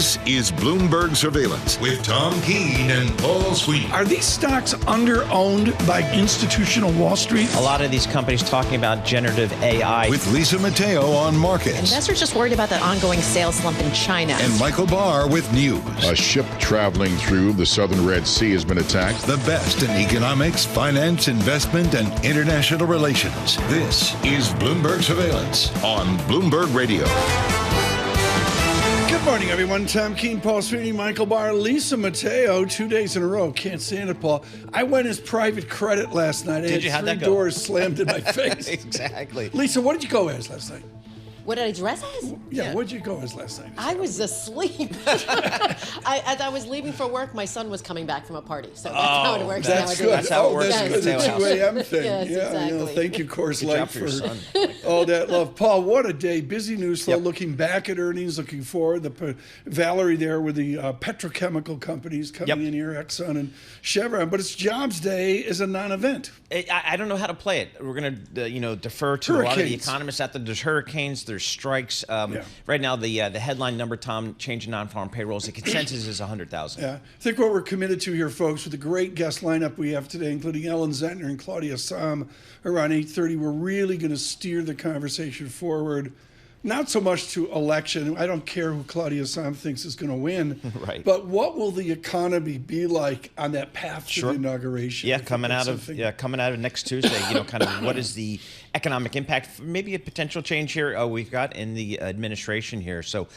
This is Bloomberg Surveillance with Tom Keene and Paul Sweeney. Are these stocks under-owned by institutional Wall Street? A lot of these companies talking about generative AI. With Lisa Mateo on markets. Investors just worried about that ongoing sales slump in China. And Michael Barr with news. A ship traveling through the southern Red Sea has been attacked. The best in economics, finance, investment, and international relations. This is Bloomberg Surveillance on Bloomberg Radio. Good morning, everyone. Tom Keene, Paul Sweeney, Michael Barr, Lisa Mateo. 2 days in a row. Can't stand it, Paul. I went as private credit last night. Did you? How'd that go? Doors slammed in my face. Exactly. Lisa, what did you go as last night? What did I dress as? Yeah, what did you go as last night? I was asleep. As I was leaving for work, my son was coming back from a party. So that's how it works That's nowadays. good. That's how it works That's in good. Mateo The house. 2 a.m. thing. Yes, yeah, exactly. Thank you, Coors Good Light, job for your son. all that love. Paul, what a day. Busy news flow. Looking back at earnings, looking forward. Valerie there with the petrochemical companies coming in here, Exxon and Chevron. But it's Jobs Day is a non-event. I don't know how to play it. We're going to defer to a lot of the Hurricanes. economists out there. There's hurricanes, there's strikes. Right now, the headline number, Tom, change in non-farm payrolls, the consensus is 100,000. Yeah, I think what we're committed to here, folks, with the great guest lineup we have today, including Zenter and Claudia Sahm, around 8:30, we're really going to steer the conversation forward. Not so much to election. I don't care who Claudia Sahm thinks is going to win. Right. But what will the economy be like on that path to the inauguration? Yeah, coming out of next Tuesday, kind of what is the economic impact? Maybe a potential change here we've got in the administration here. So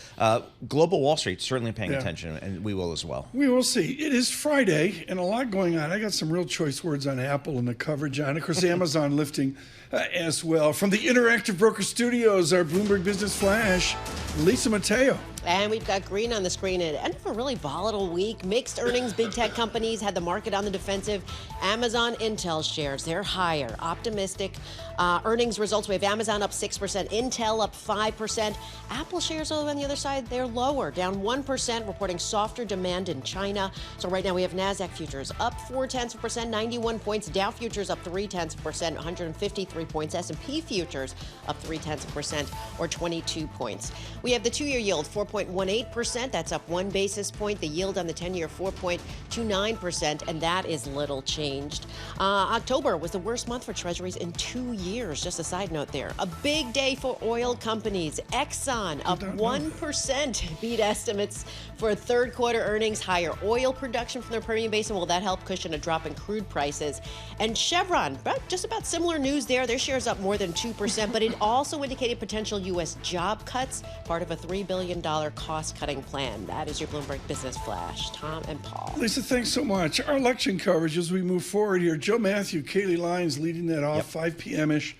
global Wall Street certainly paying attention, and we will as well. We will see. It is Friday, and a lot going on. I got some real choice words on Apple and the coverage on it. Of course, Amazon lifting as well. From the Interactive Broker Studios, our Bloomberg Business Flash, Lisa Mateo. And we've got green on the screen at the end of a really volatile week. Mixed earnings, big tech companies had the market on the defensive. Amazon, Intel shares, they're higher. Optimistic earnings results. We have Amazon up 6%, Intel up 5%. Apple shares on the other side, they're lower, down 1%, reporting softer demand in China. So right now we have NASDAQ futures up 0.4%, 91 points. Dow futures up 0.3%, 153 points. S&P futures up 0.3%, or 22 points. We have the two-year yield, 4.18%. That's up 1 basis point. The yield on the 10-year, 4.29%, and that is little changed. October was the worst month for treasuries in 2 years. Just a side note there. A big day for oil companies. Exxon up 1%, beat estimates for third quarter earnings. Higher oil production from the Permian Basin. Will that help cushion a drop in crude prices? And Chevron, just about similar news there. Their shares up more than 2%, but it also indicated potential U.S. job cuts, part of a $3 billion cost-cutting plan. That is your Bloomberg Business Flash. Tom and Paul. Lisa, thanks so much. Our election coverage as we move forward here. Joe Matthew, Kaylee Lyons leading that off, 5 p.m.-ish.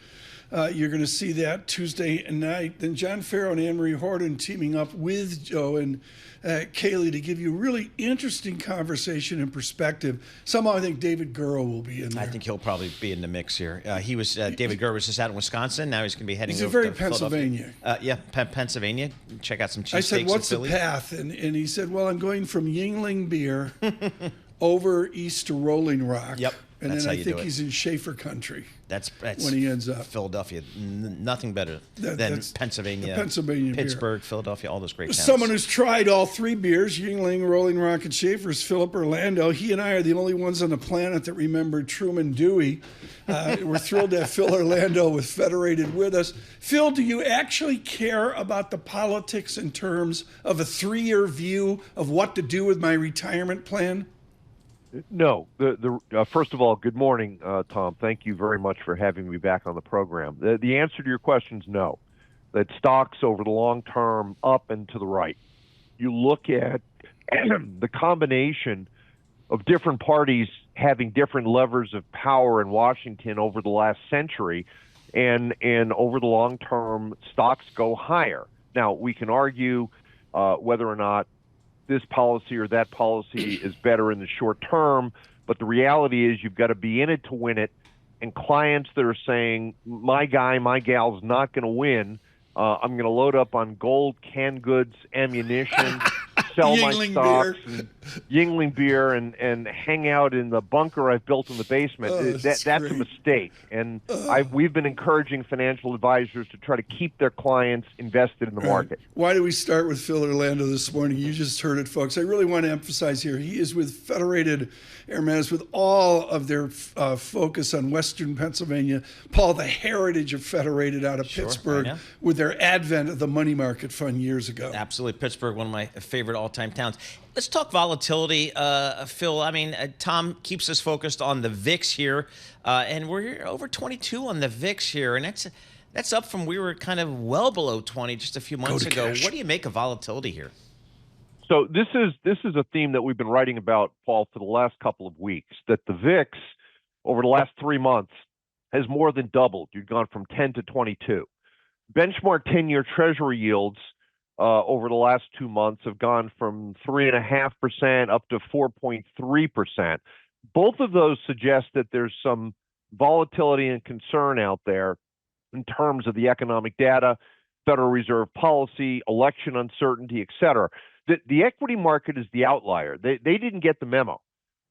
You're going to see that Tuesday night. Then John Farrow and Anne-Marie Horton teaming up with Joe and Kaylee to give you a really interesting conversation and perspective. Somehow I think David Gura will be in there. I think he'll probably be in the mix here. David Gura was just out in Wisconsin. Now he's going to be heading over to Pennsylvania. Pennsylvania. Check out some cheesesteaks. I said, what's the Philly. path? And he said, well, I'm going from Yingling Beer over east to Rolling Rock. Yep. And That's then how I think do it. he's in Schaefer country. That's when he ends up. Philadelphia. Nothing better than Pennsylvania, Pennsylvania Pittsburgh, beer. Philadelphia, all those great towns. Someone who's tried all three beers, Yingling, Rolling Rock, and Schaefer, is Philip Orlando. He and I are the only ones on the planet that remember Truman Dewey. We're thrilled to have Phil Orlando with Federated with us. Phil, do you actually care about the politics in terms of a 3-year view of what to do with my retirement plan? No. First of all, good morning, Tom. Thank you very much for having me back on the program. The answer to your question is no. That stocks over the long term up and to the right. You look at the combination of different parties having different levers of power in Washington over the last century, and over the long term, stocks go higher. Now, we can argue whether or not this policy or that policy is better in the short term, but the reality is you've got to be in it to win it. And clients that are saying, my guy, my gal's not going to win, I'm going to load up on gold, canned goods, ammunition, sell my Yingling stocks, beer. Yingling beer and hang out in the bunker I've built in the basement. That's a mistake. And we've been encouraging financial advisors to try to keep their clients invested in the market. Why do we start with Phil Orlando this morning? You just heard it, folks. I really want to emphasize here, he is with Federated Airmanis with all of their focus on Western Pennsylvania. Paul, the heritage of Federated out of Pittsburgh with their advent of the money market fund years ago. Absolutely. Pittsburgh, one of my favorite all-time towns. Let's talk volatility, Phil. I mean, Tom keeps us focused on the VIX here, and we're over 22 on the VIX here, and that's up from we were kind of well below 20 just a few months ago. Cash. What do you make of volatility here? So this is a theme that we've been writing about, Paul, for the last couple of weeks, that the VIX over the last 3 months has more than doubled. You've gone from 10 to 22. Benchmark 10-year Treasury yields over the last 2 months have gone from 3.5% up to 4.3%. Both of those suggest that there's some volatility and concern out there in terms of the economic data, Federal Reserve policy, election uncertainty, et cetera. The equity market is the outlier. They didn't get the memo.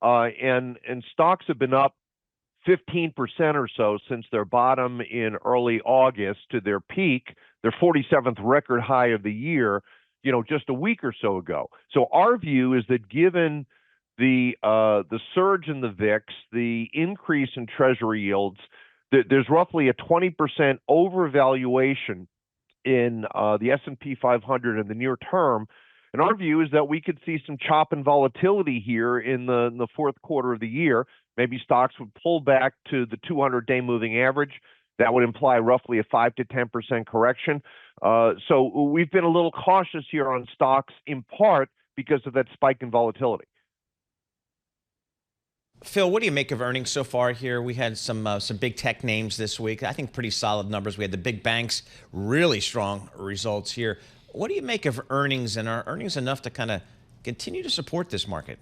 And stocks have been up 15% or so since their bottom in early August to their peak, their 47th record high of the year, just a week or so ago. So our view is that given the surge in the VIX, the increase in Treasury yields, there's roughly a 20% overvaluation in the S&P 500 in the near term. And our view is that we could see some chop and volatility here in the fourth quarter of the year. Maybe stocks would pull back to the 200-day moving average. That would imply roughly a 5 to 10% correction. So we've been a little cautious here on stocks, in part because of that spike in volatility. Phil, what do you make of earnings so far here? We had some big tech names this week. I think pretty solid numbers. We had the big banks, really strong results here. What do you make of earnings, and are earnings enough to kind of continue to support this market?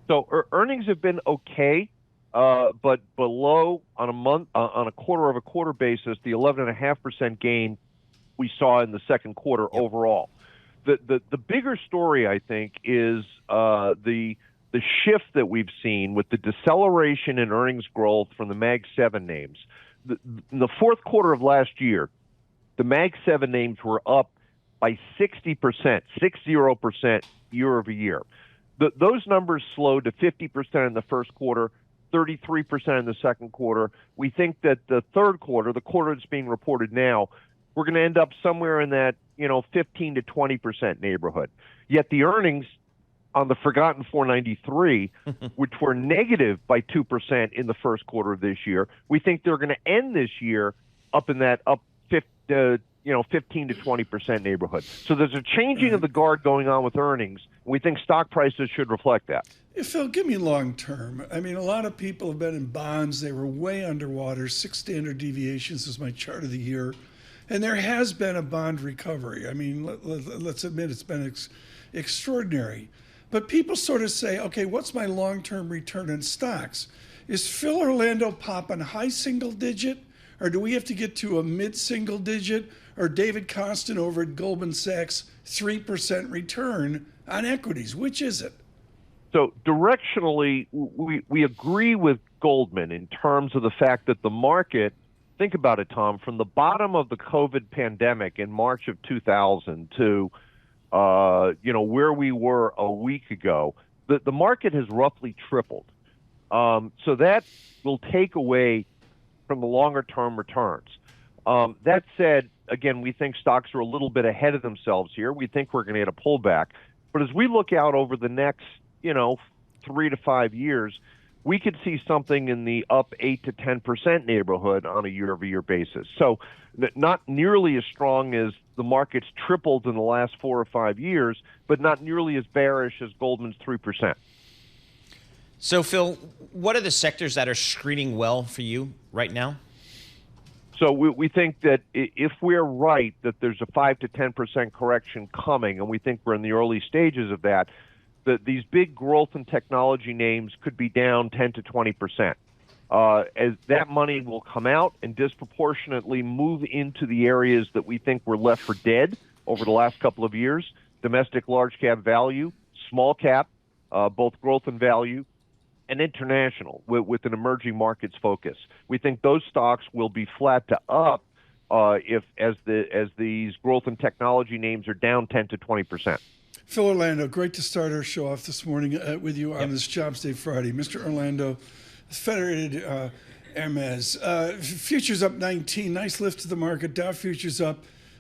So earnings have been okay, but below on a quarter-over-quarter basis, the 11.5% gain we saw in the second quarter overall. The bigger story, I think, is the shift that we've seen with the deceleration in earnings growth from the Mag 7 names. In the fourth quarter of last year, the Mag 7 names were up by 60%, 60% year over year. Those numbers slowed to 50% in the first quarter, 33% in the second quarter. We think that the third quarter, the quarter that's being reported now, we're going to end up somewhere in that 15 to 20% neighborhood. Yet the earnings on the forgotten 493, which were negative by 2% in the first quarter of this year, we think they're going to end this year up in that 15 to 20% neighborhood. So there's a changing of the guard going on with earnings. We think stock prices should reflect that. Yeah, Phil, give me long term. I mean, a lot of people have been in bonds. They were way underwater. 6 standard deviations is my chart of the year. And there has been a bond recovery. I mean, let's admit it's been extraordinary. But people sort of say, okay, what's my long-term return in stocks? Is Phil Orlando popping high single digit? Or do we have to get to a mid-single digit? Or David Kostin over at Goldman Sachs, 3% return on equities? Which is it? So directionally, we agree with Goldman in terms of the fact that the market, think about it, Tom, from the bottom of the COVID pandemic in March of 2000 to where we were a week ago, the market has roughly tripled. So that will take away from the longer-term returns. That said, again, we think stocks are a little bit ahead of themselves here. We think we're going to get a pullback. But as we look out over the next, 3 to 5 years, we could see something in the up 8 to 10% neighborhood on a year-over-year basis. So not nearly as strong as the market's tripled in the last 4 or 5 years, but not nearly as bearish as Goldman's 3%. So, Phil, what are the sectors that are screening well for you right now? So we think that if we're right that there's a 5 to 10% correction coming, and we think we're in the early stages of that these big growth and technology names could be down 10 to 20%. As that money will come out and disproportionately move into the areas that we think were left for dead over the last couple of years: domestic large cap value, small cap, both growth and value, and international with an emerging markets focus. We think those stocks will be flat to up as these growth and technology names are down 10 to 20%. Phil Orlando, great to start our show off this morning with you on this Jobs Day Friday. Mr. Orlando, Federated Hermes. Futures up 19, nice lift to the market. Dow futures up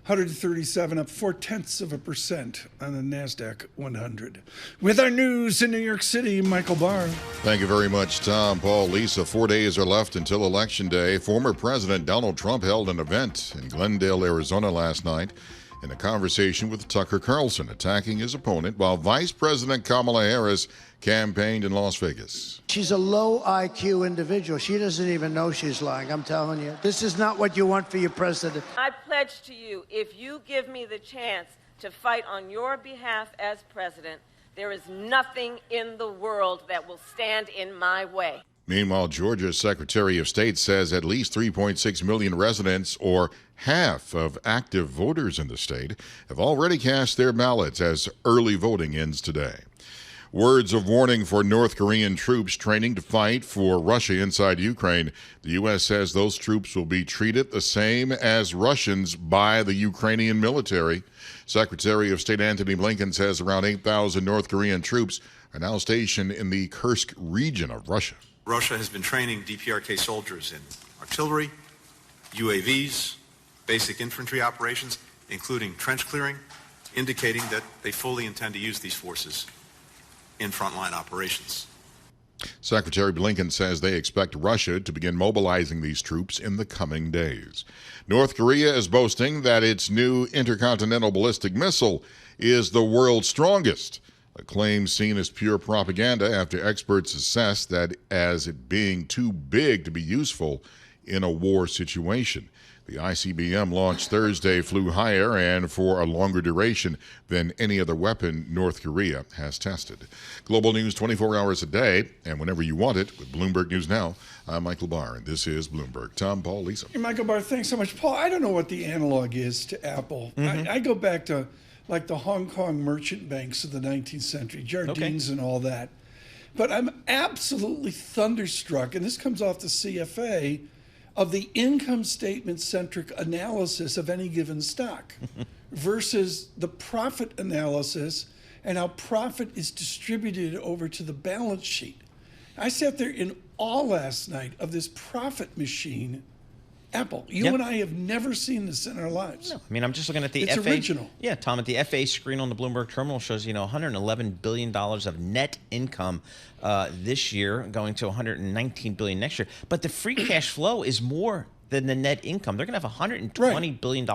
137, up 0.4% on the NASDAQ 100. With our news in New York City, Michael Barr. Thank you very much, Tom, Paul, Lisa. 4 days are left until Election Day. Former President Donald Trump held an event in Glendale, Arizona last night in a conversation with Tucker Carlson, attacking his opponent, while Vice President Kamala Harris campaigned in Las Vegas. She's a low IQ individual. She doesn't even know she's lying. I'm telling you. This is not what you want for your president. I pledge to you, if you give me the chance to fight on your behalf as president, there is nothing in the world that will stand in my way. Meanwhile, Georgia's Secretary of State says at least 3.6 million residents, or half of active voters in the state, have already cast their ballots as early voting ends today. Words of warning for North Korean troops training to fight for Russia inside Ukraine. The U.S. says those troops will be treated the same as Russians by the Ukrainian military. Secretary of State Antony Blinken says around 8,000 North Korean troops are now stationed in the Kursk region of Russia. Russia has been training DPRK soldiers in artillery, UAVs, basic infantry operations, including trench clearing, indicating that they fully intend to use these forces in frontline operations. Secretary Blinken says they expect Russia to begin mobilizing these troops in the coming days. North Korea is boasting that its new intercontinental ballistic missile is the world's strongest, a claim seen as pure propaganda after experts assess that as it being too big to be useful in a war situation. The ICBM launched Thursday flew higher and for a longer duration than any other weapon North Korea has tested. Global news 24 hours a day and whenever you want it with Bloomberg News Now. I'm Michael Barr, and this is Bloomberg. Tom, Paul, Lisa. Hey, Michael Barr, thanks so much. Paul, I don't know what the analog is to Apple. I go back to like the Hong Kong merchant banks of the 19th century, Jardines and all that. But I'm absolutely thunderstruck, and this comes off the CFA, of the income statement centric analysis of any given stock versus the profit analysis and how profit is distributed over to the balance sheet. I sat there in awe last night of this profit machine, Apple. You and I have never seen this in our lives. No, I mean, I'm just looking at the it's FA. Original. Yeah, Tom, at the FA screen on the Bloomberg terminal shows, $111 billion of net income this year, going to $119 billion next year. But the free cash flow is more than the net income. They're going to have $120 billion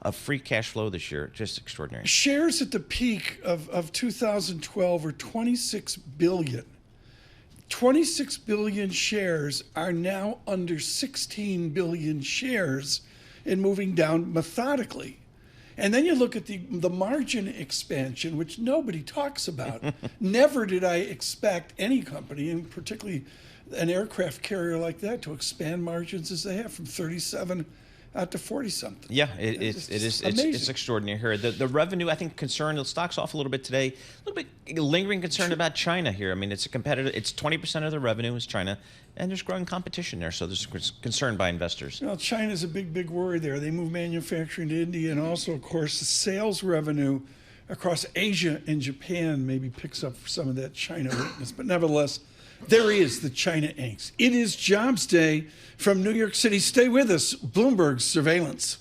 of free cash flow this year. Just extraordinary. Shares at the peak of 2012 were 26 billion. 26 billion shares are now under 16 billion shares and moving down methodically. And then you look at the margin expansion, which nobody talks about. Never did I expect any company, and particularly an aircraft carrier like that, to expand margins as they have from 37 out to 40-something. Yeah, it's extraordinary here. The revenue, I think, concern, the stock's off a little bit today. A little bit lingering concern about China here. I mean, it's a competitor. It's 20% of the revenue is China, and there's growing competition there, so there's concern by investors. Well, China's a big worry there. They move manufacturing to India, and also, of course, the sales revenue across Asia and Japan maybe picks up some of that China weakness. But nevertheless, there is the China angst. It is Jobs Day from New York City. Stay with us. Bloomberg Surveillance.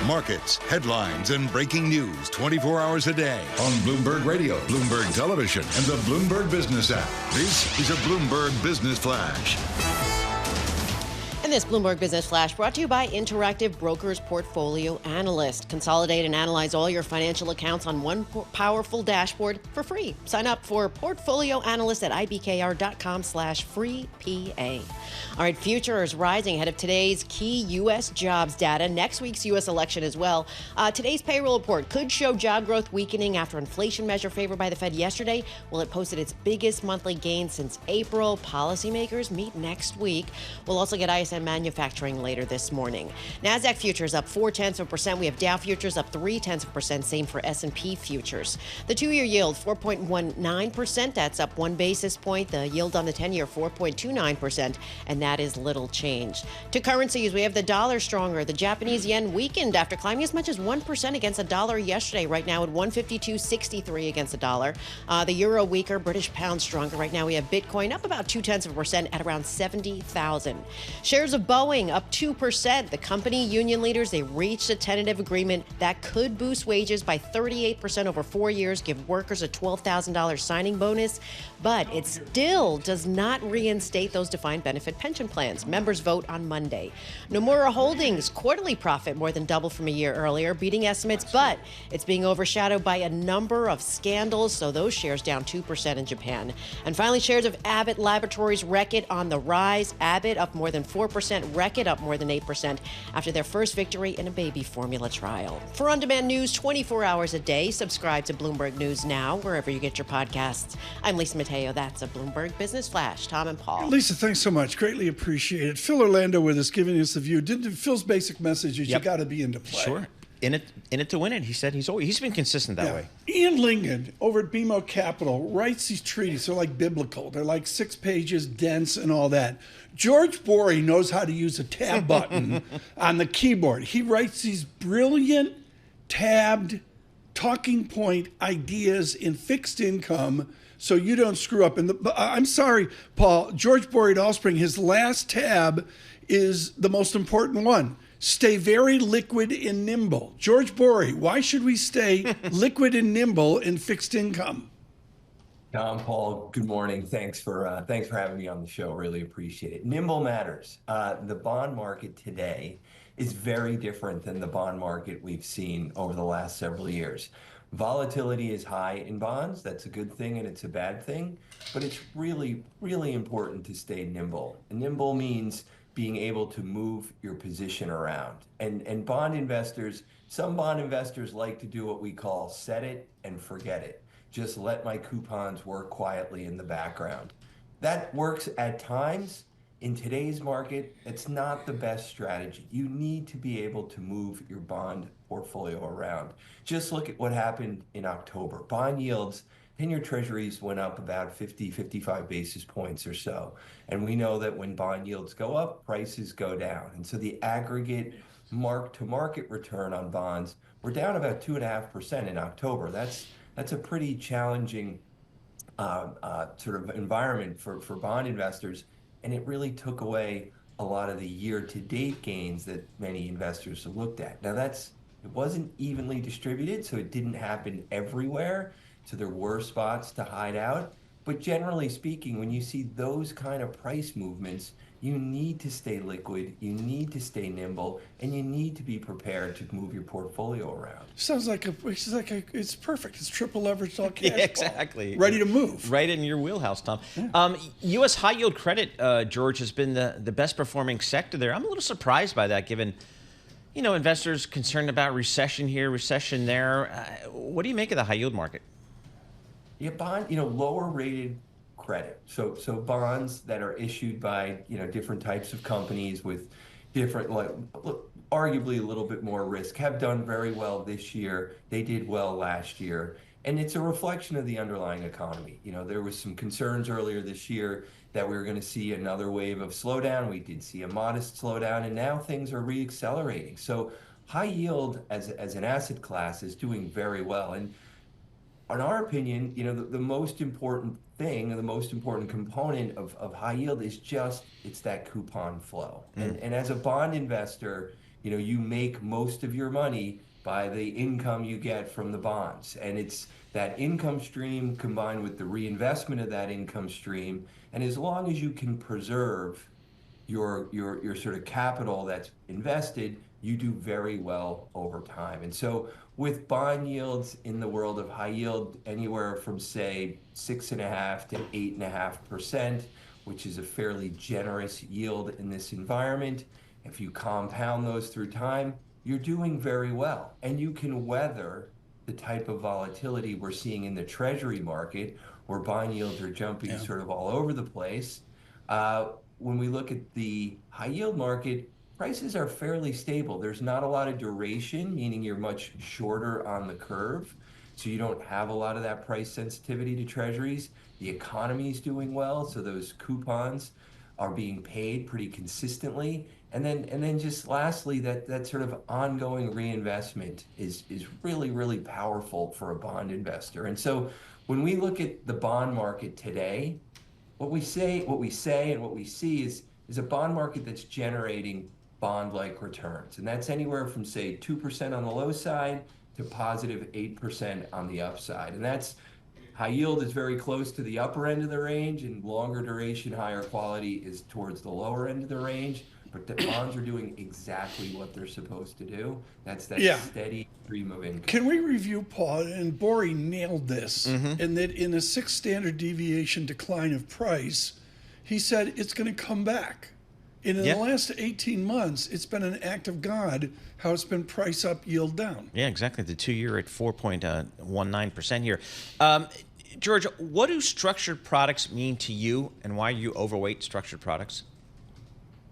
markets, headlines, and breaking news 24 hours a day on Bloomberg Radio, Bloomberg Television, and the Bloomberg Business app. This is a Bloomberg Business Flash. And this Bloomberg Business Flash brought to you by Interactive Brokers Portfolio Analyst. Consolidate and analyze all your financial accounts on one powerful dashboard for free. Sign up for Portfolio Analyst at ibkr.com/free PA. All right, futures rising ahead of today's key U.S. jobs data, next week's U.S. election as well. Today's payroll report could show job growth weakening after inflation measure favored by the Fed yesterday. Well, it posted its biggest monthly gain since April. Policymakers meet next week. We'll also get ISM manufacturing later this morning. NASDAQ futures up 0.4%. We have Dow futures up 0.3%. Same for S&P futures. The 2-year yield 4.19%. That's up 1 basis point. The yield on the 10-year 4.29%, and that is little change. To currencies, we have the dollar stronger. The Japanese yen weakened after climbing as much as 1% against the dollar yesterday. Right now at 152.63 against the dollar. The euro weaker. British pound stronger. Right now we have Bitcoin up about 0.2% at around 70,000. Shares of Boeing up 2%. The company union leaders, they reached a tentative agreement that could boost wages by 38% over 4 years, give workers a $12,000 signing bonus, but it still does not reinstate those defined benefit pension plans. Members vote on Monday. Nomura Holdings quarterly profit more than doubled from a year earlier, beating estimates, but it's being overshadowed by a number of scandals, so those shares down 2% in Japan. And finally, shares of Abbott Laboratories, Reckitt on the rise. Abbott up more than 4%, Reckitt up more than 8% after their first victory in a baby formula trial. For on-demand news 24 hours a day, subscribe to Bloomberg News Now, wherever you get your podcasts. I'm Lisa Mateo. That's a Bloomberg Business Flash. Tom and Paul. Lisa, thanks so much. Greatly appreciate it. Phil Orlando with us, giving us the view. Phil's basic message is you got to be into play. Sure. In it to win it. He said he's been consistent that way. Ian Lingan over at BMO Capital writes these treaties. They're like biblical. They're like 6 pages, dense, and all that. George Borey knows how to use a tab button on the keyboard. He writes these brilliant tabbed talking point ideas in fixed income so you don't screw up. And I'm sorry, Paul, George Borey at Allspring, his last tab is the most important one. Stay very liquid and nimble. George Borey, why should we stay liquid and nimble in fixed income? Tom, Paul, good morning. Thanks for having me on the show. Really appreciate it. Nimble matters. The bond market today is very different than the bond market we've seen over the last several years. Volatility is high in bonds. That's a good thing and it's a bad thing, but it's really, really important to stay nimble. And nimble means being able to move your position around. And bond investors, some bond investors like to do what we call set it and forget it. Just let my coupons work quietly in the background. That works at times. In today's market, it's not the best strategy. You need to be able to move your bond portfolio around. Just look at what happened in October. Bond yields, 10-year treasuries went up about 50, 55 basis points or so. And we know that when bond yields go up, prices go down. And so the aggregate mark-to-market return on bonds were down about 2.5% in October. That's a pretty challenging sort of environment for bond investors. And it really took away a lot of the year-to-date gains that many investors have looked at. Now it wasn't evenly distributed, so it didn't happen everywhere. So there were spots to hide out. But generally speaking, when you see those kind of price movements, you need to stay liquid, you need to stay nimble, and you need to be prepared to move your portfolio around. Sounds like it's perfect. It's triple leveraged all cash. Yeah, exactly. Ready to move. Right in your wheelhouse, Tom. Yeah. U.S. high yield credit, George, has been the best performing sector there. I'm a little surprised by that, given investors concerned about recession here, recession there. What do you make of the high yield market? Yeah, bond, lower rated credit. So bonds that are issued by, different types of companies with different, arguably a little bit more risk, have done very well this year. They did well last year. And it's a reflection of the underlying economy. There was some concerns earlier this year that we were going to see another wave of slowdown. We did see a modest slowdown, and now things are reaccelerating. So high yield as an asset class is doing very well. And in our opinion, the most important thing, the most important component of high yield is it's that coupon flow. And as a bond investor, you make most of your money by the income you get from the bonds. And it's that income stream combined with the reinvestment of that income stream. And as long as you can preserve your sort of capital that's invested, you do very well over time. And so with bond yields in the world of high yield, anywhere from say 6.5 to 8.5%, which is a fairly generous yield in this environment, if you compound those through time, you're doing very well. And you can weather the type of volatility we're seeing in the treasury market, where bond yields are jumping sort of all over the place. When we look at the high yield market, prices are fairly stable. There's not a lot of duration, meaning you're much shorter on the curve. So you don't have a lot of that price sensitivity to treasuries. The economy is doing well, so those coupons are being paid pretty consistently. And then just lastly, that sort of ongoing reinvestment is really, really powerful for a bond investor. And so when we look at the bond market today, what we say and what we see is a bond market that's generating bond-like returns. And that's anywhere from, say, 2% on the low side to positive 8% on the upside. And that's high yield is very close to the upper end of the range, and longer duration, higher quality is towards the lower end of the range. But the bonds are doing exactly what they're supposed to do. That's that steady stream of income. Can we review, Paul? And Bori nailed this, and that in a 6 standard deviation decline of price, he said it's going to come back. And in the last 18 months, it's been an act of God how it's been price up, yield down. Yeah, exactly. The 2-year at 4.19% here. George, what do structured products mean to you, and why are you overweight structured products?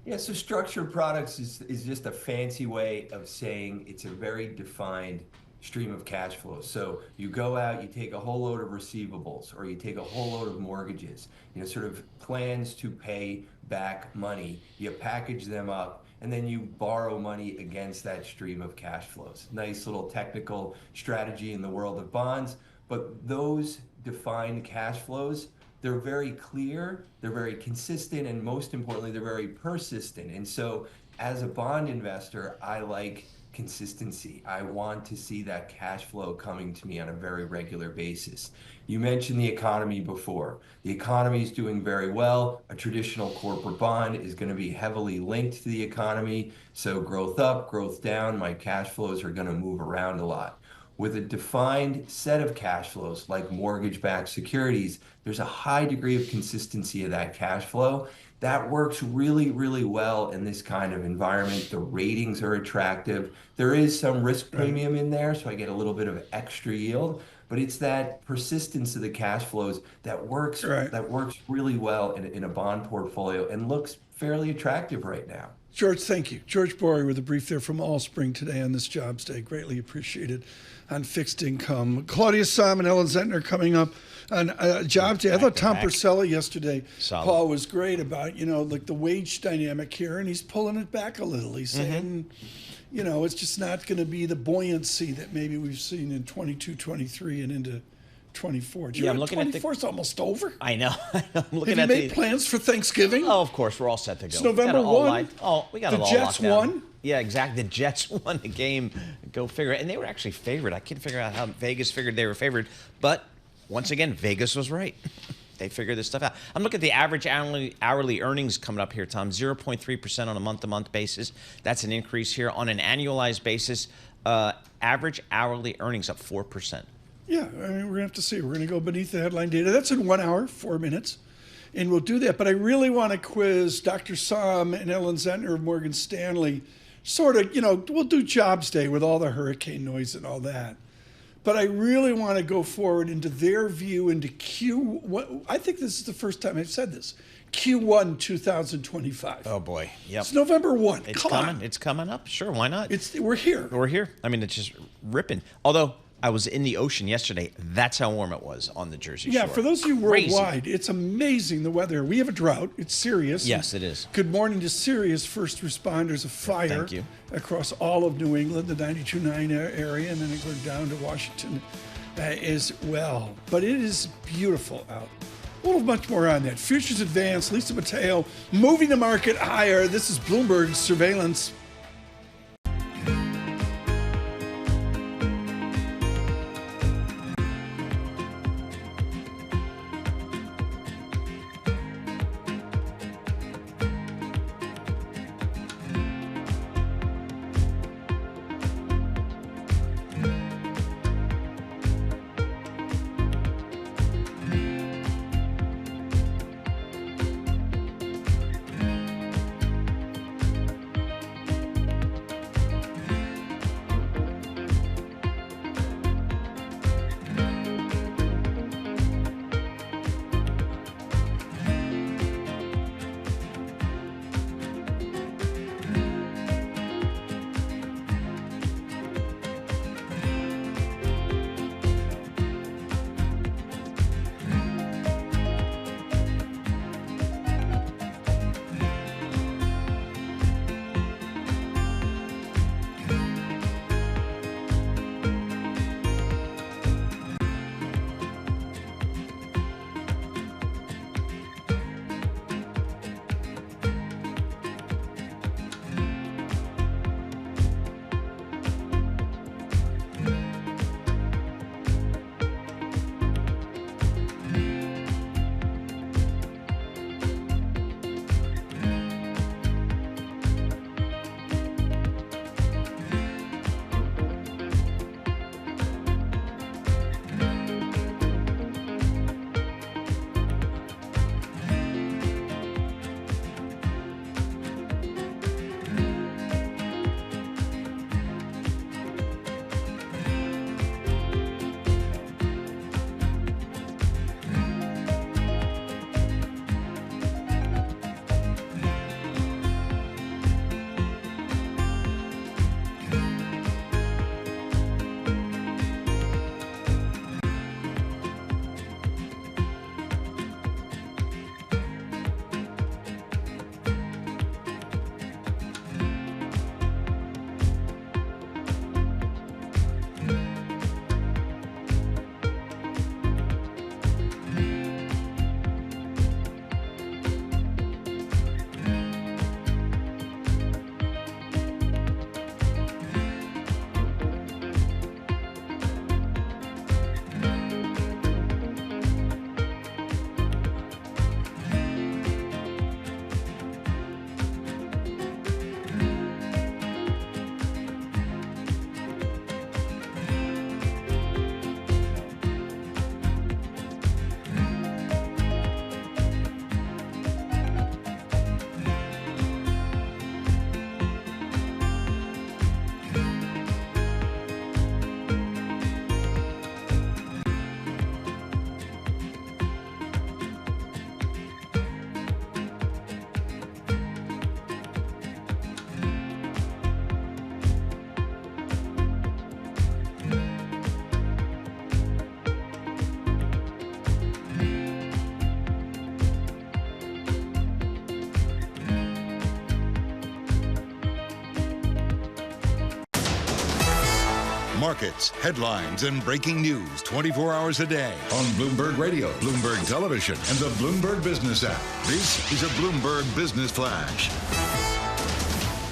Yeah, so structured products is just a fancy way of saying it's a very defined stream of cash flows. So you go out, you take a whole load of receivables, or you take a whole load of mortgages, sort of plans to pay back money. You package them up, and then you borrow money against that stream of cash flows. Nice little technical strategy in the world of bonds, but those defined cash flows, they're very clear, they're very consistent, and most importantly, they're very persistent. And so as a bond investor, I like consistency. I want to see that cash flow coming to me on a very regular basis. You mentioned the economy before. The economy is doing very well. A traditional corporate bond is going to be heavily linked to the economy. So growth up, growth down, my cash flows are going to move around a lot. With a defined set of cash flows like mortgage-backed securities, there's a high degree of consistency of that cash flow. That works really, really well in this kind of environment. The ratings are attractive. There is some risk premium in there, so I get a little bit of extra yield, but it's that persistence of the cash flows that works really well in a bond portfolio and looks fairly attractive right now. George, thank you. George Bori with a brief there from Allspring today on this Jobs Day. Greatly appreciated on fixed income. Claudia, Sahm, and Ellen Zenter coming up on Jobs Day. I thought Tom Purcell yesterday, Paul, was great about, like the wage dynamic here, and he's pulling it back a little. He's saying, it's just not going to be the buoyancy that maybe we've seen in 22, 23, and into 24. I'm looking 24 is almost over. I know. I'm looking Have you made plans for Thanksgiving? Oh, of course. We're all set to go. It's November 1. We got it all locked down. The Jets won? Yeah, exactly. The Jets won the game. Go figure. And they were actually favored. I can't figure out how Vegas figured they were favored. But once again, Vegas was right. They figured this stuff out. I'm looking at the average hourly earnings coming up here, Tom. 0.3% on a month-to-month basis. That's an increase here. On an annualized basis, average hourly earnings up 4%. Yeah, we're going to have to see. We're going to go beneath the headline data. That's in 1 hour, 4 minutes, and we'll do that. But I really want to quiz Dr. Sahm and Ellen Zenter of Morgan Stanley. Sort of, we'll do Jobs Day with all the hurricane noise and all that. But I really want to go forward into their view into Q1. I think this is the first time I've said this. Q1 2025. Oh, boy. Yep. It's November 1. It's coming. It's coming up. Sure, why not? We're here. We're here. I mean, it's just ripping. Although I was in the ocean yesterday. That's how warm it was on the Jersey Shore. Yeah, for those of you worldwide, it's amazing the weather. We have a drought. It's serious. Yes, it is. Good morning to serious first responders of fire across all of New England, the 92.9 area, and then going down to Washington as well. But it is beautiful out. We'll have much more on that. Futures advance. Lisa Mateo moving the market higher. This is Bloomberg Surveillance. Markets, headlines, and breaking news 24 hours a day on Bloomberg Radio, Bloomberg Television, and the Bloomberg Business app. This is a Bloomberg Business Flash.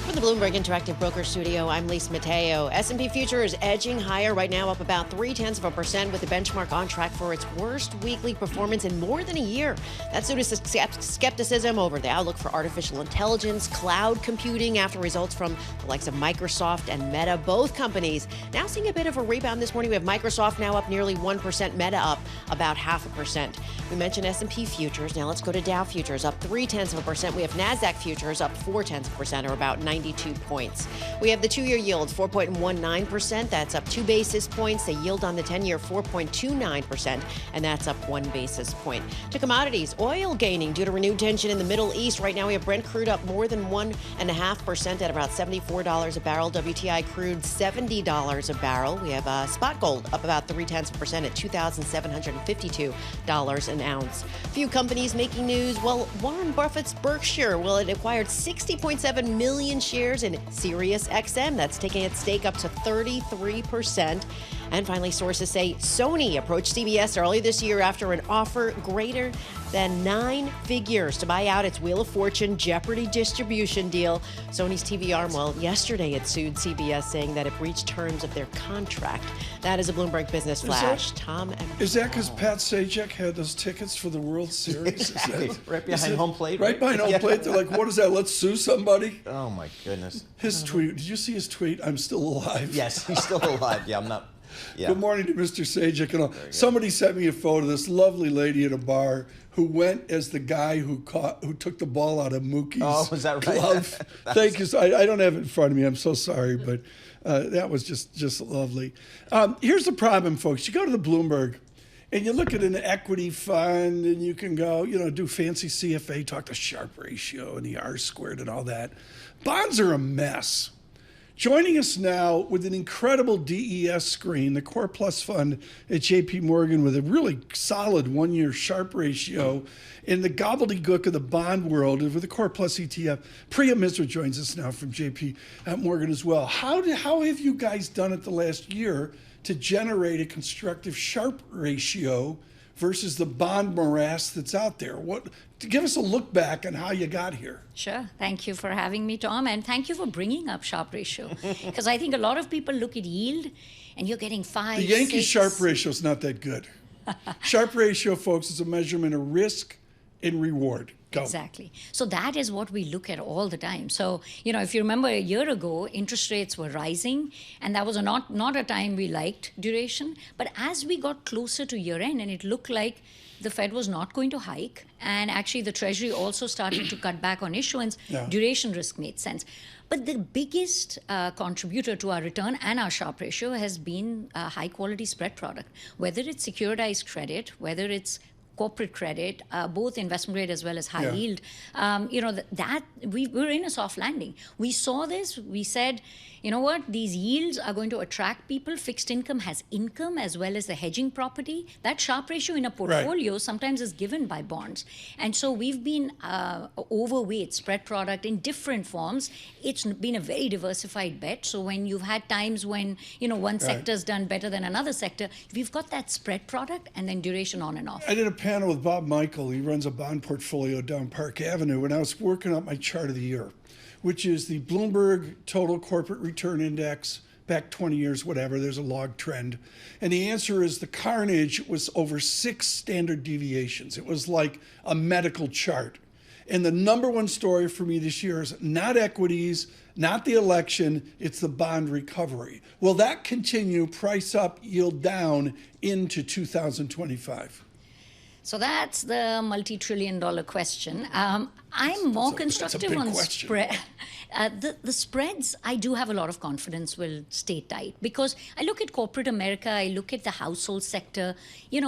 From the Bloomberg Interactive Broker Studio, I'm Lisa Mateo. S&P futures edging higher right now, up about 0.3% with the benchmark on track for its worst weekly performance in more than a year. That's due to skepticism over the outlook for artificial intelligence, cloud computing after results from the likes of Microsoft and Meta. Both companies now seeing a bit of a rebound this morning. We have Microsoft now up nearly 1%, Meta up about 0.5%. We mentioned S&P futures. Now let's go to Dow futures, up 0.3%. We have NASDAQ futures up 0.4%, or about 92 points. We have the two-year yield, 4.19%. That's up 2 basis points. The yield on the 10-year, 4.29%, and that's up 1 basis point. To commodities, oil gaining due to renewed tension in the Middle East. Right now, we have Brent crude up more than 1.5% at about $74 a barrel. WTI crude, $70 a barrel. We have spot gold up about 0.3% at $2,752 an ounce. A few companies making news. Well, Warren Buffett's Berkshire, well, it acquired 60.7 million shares in SiriusXM. That's taking its stake up to 33%. And finally, sources say Sony approached CBS early this year after an offer greater than 9 figures to buy out its Wheel of Fortune Jeopardy distribution deal. Sony's TV arm, well, yesterday it sued CBS, saying that it breached terms of their contract. That is a Bloomberg Business Flash. Tom and Is that because Pat Sajak had those tickets for the World Series? Exactly. Right behind home plate. Right behind home plate. They're like, what is that? Let's sue somebody? Oh, my goodness. His tweet. Did you see his tweet? I'm still alive. Yes, he's still alive. Yeah, I'm not. Yeah. Good morning to Mr. Sajak. And somebody sent me a photo of this lovely lady at a bar who went as the guy who took the ball out of Mookie's was that right? glove. Thank you. I don't have it in front of me. I'm so sorry, but that was just lovely. Here's the problem, folks. You go to the Bloomberg, and you look at an equity fund, and you can go, do fancy CFA, talk the Sharpe ratio and the R squared and all that. Bonds are a mess. Joining us now with an incredible DES screen, the Core Plus Fund at JP Morgan with a really solid 1-year Sharpe ratio in the gobbledygook of the bond world with the Core Plus ETF. Priya Misra joins us now from JP Morgan as well. How have you guys done it the last year to generate a constructive Sharpe ratio versus the bond morass that's out there? Give us a look back on how you got here. Sure. Thank you for having me, Tom, and thank you for bringing up Sharpe ratio, because I think a lot of people look at yield and you're getting 5, The Yankee 6. Sharpe ratio is not that good. Sharpe ratio, folks, is a measurement of risk and reward. Go. Exactly. So that is what we look at all the time. So, if you remember a year ago, interest rates were rising, and that was not a time we liked duration. But as we got closer to year end, and it looked like the Fed was not going to hike, and actually the Treasury also started to cut back on issuance, duration risk made sense. But the biggest contributor to our return and our Sharpe ratio has been a high quality spread product, whether it's securitized credit, whether it's corporate credit, both investment grade as well as high yield. We're in a soft landing. We saw this. We said, you know what? These yields are going to attract people. Fixed income has income as well as the hedging property. That Sharpe ratio in a portfolio sometimes is given by bonds. And so we've been overweight spread product in different forms. It's been a very diversified bet. So when you've had times when, one sector's done better than another sector, we've got that spread product and then duration on and off. I did a panel with Bob Michael. He runs a bond portfolio down Park Avenue, and I was working up my chart of the year, which is the Bloomberg Total Corporate Return Index, back 20 years, whatever. There's a log trend. And the answer is the carnage was over 6 standard deviations. It was like a medical chart. And the number one story for me this year is not equities, not the election, it's the bond recovery. Will that continue, price up, yield down into 2025? So that's the multi-trillion-dollar question. I'm more constructive on spread. The spreads, I do have a lot of confidence will stay tight, because I look at corporate America, I look at the household sector,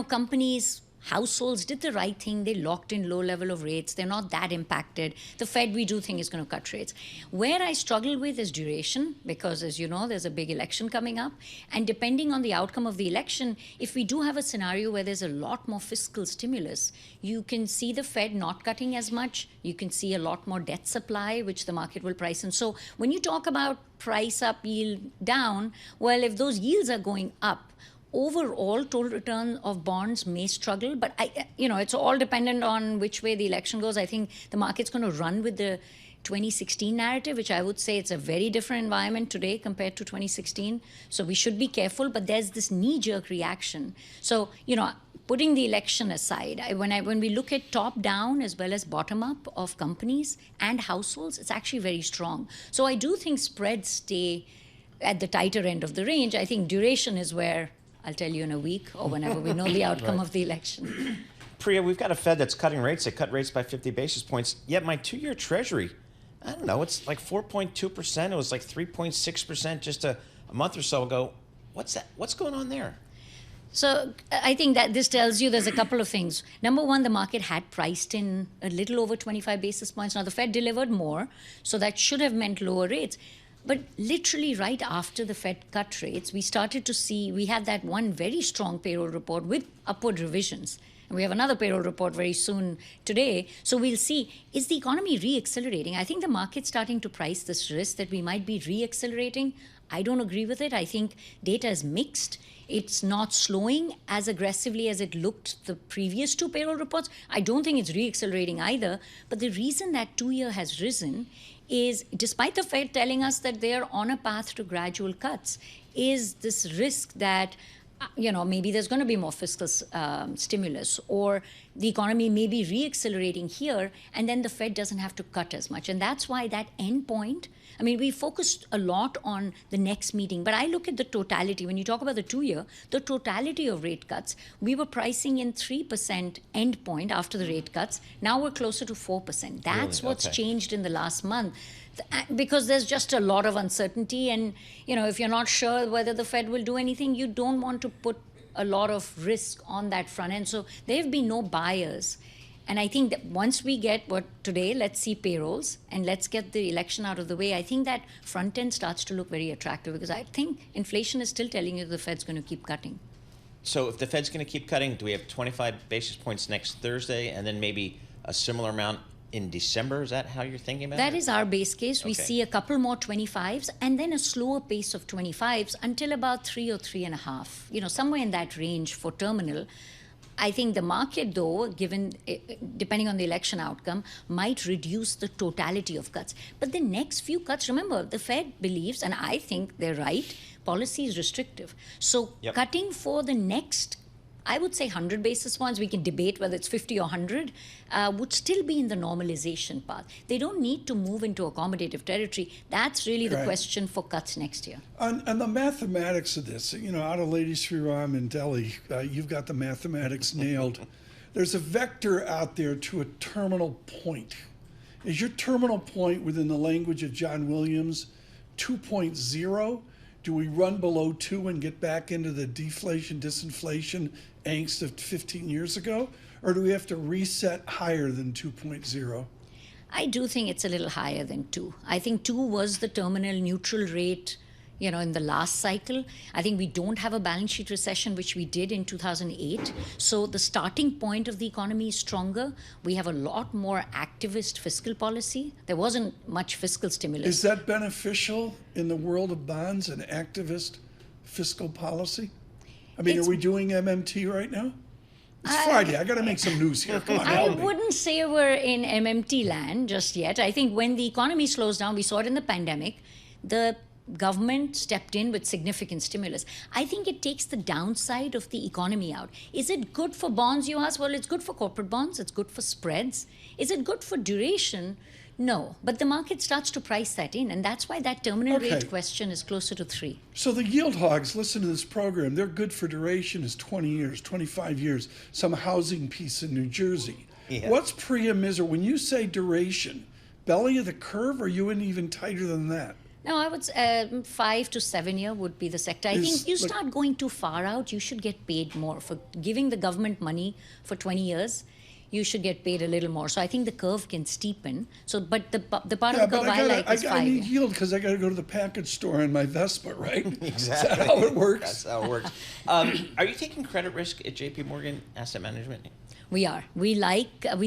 companies households did the right thing. They locked in low level of rates. They're not that impacted. The Fed, we do think, is going to cut rates. Where I struggle with is duration, because as you know, there's a big election coming up. And depending on the outcome of the election, if we do have a scenario where there's a lot more fiscal stimulus, you can see the Fed not cutting as much. You can see a lot more debt supply, which the market will price in. So when you talk about price up, yield down, well, if those yields are going up, overall total return of bonds may struggle, but it's all dependent on which way the election goes. I think the market's going to run with the 2016 narrative, which I would say it's a very different environment today compared to 2016. So we should be careful, but there's this knee-jerk reaction. So, putting the election aside, when we look at top-down as well as bottom-up of companies and households, it's actually very strong. So I do think spreads stay at the tighter end of the range. I think duration is where I'll tell you in a week or whenever we know the outcome of the election. Priya, we've got a Fed that's cutting rates. They cut rates by 50 basis points. Yet my 2-year Treasury, I don't know, it's like 4.2%. It was like 3.6% just a month or so ago. What's that? What's going on there? So I think that this tells you there's a couple of things. Number one, the market had priced in a little over 25 basis points. Now, the Fed delivered more, so that should have meant lower rates. But literally right after the Fed cut rates, we started to see, we had that one very strong payroll report with upward revisions. And we have another payroll report very soon today. So we'll see, is the economy re-accelerating? I think the market's starting to price this risk that we might be re-accelerating. I don't agree with it. I think data is mixed. It's not slowing as aggressively as it looked the previous two payroll reports. I don't think it's re-accelerating either. But the reason that 2-year has risen is, despite the Fed telling us that they're on a path to gradual cuts, is this risk that maybe there's going to be more fiscal stimulus, or the economy may be re-accelerating here, and then the Fed doesn't have to cut as much. And that's why that end point, we focused a lot on the next meeting, but I look at the totality. When you talk about the 2-year, the totality of rate cuts, we were pricing in 3% end point after the rate cuts. Now we're closer to 4%. That's really? What's changed in the last month. Because there's just a lot of uncertainty, and if you're not sure whether the Fed will do anything, you don't want to put a lot of risk on that front end. So there have been no buyers. And I think that once we get today, let's see payrolls and let's get the election out of the way, I think that front end starts to look very attractive, because I think inflation is still telling you the Fed's going to keep cutting. So if the Fed's going to keep cutting, do we have 25 basis points next Thursday and then maybe a similar amount in December? Is that how you're thinking about it? That is our base case. We see a couple more 25s and then a slower pace of 25s until about 3 or 3.5, somewhere in that range for terminal. I think the market, though, depending on the election outcome, might reduce the totality of cuts. But the next few cuts, remember, the Fed believes, and I think they're right, policy is restrictive. So cutting for the next, I would say 100 basis points, we can debate whether it's 50 or 100, would still be in the normalization path. They don't need to move into accommodative territory. That's really the question for cuts next year. And the mathematics of this, out of Lady Sriram in Delhi, you've got the mathematics nailed. There's a vector out there to a terminal point. Is your terminal point, within the language of John Williams, 2.0? Do we run below 2 and get back into the deflation, disinflation angst of 15 years ago? Or do we have to reset higher than 2.0? I do think it's a little higher than 2. I think 2 was the terminal neutral rate, in the last cycle. I think we don't have a balance sheet recession, which we did in 2008. So the starting point of the economy is stronger. We have a lot more activist fiscal policy. There wasn't much fiscal stimulus. Is that beneficial in the world of bonds and activist fiscal policy? Are we doing MMT right now? It's Friday. I got to make some news here. Come on, I wouldn't say we're in MMT land just yet. I think when the economy slows down, we saw it in the pandemic, the government stepped in with significant stimulus. I think it takes the downside of the economy out. Is it good for bonds, you ask? Well, it's good for corporate bonds. It's good for spreads. Is it good for duration? No. But the market starts to price that in, and that's why that terminal rate question is closer to 3. So the yield hogs, listen to this program. They're good for duration is 20 years, 25 years, some housing piece in New Jersey. Yeah. What's Priya Miser? When you say duration, belly of the curve, or are you in even tighter than that? No, I would say 5 to 7 year would be the sector. I think you start going too far out, you should get paid more for giving the government money for 20 years. You should get paid a little more. So I think the curve can steepen. So, but the part of the curve I like is 5 I need year. yield because I got to go to the package store in my Vespa, right? Exactly. Is that how it works? That's how it works. Are you taking credit risk at JP Morgan Asset Management? We are. We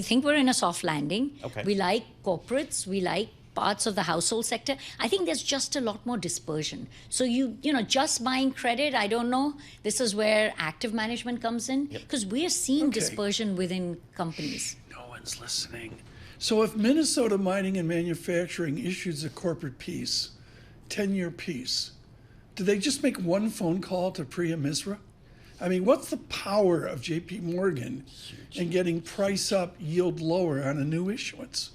think we're in a soft landing. Okay. We like corporates. We like parts of the household sector. I think there's just a lot more dispersion. So you just buying credit, I don't know. This is where active management comes in because we're seeing dispersion within companies. No one's listening. So if Minnesota Mining and Manufacturing issues a corporate piece, 10-year piece, do they just make one phone call to Priya Misra? I mean, what's the power of JP Morgan in getting price up, yield lower on a new issuance?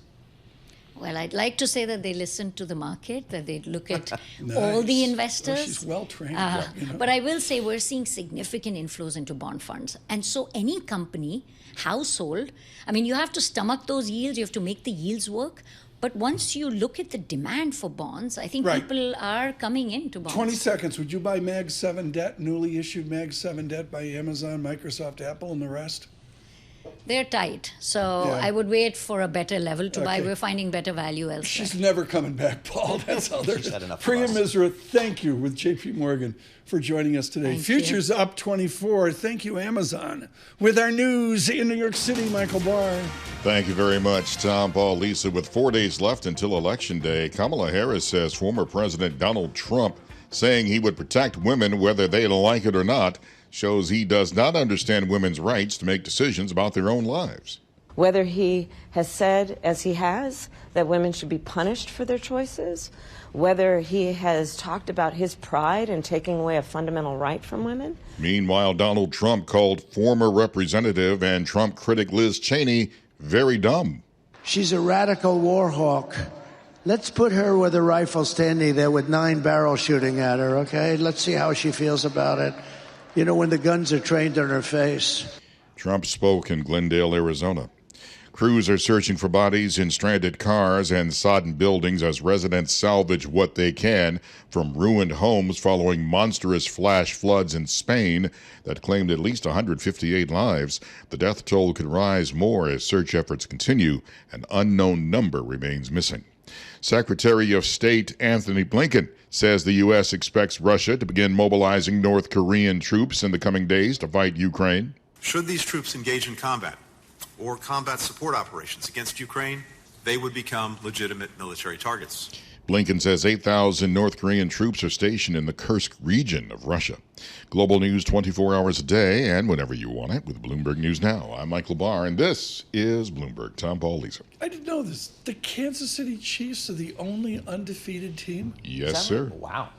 Well, I'd like to say that they listen to the market, that they look at all the investors. Well, she's well-trained. But I will say we're seeing significant inflows into bond funds. And so any company, household, I mean, you have to stomach those yields. You have to make the yields work. But once you look at the demand for bonds, I think people are coming into bonds. 20 seconds. Would you buy Mag 7 debt, newly issued Mag 7 debt by Amazon, Microsoft, Apple, and the rest? They're tight. So I would wait for a better level to buy. We're finding better value elsewhere. She's never coming back, Paul. That's how they're. Priya us. Misra, thank you with JP Morgan for joining us today. Thank Futures you. up 24. Thank you, Amazon. With our news in New York City, Michael Barr. Thank you very much, Tom, Paul, Lisa. With 4 days left until Election Day, Kamala Harris says former President Donald Trump saying he would protect women whether they like it or not shows he does not understand women's rights to make decisions about their own lives. Whether he has said, as he has, that women should be punished for their choices, whether he has talked about his pride in taking away a fundamental right from women. Meanwhile, Donald Trump called former Representative and Trump critic Liz Cheney very dumb. She's a radical war hawk. Let's put her with a rifle standing there with 9 barrels shooting at her, okay? Let's see how she feels about it. You know, when the guns are trained on her face. Trump spoke in Glendale, Arizona. Crews are searching for bodies in stranded cars and sodden buildings as residents salvage what they can from ruined homes following monstrous flash floods in Spain that claimed at least 158 lives. The death toll could rise more as search efforts continue. An unknown number remains missing. Secretary of State Anthony Blinken says the U.S. expects Russia to begin mobilizing North Korean troops in the coming days to fight Ukraine. Should these troops engage in combat or combat support operations against Ukraine, they would become legitimate military targets. Blinken says 8,000 North Korean troops are stationed in the Kursk region of Russia. Global news 24 hours a day and whenever you want it with Bloomberg News Now. I'm Michael Barr, and this is Bloomberg. Tom, Paul, Lisa. I didn't know this. The Kansas City Chiefs are the only undefeated team? Yes, sir. Wow.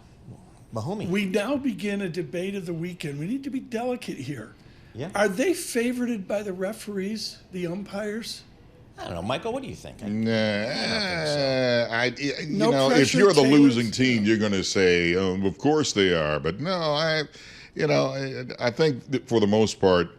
Mahomie. We now begin a debate of the weekend. We need to be delicate here. Yeah. Are they favorited by the referees, the umpires? I don't know, Michael. What do you think? If you're the losing team, you're going to say, of course they are. But no, I think that for the most part,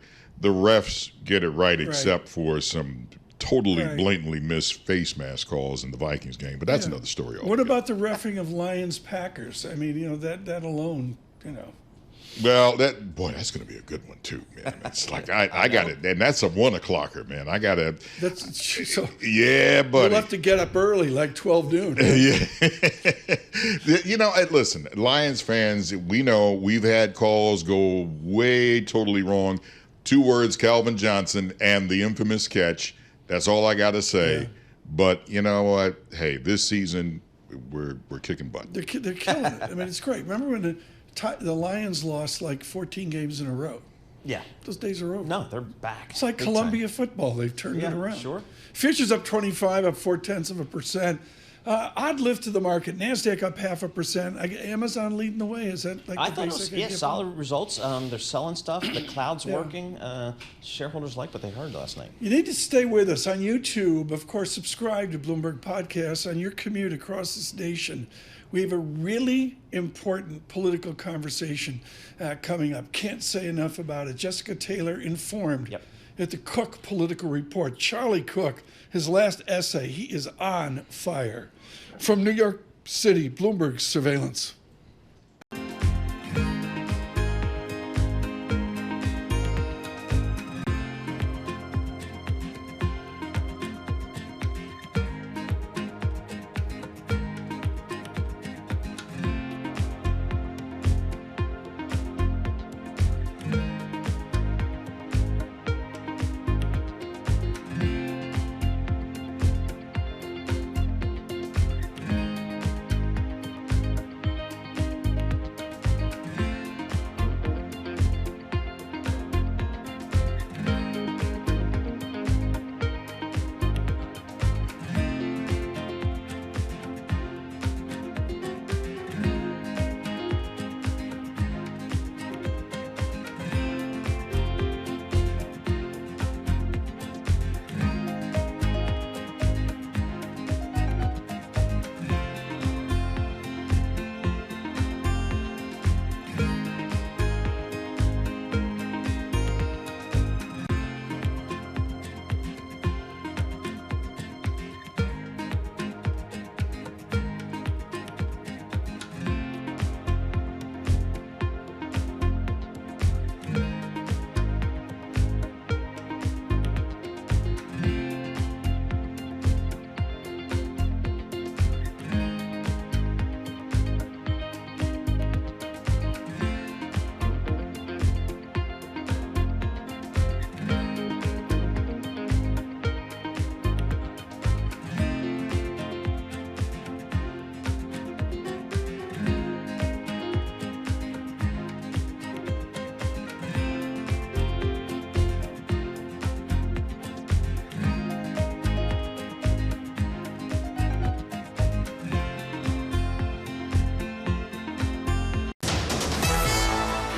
the refs get it right, except for some totally blatantly missed face mask calls in the Vikings game. But that's another story. What about the reffing of Lions-Packers? I mean, that alone, Well, that's going to be a good one too, man. It's like I got it, and that's a 1 o'clocker, man. I got to. Yeah, buddy. You'll have to get up early, like 12 noon. Yeah. Listen, Lions fans, we know we've had calls go way totally wrong. 2 words, Calvin Johnson, and the infamous catch. That's all I got to say. Yeah. But you know what? Hey, this season we're kicking butt. They're killing it. I mean, it's great. Remember when the Lions lost like 14 games in a row? Yeah. Those days are over. No, they're back. It's like Columbia football. They've turned it around. Sure. Futures up 25, up 0.4%. Odd lift to the market. NASDAQ up 0.5%. Amazon leading the way. Is that like I the thought basic? it was, solid results. They're selling stuff. The cloud's working. Shareholders like what they heard last night. You need to stay with us on YouTube. Of course, subscribe to Bloomberg Podcasts on your commute across this nation. We have a really important political conversation coming up. Can't say enough about it. Jessica Taylor informed at the Cook Political Report. Charlie Cook, his last essay, he is on fire. From New York City, Bloomberg Surveillance.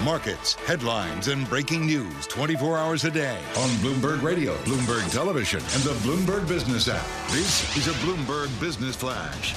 Markets, headlines, and breaking news 24 hours a day on Bloomberg Radio, Bloomberg Television, and the Bloomberg Business app. This is a Bloomberg Business Flash.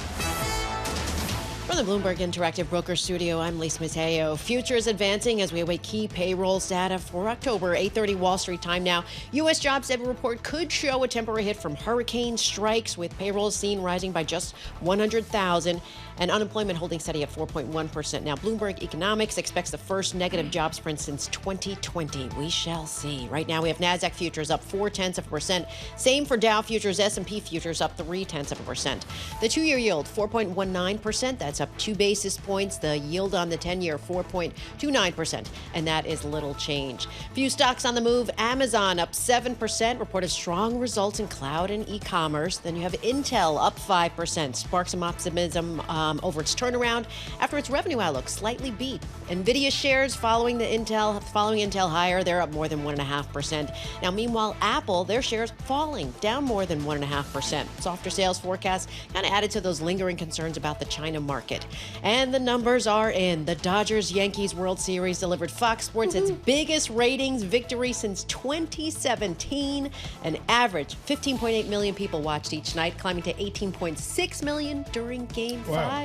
From the Bloomberg Interactive Broker Studio, I'm Lisa Mateo. Futures advancing as we await key payrolls data for October, 8:30 Wall Street time now. U.S. jobs data report could show a temporary hit from hurricane strikes, with payrolls seen rising by just 100,000 and unemployment holding steady at 4.1%. Now, Bloomberg Economics expects the first negative jobs print since 2020. We shall see. Right now, we have NASDAQ futures up 0.4%. Same for Dow futures, S&P futures up 0.3%. The two-year yield, 4.19%. That's up 2 basis points. The yield on the 10-year, 4.29%. And that is little change. Few stocks on the move. Amazon up 7%, reported strong results in cloud and e-commerce. Then you have Intel up 5%. Sparks some optimism over its turnaround after its revenue outlook slightly beat. Nvidia shares following Intel higher, they're up more than 1.5%. Now, meanwhile, Apple, their shares falling, down more than 1.5%. Softer sales forecasts kind of added to those lingering concerns about the China market. And the numbers are in. The Dodgers-Yankees World Series delivered Fox Sports its biggest ratings victory since 2017. An average 15.8 million people watched each night, climbing to 18.6 million during Game 5.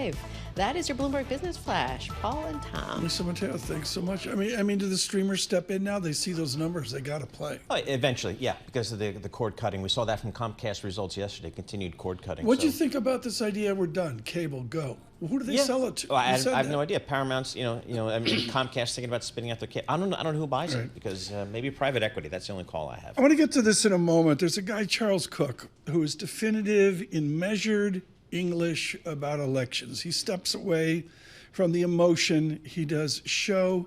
That is your Bloomberg Business Flash. Paul and Tom. Lisa Mateo, thanks so much. I mean, do the streamers step in now? They see those numbers. They got to play. Oh, eventually, yeah, because of the cord cutting. We saw that from Comcast results yesterday, continued cord cutting. What do you think about this idea we're done? Cable, go. Who do they sell it to? Well, I have no idea. Paramount's, I mean, Comcast thinking about spinning out their cable. I don't know who buys it, because maybe private equity. That's the only call I have. I want to get to this in a moment. There's a guy, Charles Cook, who is definitive in measured English about elections. He steps away from the emotion. He does show,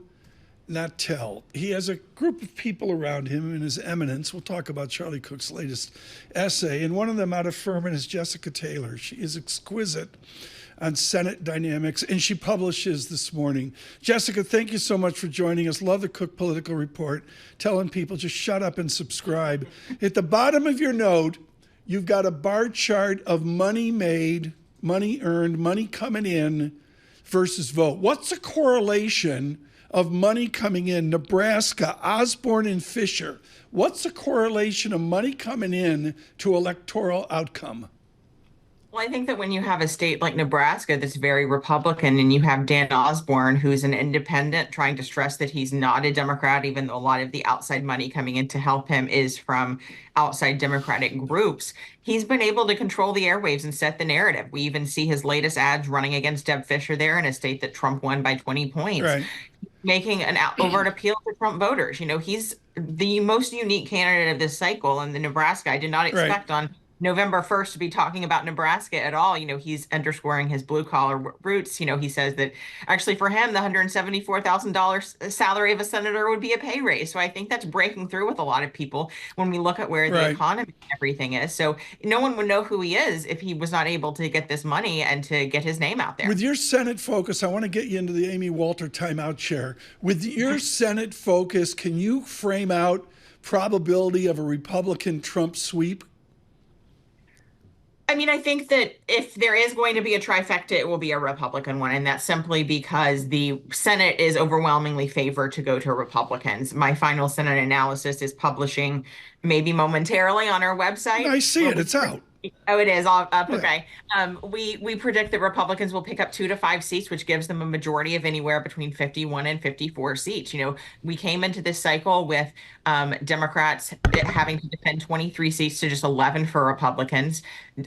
not tell. He has a group of people around him in his eminence. We'll talk about Charlie Cook's latest essay. And one of them out of Furman is Jessica Taylor. She is exquisite on Senate dynamics, and she publishes this morning. Jessica, thank you so much for joining us. Love the Cook Political Report, telling people just shut up and subscribe. At the bottom of your note, you've got a bar chart of money made, money earned, money coming in versus vote. What's the correlation of money coming in? Nebraska, Osborne and Fisher. What's the correlation of money coming in to electoral outcome? Well, I think that when you have a state like Nebraska that's very Republican and you have Dan Osborne, who's an independent, trying to stress that he's not a Democrat, even though a lot of the outside money coming in to help him is from outside Democratic groups, he's been able to control the airwaves and set the narrative. We even see his latest ads running against Deb Fisher there in a state that Trump won by 20 points, Right. making an overt appeal to Trump voters. He's the most unique candidate of this cycle in the Nebraska. I did not expect on November 1st to be talking about Nebraska at all. He's underscoring his blue collar roots. He says that actually for him, the $174,000 salary of a senator would be a pay raise. So I think that's breaking through with a lot of people when we look at where the economy and everything is. So no one would know who he is if he was not able to get this money and to get his name out there. With your Senate focus, I want to get you into the Amy Walter timeout chair. With your Senate focus, can you frame out probability of a Republican Trump sweep? I mean, I think that if there is going to be a trifecta, it will be a Republican one. And that's simply because the Senate is overwhelmingly favored to go to Republicans. My final Senate analysis is publishing maybe momentarily on our website. I see it. It's out. Oh, it is all up. Okay. We predict that Republicans will pick up 2 to 5 seats, which gives them a majority of anywhere between 51 and 54 seats. We came into this cycle with Democrats having to defend 23 seats to just 11 for Republicans.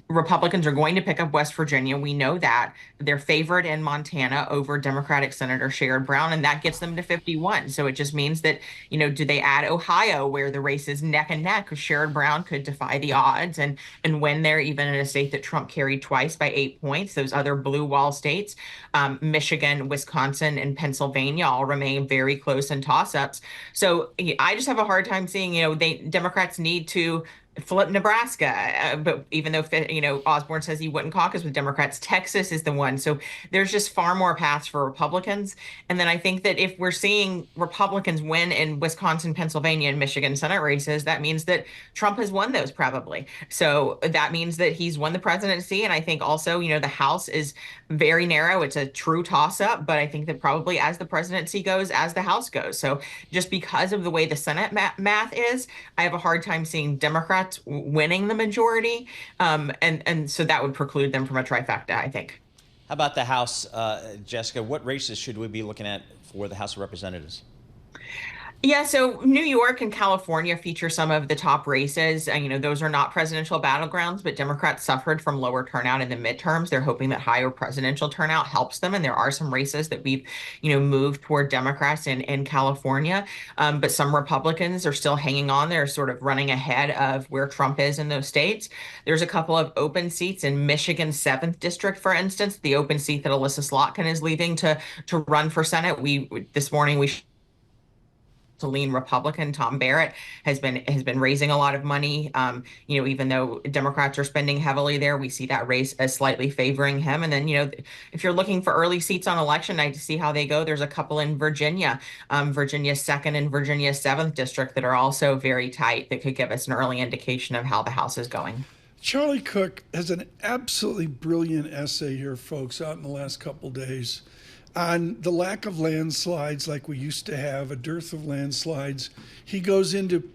Republicans are going to pick up West Virginia. We know that. They're favored in Montana over Democratic Senator Sherrod Brown, and that gets them to 51. So it just means that, do they add Ohio, where the race is neck and neck? Sherrod Brown could defy the odds and win there, even in a state that Trump carried twice by 8 points. Those other blue wall states, Michigan, Wisconsin, and Pennsylvania all remain very close in toss-ups. So I just have a hard time seeing, Democrats need to flip Nebraska, but even though Osborne says he wouldn't caucus with Democrats, Texas is the one. So there's just far more paths for Republicans. And then I think that if we're seeing Republicans win in Wisconsin, Pennsylvania, and Michigan Senate races, that means that Trump has won those probably. So that means that he's won the presidency. And I think also, the House is very narrow. It's a true toss-up, but I think that probably as the presidency goes, as the House goes. So just because of the way the Senate math is, I have a hard time seeing Democrats winning the majority, and so that would preclude them from a trifecta, I think. How about the House, Jessica? What races should we be looking at for the House of Representatives? Yeah, so New York and California feature some of the top races. Those are not presidential battlegrounds, but Democrats suffered from lower turnout in the midterms. They're hoping that higher presidential turnout helps them. And there are some races that we've, moved toward Democrats in California. But some Republicans are still hanging on. They're sort of running ahead of where Trump is in those states. There's a couple of open seats in Michigan's 7th district, for instance, the open seat that Alyssa Slotkin is leaving to run for Senate. This morning to lean Republican. Tom Barrett has been raising a lot of money. Even though Democrats are spending heavily there, we see that race as slightly favoring him. And then, if you're looking for early seats on election night to see how they go, there's a couple in Virginia, Virginia's 2nd and Virginia's 7th district that are also very tight that could give us an early indication of how the House is going. Charlie Cook has an absolutely brilliant essay here, folks, out in the last couple days on the lack of landslides like we used to have, a dearth of landslides. He goes into,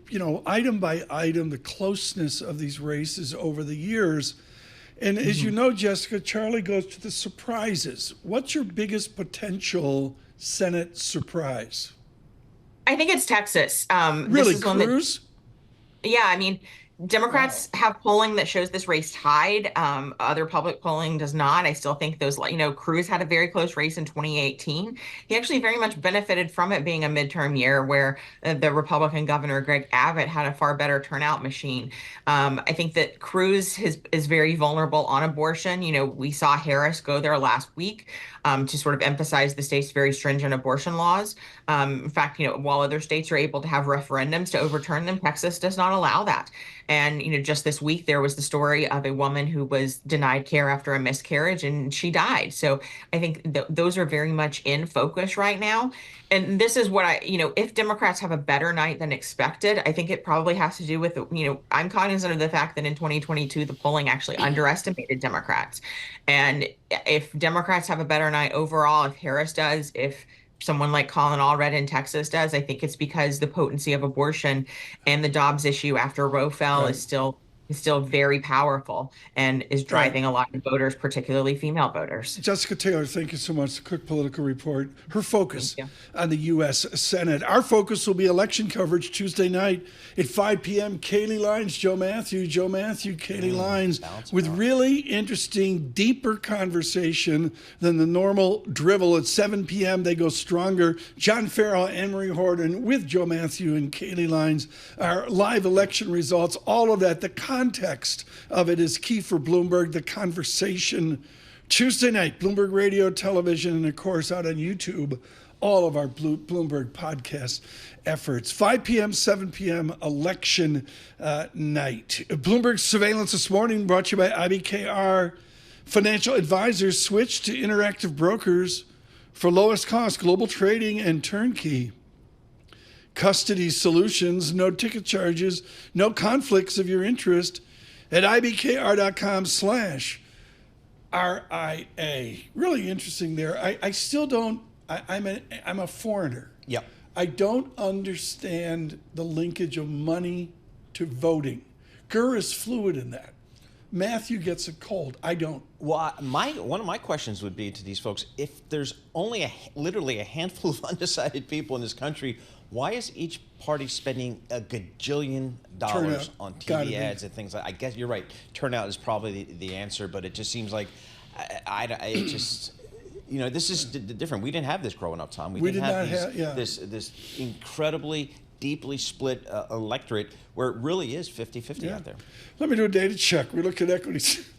item by item, the closeness of these races over the years. And as you know, Jessica, Charlie goes to the surprises. What's your biggest potential Senate surprise? I think it's Texas. Really, Cruz? Yeah, Democrats have polling that shows this race tied. Other public polling does not. I still think those, Cruz had a very close race in 2018. He actually very much benefited from it being a midterm year where the Republican governor, Greg Abbott, had a far better turnout machine. I think that Cruz is very vulnerable on abortion. We saw Harris go there last week to sort of emphasize the state's very stringent abortion laws. In fact, while other states are able to have referendums to overturn them, Texas does not allow that. And, just this week, there was the story of a woman who was denied care after a miscarriage and she died. So I think those are very much in focus right now. And this is what if Democrats have a better night than expected, I think it probably has to do with, I'm cognizant of the fact that in 2022, the polling actually underestimated Democrats. And if Democrats have a better night overall, if Harris does, if someone like Colin Allred in Texas does, I think it's because the potency of abortion and the Dobbs issue after Roe fell is still is still very powerful and is driving a lot of voters, particularly female voters. Jessica Taylor, thank you so much. The quick political report. Her focus on the U.S. Senate. Our focus will be election coverage Tuesday night at 5 p.m. Kayleigh Lines, Joe Matthew, Kayleigh Lines, with really interesting, deeper conversation than the normal drivel. At 7 p.m., they go stronger. John Farrell, Anne-Marie Horton with Joe Matthew and Kayleigh Lines. Our live election results, all of that. The context of it is key for Bloomberg. The conversation Tuesday night, Bloomberg Radio, television, and of course out on YouTube, all of our Bloomberg podcast efforts. 5 p.m., 7 p.m. election night. Bloomberg Surveillance this morning brought to you by IBKR. Financial advisors switched to Interactive Brokers for lowest cost global trading and turnkey. Custody solutions, no ticket charges, no conflicts of your interest at ibkr.com/RIA. Really interesting there. I still don't, I'm a foreigner. Yep. I don't understand the linkage of money to voting. Gura is fluid in that. Matthew gets a cold. I don't. Well, one of my questions would be to these folks, if there's only literally a handful of undecided people in this country, why is each party spending a gajillion dollars on TV ads and things like that? I guess you're right. Turnout is probably the answer, but it just seems like it just, this is different. We didn't have this growing up, Tom. We didn't have this incredibly deeply split electorate where it really is 50-50 out there. Let me do a data check. We look at equities.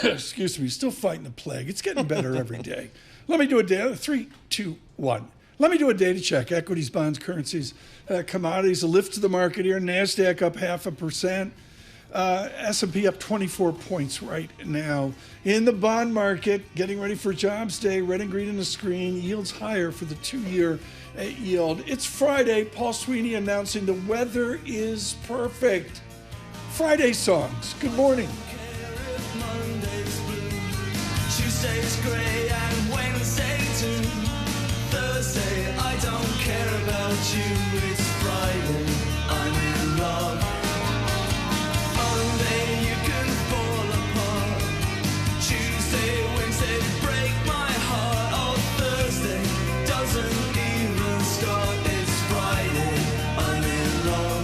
Excuse me, still fighting the plague. It's getting better every day. Let me do a data. 3, 2, 1. Let me do a data check. Equities, bonds, currencies, commodities, a lift to the market here. NASDAQ up 0.5%. S&P up 24 points right now. In the bond market, getting ready for Jobs Day, red and green on the screen, yields higher for the 2-year yield. It's Friday. Paul Sweeney announcing the weather is perfect. Friday songs. Good morning. Tuesday's grey and Wednesday too. Thursday, I don't care about you. It's Friday, I'm in love. Monday, you can fall apart. Tuesday, Wednesday, break my heart. Oh, Thursday doesn't even start. It's Friday, I'm in love.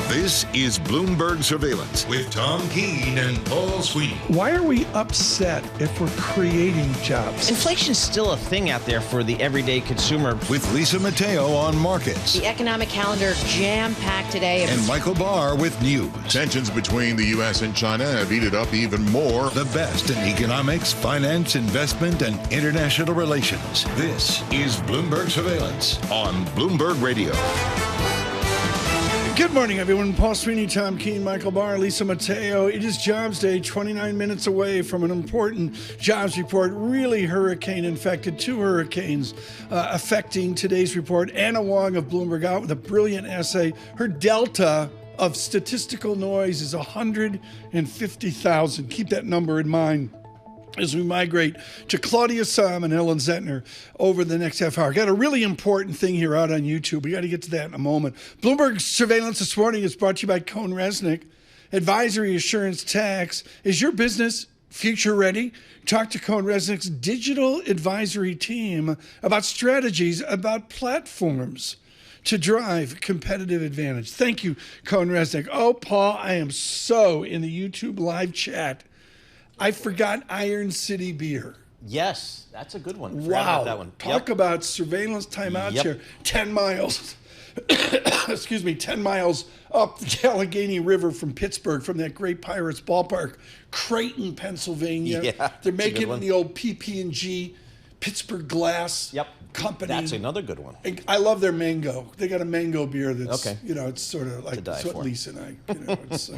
This is Bloomberg Surveillance with Tom Keene and Paul Sweeney. Why are we upset if we're creating jobs? Inflation's still a thing out there for the everyday consumer. With Lisa Mateo on markets. The economic calendar jam-packed today. And Michael Barr with news. Tensions between the U.S. and China have heated up even more. The best in economics, finance, investment, and international relations. This is Bloomberg Surveillance on Bloomberg Radio. Good morning, everyone. Paul Sweeney, Tom Keene, Michael Barr, Lisa Mateo. It is Jobs Day, 29 minutes away from an important jobs report. Really hurricane infected. 2 hurricanes affecting today's report. Anna Wong of Bloomberg out with a brilliant essay. Her delta of statistical noise is 150,000. Keep that number in mind as we migrate to Claudia, Sahm, and Ellen Zenter over the next half hour. Got a really important thing here out on YouTube. We got to get to that in a moment. Bloomberg Surveillance this morning is brought to you by Cohn Resnick. Advisory Assurance Tax. Is your business future ready? Talk to Cohn Resnick's digital advisory team about strategies, about platforms to drive competitive advantage. Thank you, Cohn Resnick. Oh, Paul, I am so in the YouTube live chat. I forgot Iron City beer. Yes, that's a good one. Forgot Wow. about that one. Talk about surveillance timeouts here. 10 miles. Excuse me, 10 miles up the Allegheny River from Pittsburgh, from that great Pirates ballpark, Creighton, Pennsylvania. Yeah, They're that's a good making one. the old PP&G Pittsburgh Glass Company. That's another good one. And I love their mango. They got a mango beer that's, Okay. it's sort of like die it's what for. Lisa and I, it's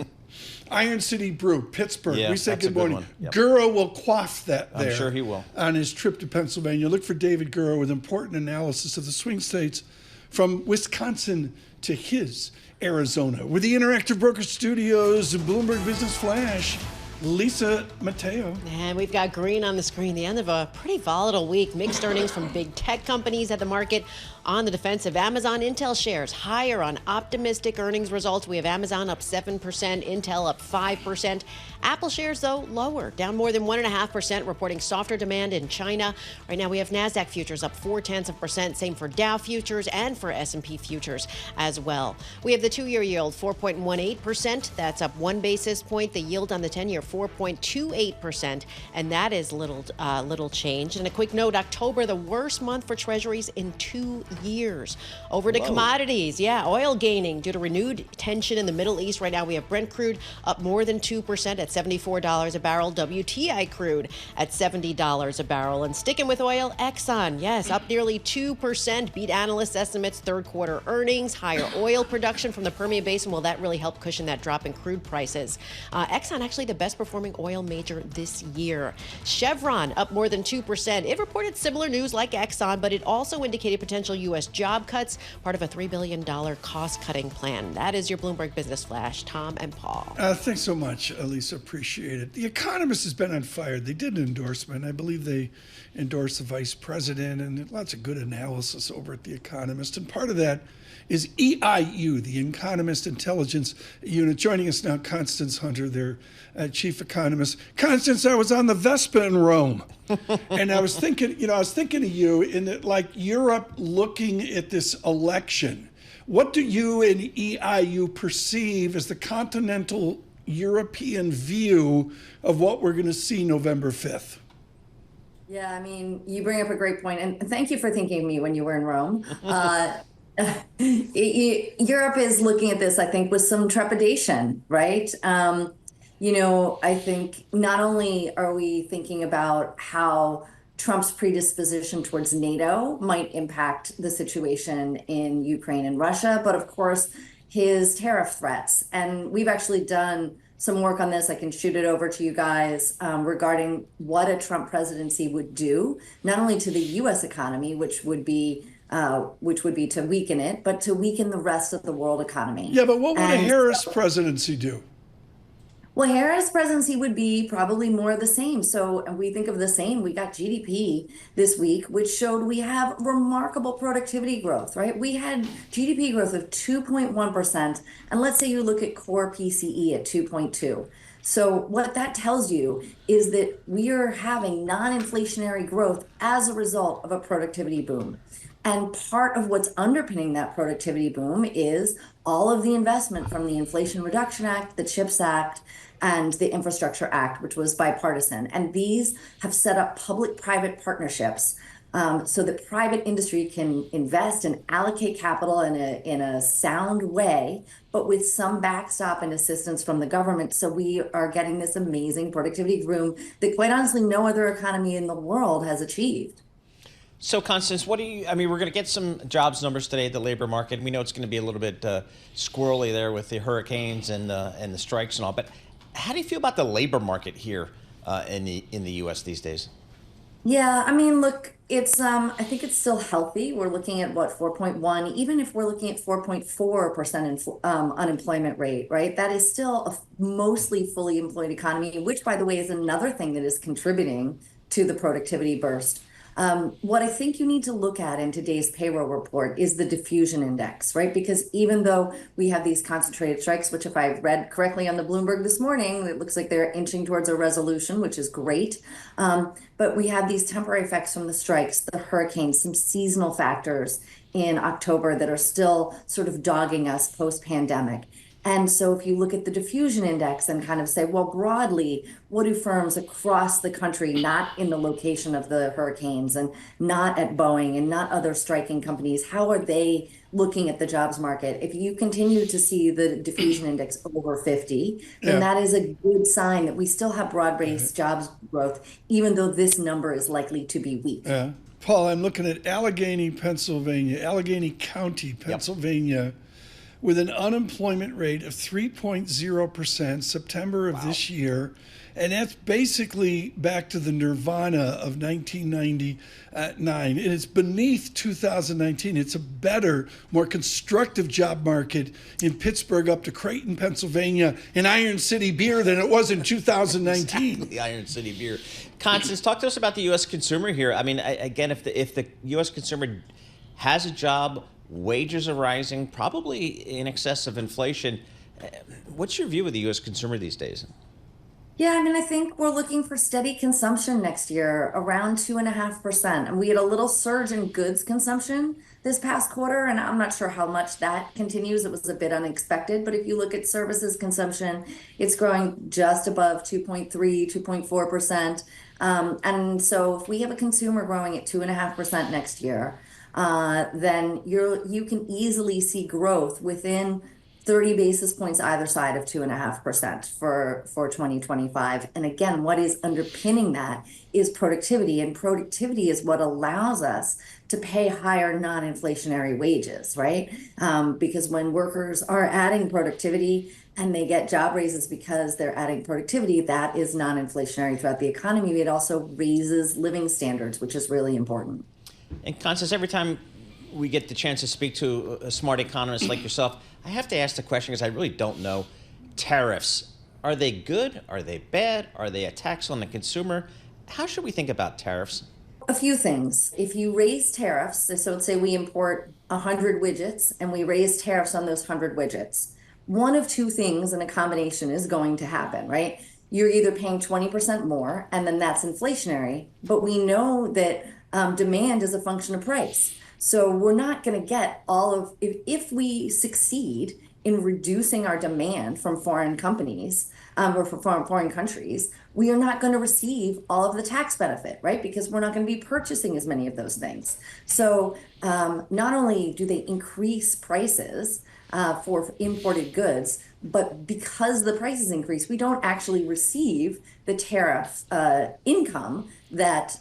Iron City Brew, Pittsburgh. Yeah, We say that's a good good morning. one. Yep. Gura will quaff that I'm there. sure he will. On his trip to Pennsylvania. Look for David Gura with important analysis of the swing states from Wisconsin to his Arizona. With the Interactive Broker Studios and Bloomberg Business Flash, Lisa Mateo. And we've got green on the screen. The end of a pretty volatile week. Mixed earnings from big tech companies at the market on the defensive. Amazon, Intel shares higher on optimistic earnings results. We have Amazon up 7%, Intel up 5%. Apple shares, though, lower, down more than 1.5%, reporting softer demand in China. Right now, we have NASDAQ futures up 0.4%. Same for Dow futures and for S&P futures as well. We have the two-year yield, 4.18%. That's up 1 basis point. The yield on the 10-year, 4.28%, and that is little change. And a quick note, October, the worst month for treasuries in 2 years. Over to commodities. Yeah, oil gaining due to renewed tension in the Middle East. Right now we have Brent crude up more than 2% at $74 a barrel. WTI crude at $70 a barrel. And sticking with oil, Exxon, yes, up nearly 2%. Beat analyst estimates third quarter earnings. Higher oil production from the Permian Basin. Will that really help cushion that drop in crude prices? Exxon actually the best performing oil major this year. Chevron up more than 2%. It reported similar news like Exxon, but it also indicated potential U.S. job cuts, part of a $3 billion cost-cutting plan. That is your Bloomberg Business Flash. Tom and Paul. Thanks so much, Lisa. Appreciate it. The Economist has been on fire. They did an endorsement. I believe they endorsed the Vice President, and lots of good analysis over at The Economist. And part of that is EIU, the Economist Intelligence Unit. Joining us now, Constance Hunter, their chief economist. Constance, I was on the Vespa in Rome, and I was thinking of you in that, like Europe looking at this election. What do you and EIU perceive as the continental European view of what we're going to see November 5th? Yeah, I mean, you bring up a great point, and thank you for thinking of me when you were in Rome. Europe is looking at this, I think, with some trepidation, right? I think not only are we thinking about how Trump's predisposition towards NATO might impact the situation in Ukraine and Russia, but of course, his tariff threats. And we've actually done some work on this. I can shoot it over to you guys regarding what a Trump presidency would do, not only to the U.S. economy, which would be to weaken it, but to weaken the rest of the world economy. Yeah, but what would a Harris presidency do? Well, Harris presidency would be probably more of the same. So we think of the same. We got GDP this week, which showed we have remarkable productivity growth, right? We had GDP growth of 2.1%. And let's say you look at core PCE at 2.2. So what that tells you is that we are having non-inflationary growth as a result of a productivity boom. And part of what's underpinning that productivity boom is all of the investment from the Inflation Reduction Act, the CHIPS Act, and the Infrastructure Act, which was bipartisan. And these have set up public-private partnerships so that private industry can invest and allocate capital in a sound way, but with some backstop and assistance from the government. So we are getting this amazing productivity boom that, quite honestly, no other economy in the world has achieved. So, Constance, we're going to get some jobs numbers today at the labor market. We know it's going to be a little bit squirrely there with the hurricanes and the strikes and all. But how do you feel about the labor market here in the U.S. these days? Yeah, I mean, look, It's I think it's still healthy. We're looking at what 4.1, even if we're looking at 4.4% unemployment rate, right? That is still a mostly fully employed economy, which, by the way, is another thing that is contributing to the productivity burst. What I think you need to look at in today's payroll report is the diffusion index, right? Because even though we have these concentrated strikes, which if I read correctly on the Bloomberg this morning, it looks like they're inching towards a resolution, which is great. But we have these temporary effects from the strikes, the hurricanes, some seasonal factors in October that are still sort of dogging us post-pandemic. And so if you look at the diffusion index and kind of say, well, broadly, what do firms across the country, not in the location of the hurricanes and not at Boeing and not other striking companies, how are they looking at the jobs market? If you continue to see the diffusion index over 50, then that is a good sign that we still have broad-based jobs growth, even though this number is likely to be weak. Paul, I'm looking at Allegheny, County, Pennsylvania, with an unemployment rate of 3.0% September of this year. And that's basically back to the nirvana of 1999. And it's beneath 2019. It's a better, more constructive job market in Pittsburgh up to Creighton, Pennsylvania, and Iron City beer than it was in 2019. Exactly, Iron City beer. Constance, talk to us about the U.S. consumer here. I mean, again, if the U.S. consumer has a job, wages are rising, probably in excess of inflation. What's your view of the U.S. consumer these days? Yeah, I mean, I think we're looking for steady consumption next year, around 2.5%. And we had a little surge in goods consumption this past quarter, and I'm not sure how much that continues. It was a bit unexpected. But if you look at services consumption, it's growing just above 2.3, 2.4%. And so if we have a consumer growing at 2.5% next year, then you can easily see growth within 30 basis points either side of 2.5% for 2025. And again, what is underpinning that is productivity, and productivity is what allows us to pay higher non-inflationary wages, right? Because when workers are adding productivity and they get job raises because they're adding productivity, that is non-inflationary throughout the economy. It also raises living standards, which is really important. And Constance, every time we get the chance to speak to a smart economist like yourself, I have to ask the question because I really don't know. Tariffs, are they good? Are they bad? Are they a tax on the consumer? How should we think about tariffs? A few things. If you raise tariffs, so let's say we import 100 widgets and we raise tariffs on those 100 widgets, one of two things in a combination is going to happen, right? You're either paying 20% more, and then that's inflationary, but we know that demand is a function of price. So we're not going to get all of, if we succeed in reducing our demand from foreign companies or from foreign countries, we are not going to receive all of the tax benefit, right? Because we're not going to be purchasing as many of those things. So not only do they increase prices for imported goods, but because the prices increase, we don't actually receive the tariff income that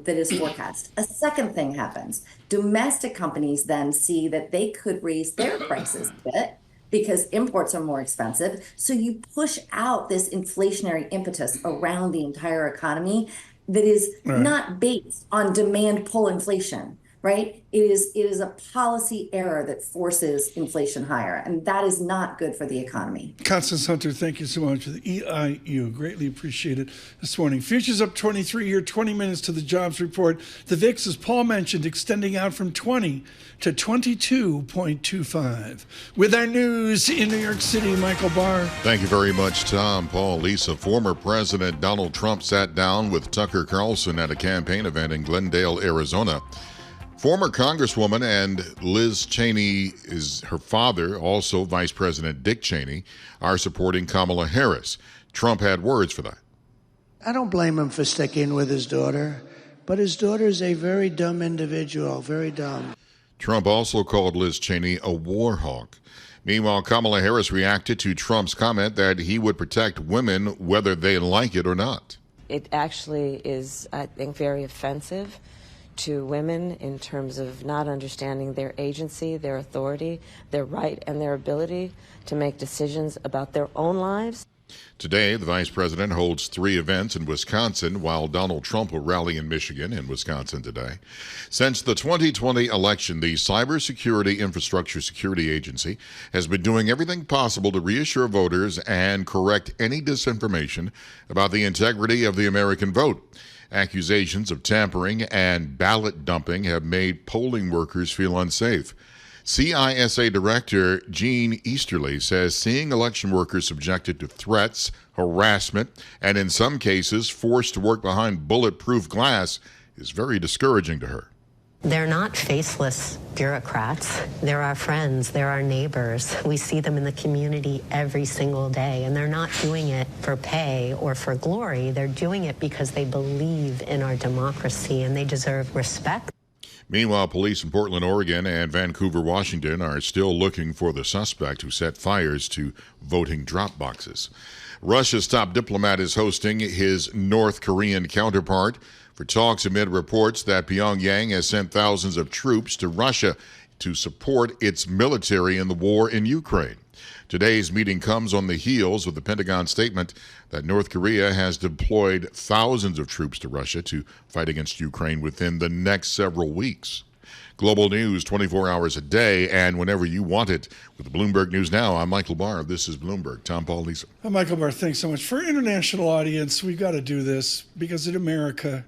is forecast. A second thing happens. Domestic companies then see that they could raise their prices a bit because imports are more expensive. So you push out this inflationary impetus around the entire economy that is not based on demand pull inflation, right? It is a policy error that forces inflation higher, and that is not good for the economy. Constance Hunter, thank you so much for the EIU. Greatly appreciate it this morning. Futures up 23 here, 20 minutes to the jobs report. The VIX, as Paul mentioned, extending out from 20 to 22.25. With our news in New York City, Michael Barr. Thank you very much, Tom, Paul, Lisa. Former President Donald Trump sat down with Tucker Carlson at a campaign event in Glendale, Arizona. Former Congresswoman and Liz Cheney is her father, also Vice President Dick Cheney, are supporting Kamala Harris. Trump had words for that. I don't blame him for sticking with his daughter, but his daughter is a very dumb individual, very dumb. Trump also called Liz Cheney a war hawk. Meanwhile, Kamala Harris reacted to Trump's comment that he would protect women whether they like it or not. It actually is, I think, very offensive to women in terms of not understanding their agency, their authority, their right, and their ability to make decisions about their own lives. Today, the vice president holds 3 events in Wisconsin, while Donald Trump will rally in Michigan and Wisconsin today. Since the 2020 election, the Cybersecurity Infrastructure Security Agency has been doing everything possible to reassure voters and correct any disinformation about the integrity of the American vote. Accusations of tampering and ballot dumping have made polling workers feel unsafe. CISA Director Gene Easterly says seeing election workers subjected to threats, harassment, and in some cases forced to work behind bulletproof glass is very discouraging to her. They're not faceless bureaucrats. They're our friends. They're our neighbors. We see them in the community every single day, and they're not doing it for pay or for glory. They're doing it because they believe in our democracy, and they deserve respect. Meanwhile, police in Portland, Oregon and Vancouver, Washington are still looking for the suspect who set fires to voting drop boxes. Russia's top diplomat is hosting his North Korean counterpart for talks amid reports that Pyongyang has sent thousands of troops to Russia to support its military in the war in Ukraine. Today's meeting comes on the heels of the Pentagon statement that North Korea has deployed thousands of troops to Russia to fight against Ukraine within the next several weeks. Global news 24 hours a day and whenever you want it. With Bloomberg News Now, I'm Michael Barr. This is Bloomberg. Tom, Paul, Lisa. I'm Michael Barr. Thanks so much. For our international audience, we've got to do this because in America,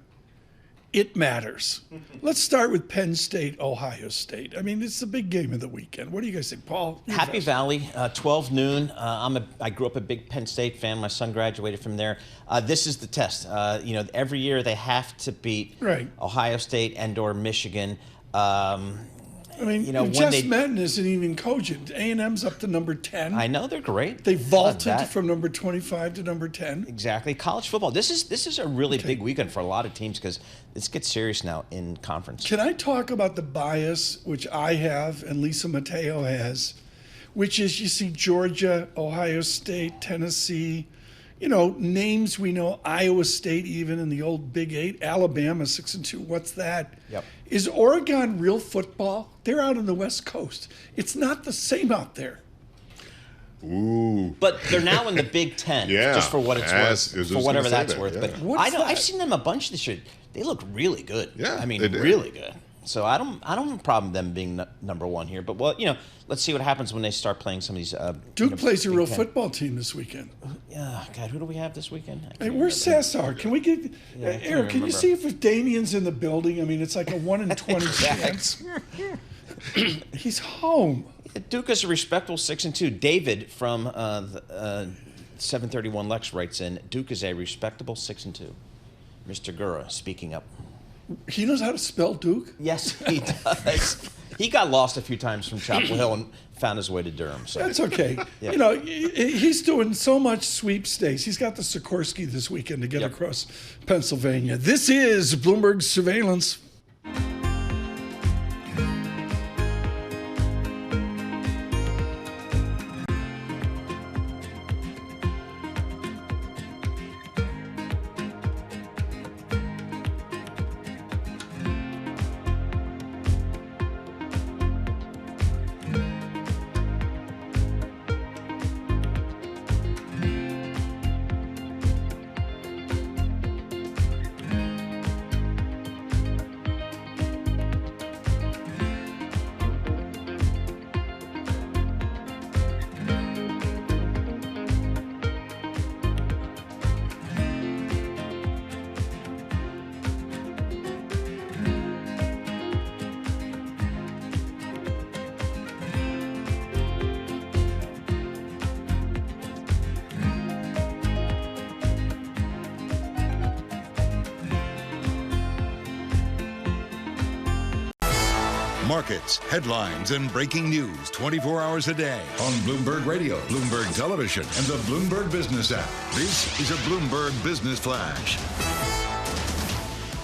it matters. Let's start with Penn State, Ohio State. I mean, it's the big game of the weekend. What do you guys think, Paul? Happy Valley, 12 noon. I grew up a big Penn State fan. My son graduated from there. This is the test. Every year they have to beat Ohio State and/or Michigan. Just Madden isn't even cogent. A&M's up to number 10. I know, they're great. They vaulted from number 25 to number 10. Exactly. College football. This is a really big weekend for a lot of teams because this gets serious now in conference. Can I talk about the bias, which I have and Lisa Mateo has, which is you see Georgia, Ohio State, Tennessee, names we know, Iowa State even in the old Big 8, Alabama 6-2. What's that? Yep. Is Oregon real football? They're out on the West Coast. It's not the same out there. Ooh. But they're now in the Big Ten, just for what it's worth, for whatever that's worth. Yeah. But I've seen them a bunch this year. They look really good. Yeah, I mean, really good. So I don't have a problem them being number one here. But let's see what happens when they start playing some of these. Duke plays a real football team this weekend. Yeah, God, who do we have this weekend? Hey, where's Sassar? Can we get Eric? Can you see if Damien's in the building? I mean, it's like a 1 in 20 chance. He's home. Duke is a respectable 6-2. David from 731 Lex writes in, Duke is a respectable 6-2. Mr. Gura speaking up. He knows how to spell Duke? Yes, he does. He got lost a few times from Chapel Hill and found his way to Durham. So that's okay. Yeah. He's doing so much sweepstakes. He's got the Sikorsky this weekend to get across Pennsylvania. This is Bloomberg Surveillance. Markets, headlines, and breaking news 24 hours a day on Bloomberg Radio, Bloomberg Television, and the Bloomberg Business app. This is a Bloomberg Business Flash.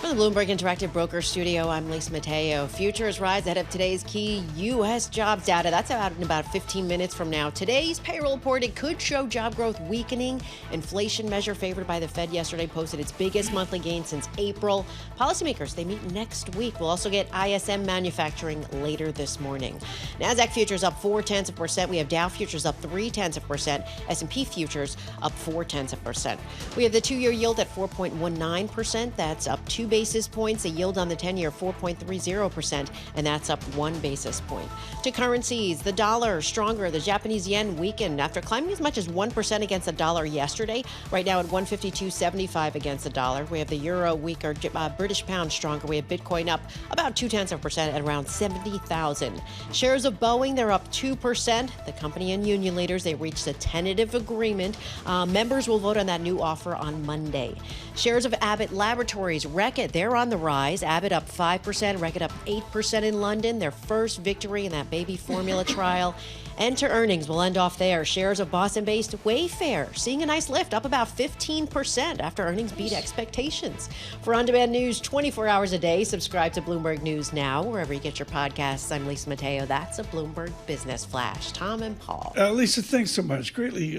For the Bloomberg Interactive Broker Studio, I'm Lisa Mateo. Futures rise ahead of today's key U.S. jobs data. That's in about 15 minutes from now. Today's payroll report, it could show job growth weakening. Inflation measure favored by the Fed yesterday posted its biggest monthly gain since April. Policymakers, they meet next week. We'll also get ISM manufacturing later this morning. NASDAQ futures up 0.4%. We have Dow futures up 0.3%. S&P futures up 0.4%. We have the 2-year yield at 4.19%. That's up 2 basis points. A yield on the 10-year 4.30%, and that's up 1 basis point. To currencies, the dollar stronger. The Japanese yen weakened after climbing as much as 1% against the dollar yesterday. Right now at 152.75 against the dollar. We have the euro weaker, British pound stronger. We have Bitcoin up about 0.2% at around 70,000. Shares of Boeing, they're up 2%. The company and union leaders, they reached a tentative agreement. Members will vote on that new offer on Monday. Shares of Abbott Laboratories, Reckitt, they're on the rise. Abbott up 5%, Reckitt up 8% in London, their first victory in that baby formula trial. Enter earnings. We'll end off there. Shares of Boston-based Wayfair seeing a nice lift, up about 15% after earnings beat expectations. For on-demand news 24 hours a day, subscribe to Bloomberg News Now, wherever you get your podcasts. I'm Lisa Mateo. That's a Bloomberg Business Flash. Tom and Paul. Lisa, thanks so much. Greatly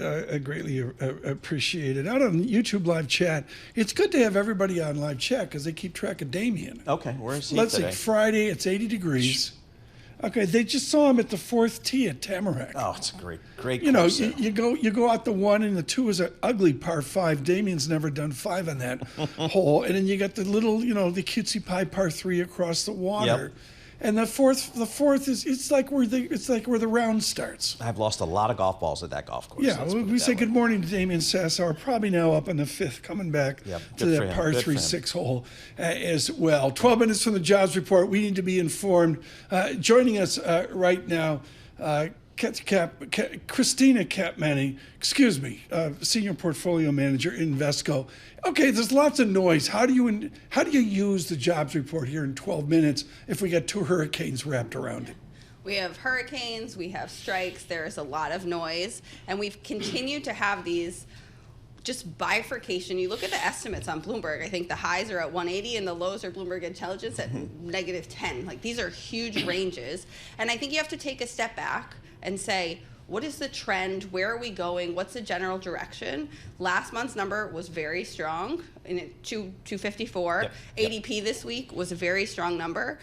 appreciated. Out on YouTube live chat, it's good to have everybody on live chat because they keep track of Damien. Okay, where is he Let's today? see, Friday, it's 80 degrees. Okay, they just saw him at the 4th tee at Tamarack. Oh, it's a great You know, course. you go out the 1 and the 2 is an ugly par 5. Damien's never done 5 on that hole, and then you got the little, the cutesy pie par 3 across the water. Yep. And the fourth is it's like where the round starts. I've lost a lot of golf balls at that golf course. Yeah, we say good morning to Damien Sassower, probably now up on the 5th, coming back to that par 3-6 hole as well. 12 minutes from the jobs report. We need to be informed. Joining us right now, Christina Capmany, Senior Portfolio Manager in Invesco. Okay, there's lots of noise. How do you use the jobs report here in 12 minutes if we got 2 hurricanes wrapped around it? We have hurricanes, we have strikes, there's a lot of noise, and we've continued to have these just bifurcation. You look at the estimates on Bloomberg, I think the highs are at 180 and the lows are Bloomberg Intelligence at -10. Like, these are huge ranges, and I think you have to take a step back and say, what is the trend? Where are we going? What's the general direction? Last month's number was very strong, in 254. ADP this week was a very strong number.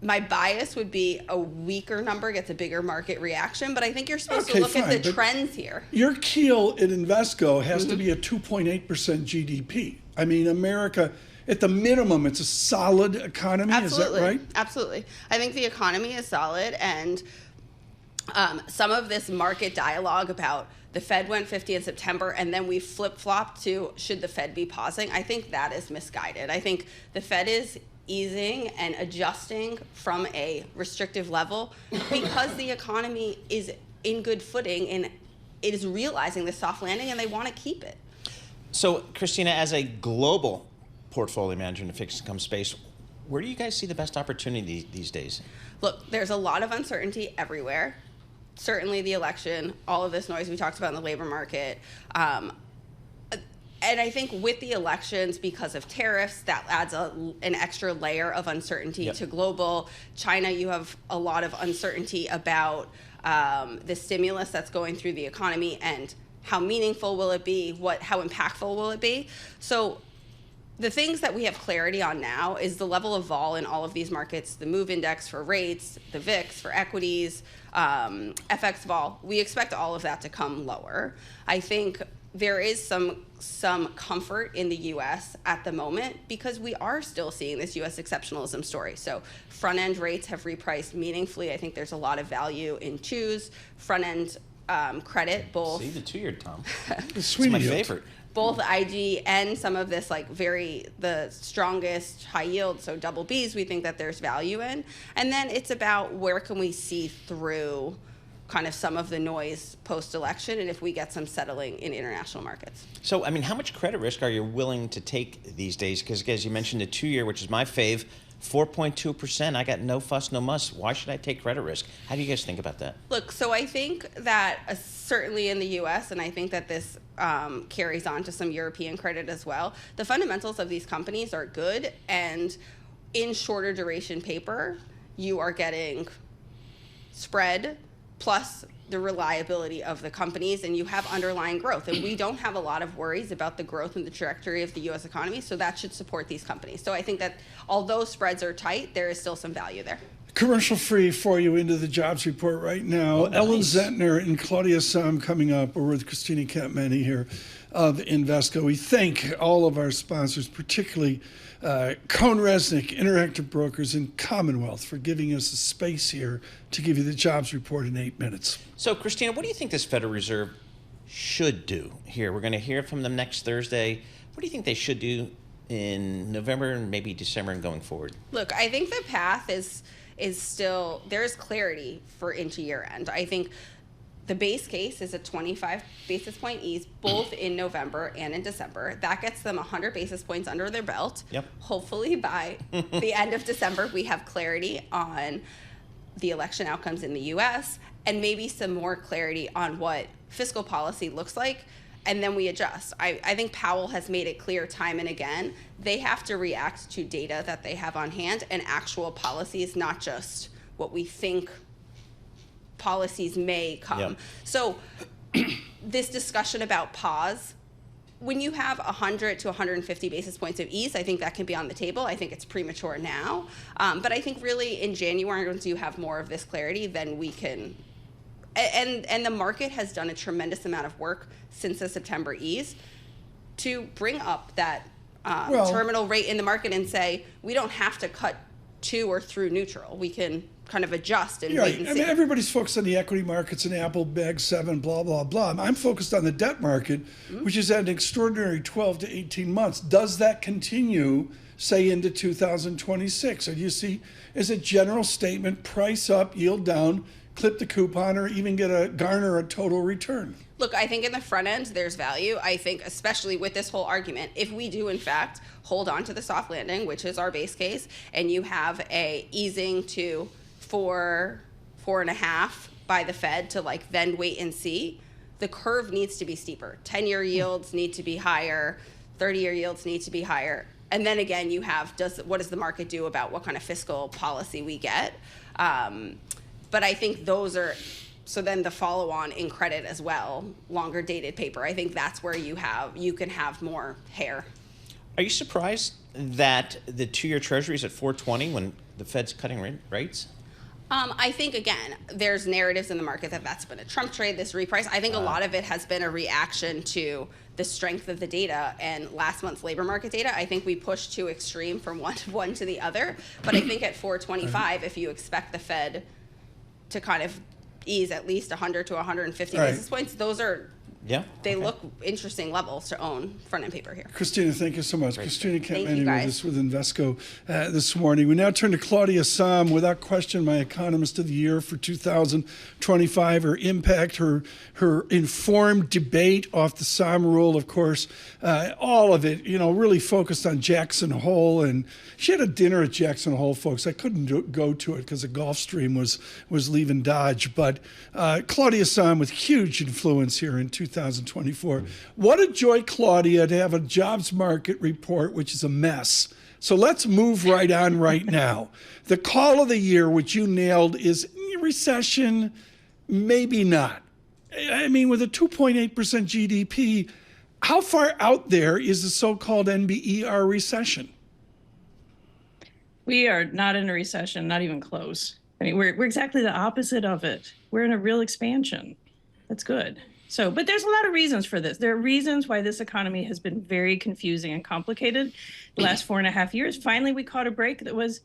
My bias would be a weaker number gets a bigger market reaction, but I think you're supposed to look at the trends here. Your keel at Invesco has to be a 2.8% GDP. I mean, America, at the minimum, it's a solid economy. Absolutely. Is that right? Absolutely. I think the economy is solid, and some of this market dialogue about the Fed went 50 in September and then we flip-flopped to should the Fed be pausing, I think that is misguided. I think the Fed is easing and adjusting from a restrictive level because the economy is in good footing and it is realizing the soft landing and they want to keep it. So, Christina, as a global portfolio manager in the fixed income space, where do you guys see the best opportunity these days? Look, there's a lot of uncertainty everywhere. Certainly the election, all of this noise we talked about in the labor market. And I think with the elections, because of tariffs, that adds an extra layer of uncertainty to global. China, you have a lot of uncertainty about the stimulus that's going through the economy and how meaningful will it be, how impactful will it be. So the things that we have clarity on now is the level of vol in all of these markets, the MOVE index for rates, the VIX for equities, FX vol. We expect all of that to come lower. I think there is some comfort in the U.S. at the moment because we are still seeing this U.S. exceptionalism story. So front-end rates have repriced meaningfully. I think there's a lot of value in Choose, front-end credit, both. See the 2-year, Tom. It's my favorite. Both IG and some of this the strongest high yield, so double Bs, we think that there's value in. And then it's about where can we see through kind of some of the noise post-election and if we get some settling in international markets. So, I mean, how much credit risk are you willing to take these days? Because, as you mentioned, the 2-year, which is my fave, 4.2%. I got no fuss, no muss. Why should I take credit risk? How do you guys think about that? Look, so I think that certainly in the U.S., and I think that this carries on to some European credit as well, the fundamentals of these companies are good, and in shorter duration paper, you are getting spread plus the reliability of the companies, and you have underlying growth. And we don't have a lot of worries about the growth and the trajectory of the U.S. economy, so that should support these companies. So I think that although spreads are tight, there is still some value there. Commercial free for you into the jobs report right now. Nice. Ellen Zenter and Claudia Sahm coming up. We're with Christina Campmany here of Invesco. We thank all of our sponsors, particularly Cohn Resnick, Interactive Brokers, and Commonwealth for giving us a space here to give you the jobs report in 8 minutes. So, Christina, what do you think this Federal Reserve should do here? We're going to hear from them next Thursday. What do you think they should do in November and maybe December and going forward? Look, I think the path is still, there's clarity for into year end. I think the base case is a 25 basis point ease both in November and in December. That gets them 100 basis points under their belt. Yep. Hopefully by the end of December, we have clarity on the election outcomes in the U.S. and maybe some more clarity on what fiscal policy looks like. And then we adjust. I think Powell has made it clear time and again, they have to react to data that they have on hand and actual policies, not just what we think policies may come. Yep. So this discussion about pause, when you have 100 to 150 basis points of ease, I think that can be on the table. I think it's premature now. But I think really in January, once you have more of this clarity, then we can, and the market has done a tremendous amount of work since the September ease to bring up that terminal rate in the market and say, we don't have to cut to or through neutral. We can kind of adjust and wait and see. I mean, everybody's focused on the equity markets and Apple, Bag 7, blah, blah, blah. I'm focused on the debt market, which is at an extraordinary 12 to 18 months. Does that continue, say, into 2026? Or do you see, as a general statement, price up, yield down, clip the coupon, or even garner a total return? Look, I think in the front end, there's value. I think especially with this whole argument, if we do in fact hold on to the soft landing, which is our base case, and you have a easing to 4.5 by the Fed to then wait and see, the curve needs to be steeper. 10-year yields need to be higher, 30-year yields need to be higher. And then again, you have, what does the market do about what kind of fiscal policy we get? But I think those are, so then the follow-on in credit as well, longer dated paper. I think that's where you can have more hair. Are you surprised that the 2-year Treasury is at 4.20 when the Fed's cutting rates? I think, again, there's narratives in the market that's been a Trump trade, this reprice. I think a lot of it has been a reaction to the strength of the data and last month's labor market data. I think we pushed too extreme from one to the other. But I think at 4.25, if you expect the Fed to kind of ease at least 100 to 150 basis points, those are, they look interesting levels to own front-end paper here. Christina, thank you so much. Great. Christina Campmany with us with Invesco this morning. We now turn to Claudia Sahm, without question my economist of the year for 2025. Her impact, her informed debate off the Sahm rule, of course, all of it, really focused on Jackson Hole. And she had a dinner at Jackson Hole, folks. I couldn't go to it because the Gulfstream was leaving Dodge. But Claudia Sahm with huge influence here in 2024. What a joy, Claudia, to have a jobs market report, which is a mess. So let's move right on right now. The call of the year, which you nailed, is recession, maybe not. I mean, with a 2.8% GDP, how far out there is the so-called NBER recession? We are not in a recession, not even close. I mean, we're exactly the opposite of it. We're in a real expansion. That's good. So, but there's a lot of reasons for this. There are reasons why this economy has been very confusing and complicated the last 4.5 years. Finally, we caught a break that was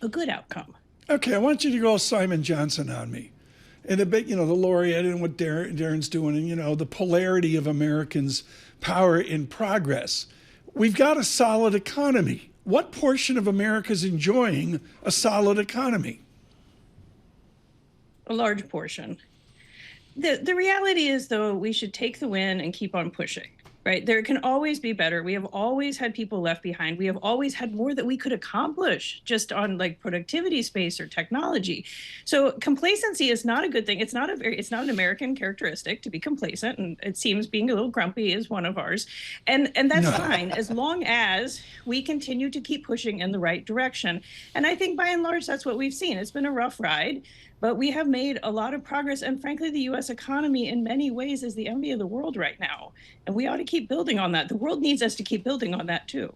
a good outcome. Okay, I want you to go Simon Johnson on me. And a bit, the laureate and what Darren's doing, and, the polarity of Americans' power in progress. We've got a solid economy. What portion of America is enjoying a solid economy? A large portion. The reality is, though, we should take the win and keep on pushing. right? There can always be better. We have always had people left behind. We have always had more that we could accomplish just on like productivity space or technology. So complacency is not a good thing. It's not an American characteristic to be complacent, and it seems being a little grumpy is one of ours. And that's fine as long as we continue to keep pushing in the right direction. And I think by and large that's what we've seen. It's been a rough ride, but we have made a lot of progress. And frankly, the US economy in many ways is the envy of the world right now. And we ought to keep building on that. The world needs us to keep building on that too.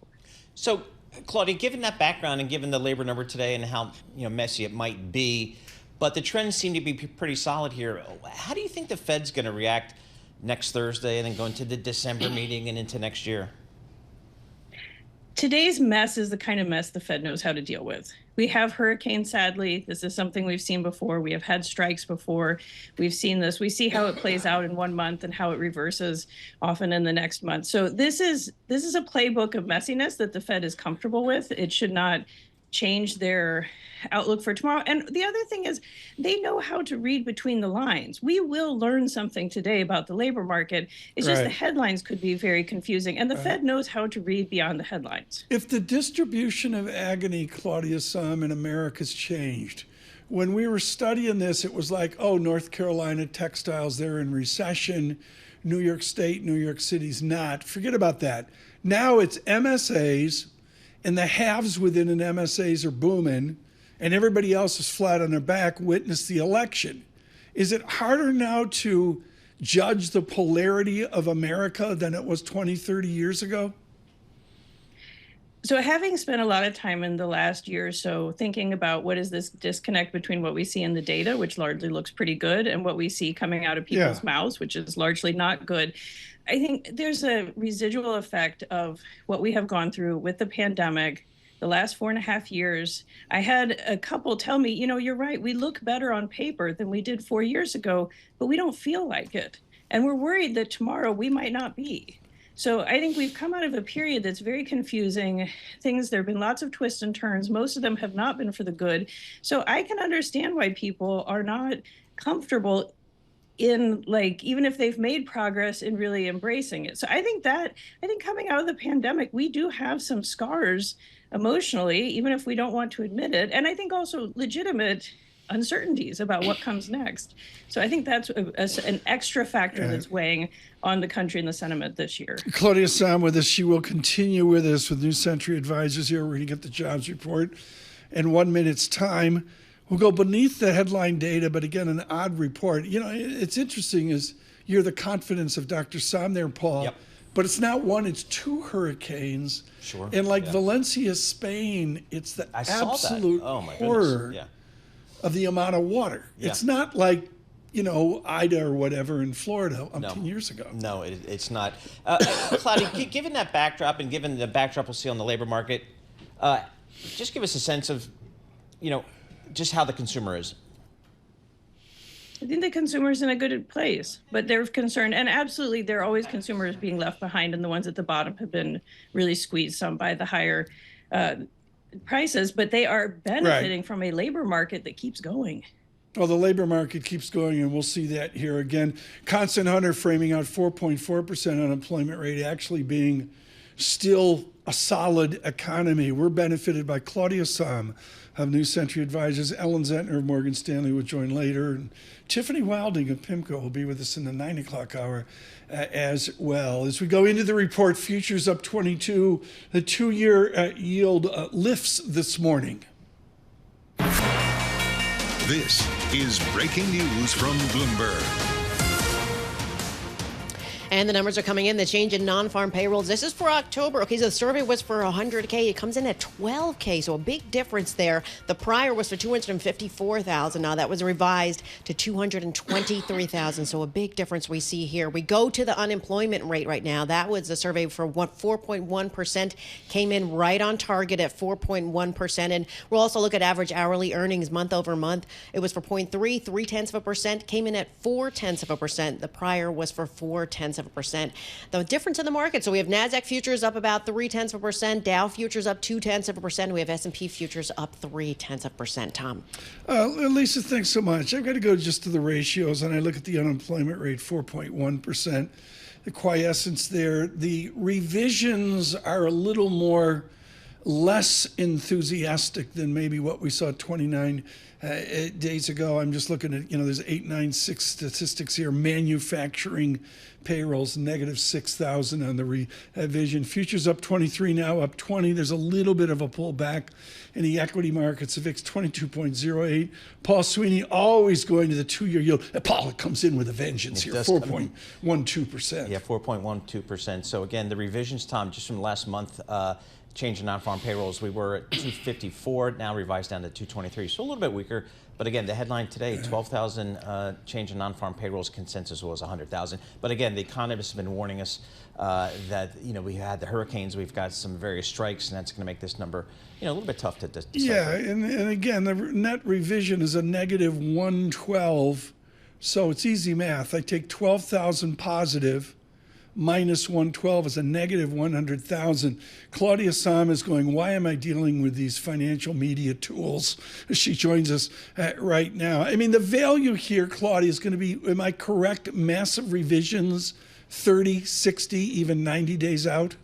So, Claudia, given that background and given the labor number today and how messy it might be, but the trends seem to be pretty solid here, how do you think the Fed's going to react next Thursday and then go into the December meeting and into next year? Today's mess is the kind of mess the Fed knows how to deal with. We have hurricanes, sadly. This is something we've seen before. We have had strikes before. We've seen this. We see how it plays out in 1 month and how it reverses often in the next month. So this is a playbook of messiness that the Fed is comfortable with. It should not change their outlook for tomorrow. And the other thing is they know how to read between the lines. We will learn something today about the labor market. It's just the headlines could be very confusing. And the Fed knows how to read beyond the headlines. If the distribution of agony, Claudia Sahm, in America's changed, when we were studying this, it was like, oh, North Carolina textiles, they're in recession. New York State, New York City's not. Forget about that. Now it's MSAs, and the halves within an MSAs are booming, and everybody else is flat on their back. Witness the election. Is it harder now to judge the polarity of America than it was 20, 30 years ago? So having spent a lot of time in the last year or so thinking about what is this disconnect between what we see in the data, which largely looks pretty good, and what we see coming out of people's mouths, which is largely not good, I think there's a residual effect of what we have gone through with the pandemic the last 4.5 years. I had a couple tell me, you're right, we look better on paper than we did 4 years ago, but we don't feel like it. And we're worried that tomorrow we might not be. So I think we've come out of a period that's very confusing. There have been lots of twists and turns. Most of them have not been for the good. So I can understand why people are not comfortable in, even if they've made progress, in really embracing it. So I think coming out of the pandemic, we do have some scars emotionally, even if we don't want to admit it. And I think also legitimate uncertainties about what comes next. So I think that's an extra factor that's weighing on the country and the sentiment this year. Claudia Sahm with us. She will continue with us with New Century Advisors here. We're going to get the jobs report in 1 minute's time. We'll go beneath the headline data, but again, an odd report. It's interesting is you're the confidence of Dr. Sahm there, Paul. Yep. But it's not one, it's two hurricanes. Sure. And Valencia, Spain, it's the absolute horror of the amount of water. Yeah. It's not like, Ida or whatever in Florida 10 years ago. No, it's not. Claudia, given that backdrop and given the backdrop we'll see on the labor market, just give us a sense of, just how the consumer is. I think the consumer's in a good place, but they're concerned. And absolutely, there are always consumers being left behind, and the ones at the bottom have been really squeezed some by the higher prices, but they are benefiting from a labor market that keeps going. Well, the labor market keeps going, and we'll see that here again. Constant Hunter framing out 4.4% unemployment rate actually being still a solid economy. We're benefited by Claudia Sahm of New Century Advisors. Ellen Zenter of Morgan Stanley will join later. And Tiffany Wilding of PIMCO will be with us in the 9 o'clock hour as well. As we go into the report, futures up 22. The 2-year yield lifts this morning. This is breaking news from Bloomberg. And the numbers are coming in. The change in non-farm payrolls. This is for October. Okay, so the survey was for 100K. It comes in at 12K, so a big difference there. The prior was for 254,000. Now that was revised to 223,000. So a big difference we see here. We go to the unemployment rate right now. That was a survey for 4.1%. Came in right on target at 4.1%. And we'll also look at average hourly earnings month over month. It was for 0.3%. Came in at 0.4%. The prior was for 0.4%. The difference in the market. So we have NASDAQ futures up about 0.3%, Dow futures up 0.2%. We have S&P futures up 0.3%. Tom. Lisa, thanks so much. I've got to go just to the ratios, and I look at the unemployment rate, 4.1%. the quiescence there. The revisions are a little more less enthusiastic than maybe what we saw 29 days ago. I'm just looking at, there's 896 statistics here. Manufacturing payrolls, negative 6,000 on the revision. Futures up 23 now, up 20. There's a little bit of a pullback in the equity markets. The VIX 22.08. Paul Sweeney always going to the 2-year yield. Paul, it comes in with a vengeance here, 4.12%. Yeah, 4.12%. So again, the revisions, Tom, just from last month, change in non-farm payrolls, we were at 254, now revised down to 223. So a little bit weaker. But again, the headline today, 12,000 change in non-farm payrolls, consensus was 100,000. But again, the economists have been warning us that, we had the hurricanes, we've got some various strikes, and that's going to make this number, a little bit tough to decipher. Yeah, and again, the net revision is a negative 112. So it's easy math. I take 12,000 positive, minus 112 is a negative 100,000. Claudia Sahm is going, why am I dealing with these financial media tools? She joins us right now. I mean, the value here, Claudia, is going to be, am I correct, massive revisions, 30, 60, even 90 days out?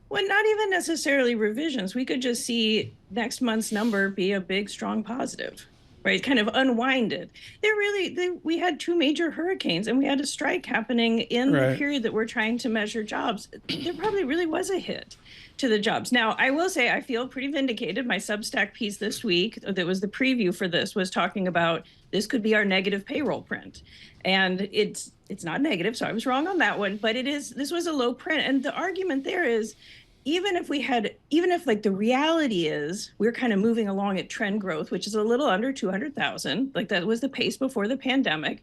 Well, not even necessarily revisions. We could just see next month's number be a big, strong positive. Right, kind of unwinded. We had 2 major hurricanes and we had a strike happening in the period that we're trying to measure jobs. There probably really was a hit to the jobs. Now, I will say I feel pretty vindicated. My Substack piece this week, that was the preview for this, was talking about this could be our negative payroll print. And it's not negative, so I was wrong on that one, but this was a low print. And the argument there is, even if the reality is we're kind of moving along at trend growth, which is a little under 200,000, like that was the pace before the pandemic.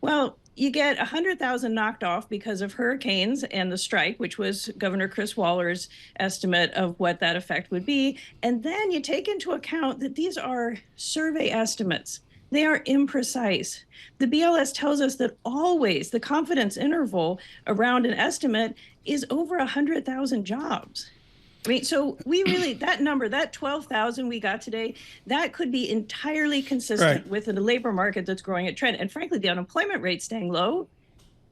Well, you get 100,000 knocked off because of hurricanes and the strike, which was Governor Chris Waller's estimate of what that effect would be. And then you take into account that these are survey estimates. They are imprecise. The BLS tells us that always the confidence interval around an estimate is over 100,000 jobs. I mean, so we really, that number, that 12,000 we got today, that could be entirely consistent with a labor market that's growing at trend. And frankly, the unemployment rate staying low,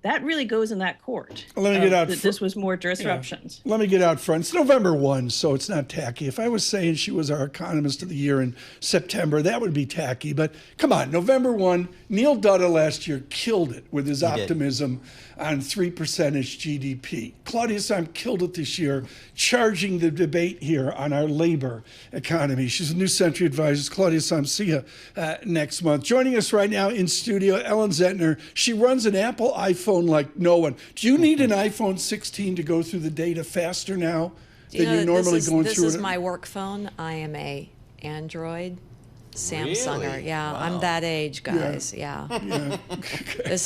that really goes in that court. Let me get out. This was more disruptions. Yeah. Let me get out front. It's November 1, so it's not tacky. If I was saying she was our economist of the year in September, that would be tacky. But come on, November 1, Neil Dutta last year killed it with his optimism on 3% GDP. Claudia Sahm killed it this year, charging the debate here on our labor economy. She's a New Century advisor. Claudia Sahm, see you next month. Joining us right now in studio, Ellen Zenter. She runs an Apple iPhone like no one. Do you need an iPhone 16 to go through the data faster now than you're normally going through? This is my work phone. I am a Android Samsunger. Really? Yeah, Wow. I'm that age, guys. Yeah.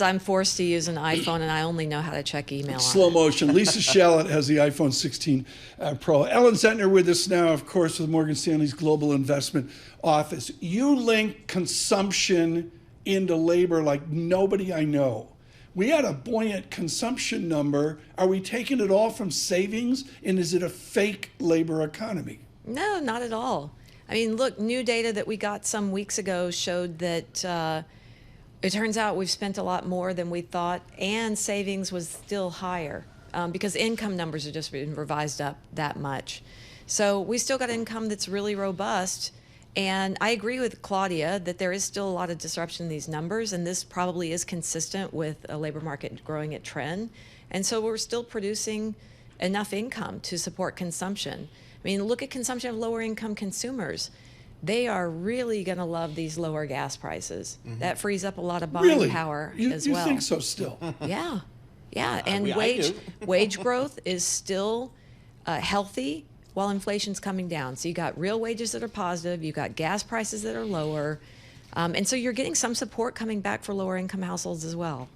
I'm forced to use an iPhone, and I only know how to check email. Slow motion. Lisa Shallett has the iPhone 16 Pro. Ellen Zentner with us now, of course, with Morgan Stanley's Global Investment Office. You link consumption into labor like nobody I know. We had a buoyant consumption number. Are we taking it all from savings, and is it a fake labor economy? No, not at all. I mean, look, new data that we got some weeks ago showed that it turns out we've spent a lot more than we thought, and savings was still higher because income numbers have just been revised up that much. So we still got income that's really robust. And I agree with Claudia that there is still a lot of disruption in these numbers, and this probably is consistent with a labor market growing at trend. And so we're still producing enough income to support consumption. I mean, look at consumption of lower income consumers. They are really going to love these lower gas prices. Mm-hmm. That frees up a lot of buying power as well. You think so still? Yeah. Yeah. And wage growth is still healthy while inflation's coming down. So you got real wages that are positive, you got gas prices that are lower, and so you're getting some support coming back for lower income households as well.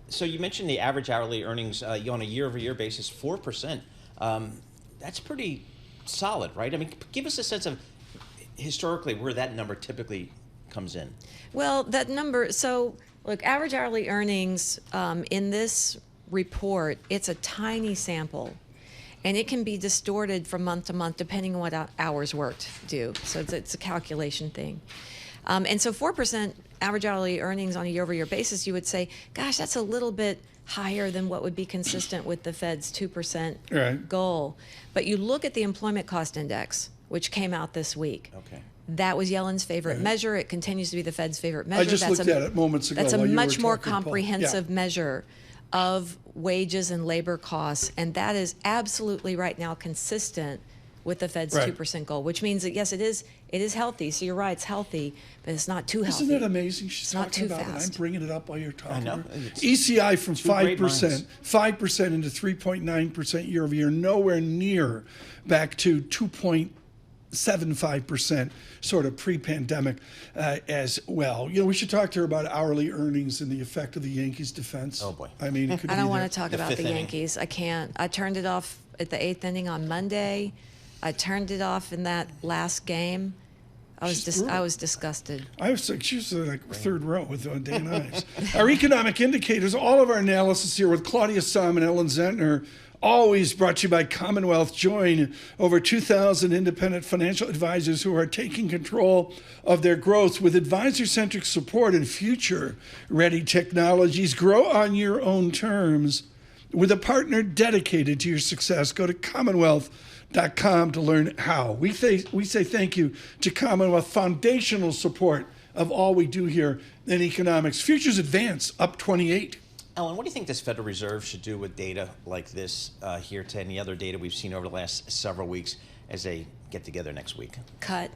So you mentioned the average hourly earnings on a year-over-year basis, 4%. That's pretty solid, right? I mean, give us a sense of historically where that number typically comes in. Well, that number, so look, average hourly earnings in this report, it's a tiny sample. And it can be distorted from month to month depending on what hours worked do. So it's a calculation thing. And so 4% average hourly earnings on a year-over-year basis, you would say, gosh, that's a little bit higher than what would be consistent with the Fed's 2% goal. But you look at the employment cost index, which came out this week. Okay. That was Yellen's favorite measure. It continues to be the Fed's favorite measure. I just looked at it moments ago. That's a while you much were more talking, Paul. comprehensive measure of wages and labor costs, and that is absolutely right now consistent with the Fed's 2% goal, which means that yes, it is healthy. So you're right, it's healthy, but it's not too healthy. Isn't that amazing? She's it's not talking too about fast. it. I'm bringing it up while you're talking. I know. ECI from 5%, 5% into 3.9% year over year, nowhere near back to 2.75% sort of pre-pandemic as well. You know, we should talk to her about hourly earnings and the effect of the Yankees defense. Oh boy. I mean, it could I be don't want there. to talk about the Yankees. I can't. I turned it off at the 8th inning on Monday. I turned it off in that last game. I was disgusted. I was like, she was like third row with Dan Ives. Our economic indicators, all of our analysis here with Claudia, Sahm, and Ellen Zenter, always brought to you by Commonwealth. Join over 2,000 independent financial advisors who are taking control of their growth with advisor-centric support and future-ready technologies. Grow on your own terms with a partner dedicated to your success. Go to Commonwealth.com to learn how. We say thank you to Commonwealth, foundational support of all we do here in economics. Futures advance up 28. Ellen, what do you think this Federal Reserve should do with data like this here to any other data we've seen over the last several weeks as they get together next week? Cut.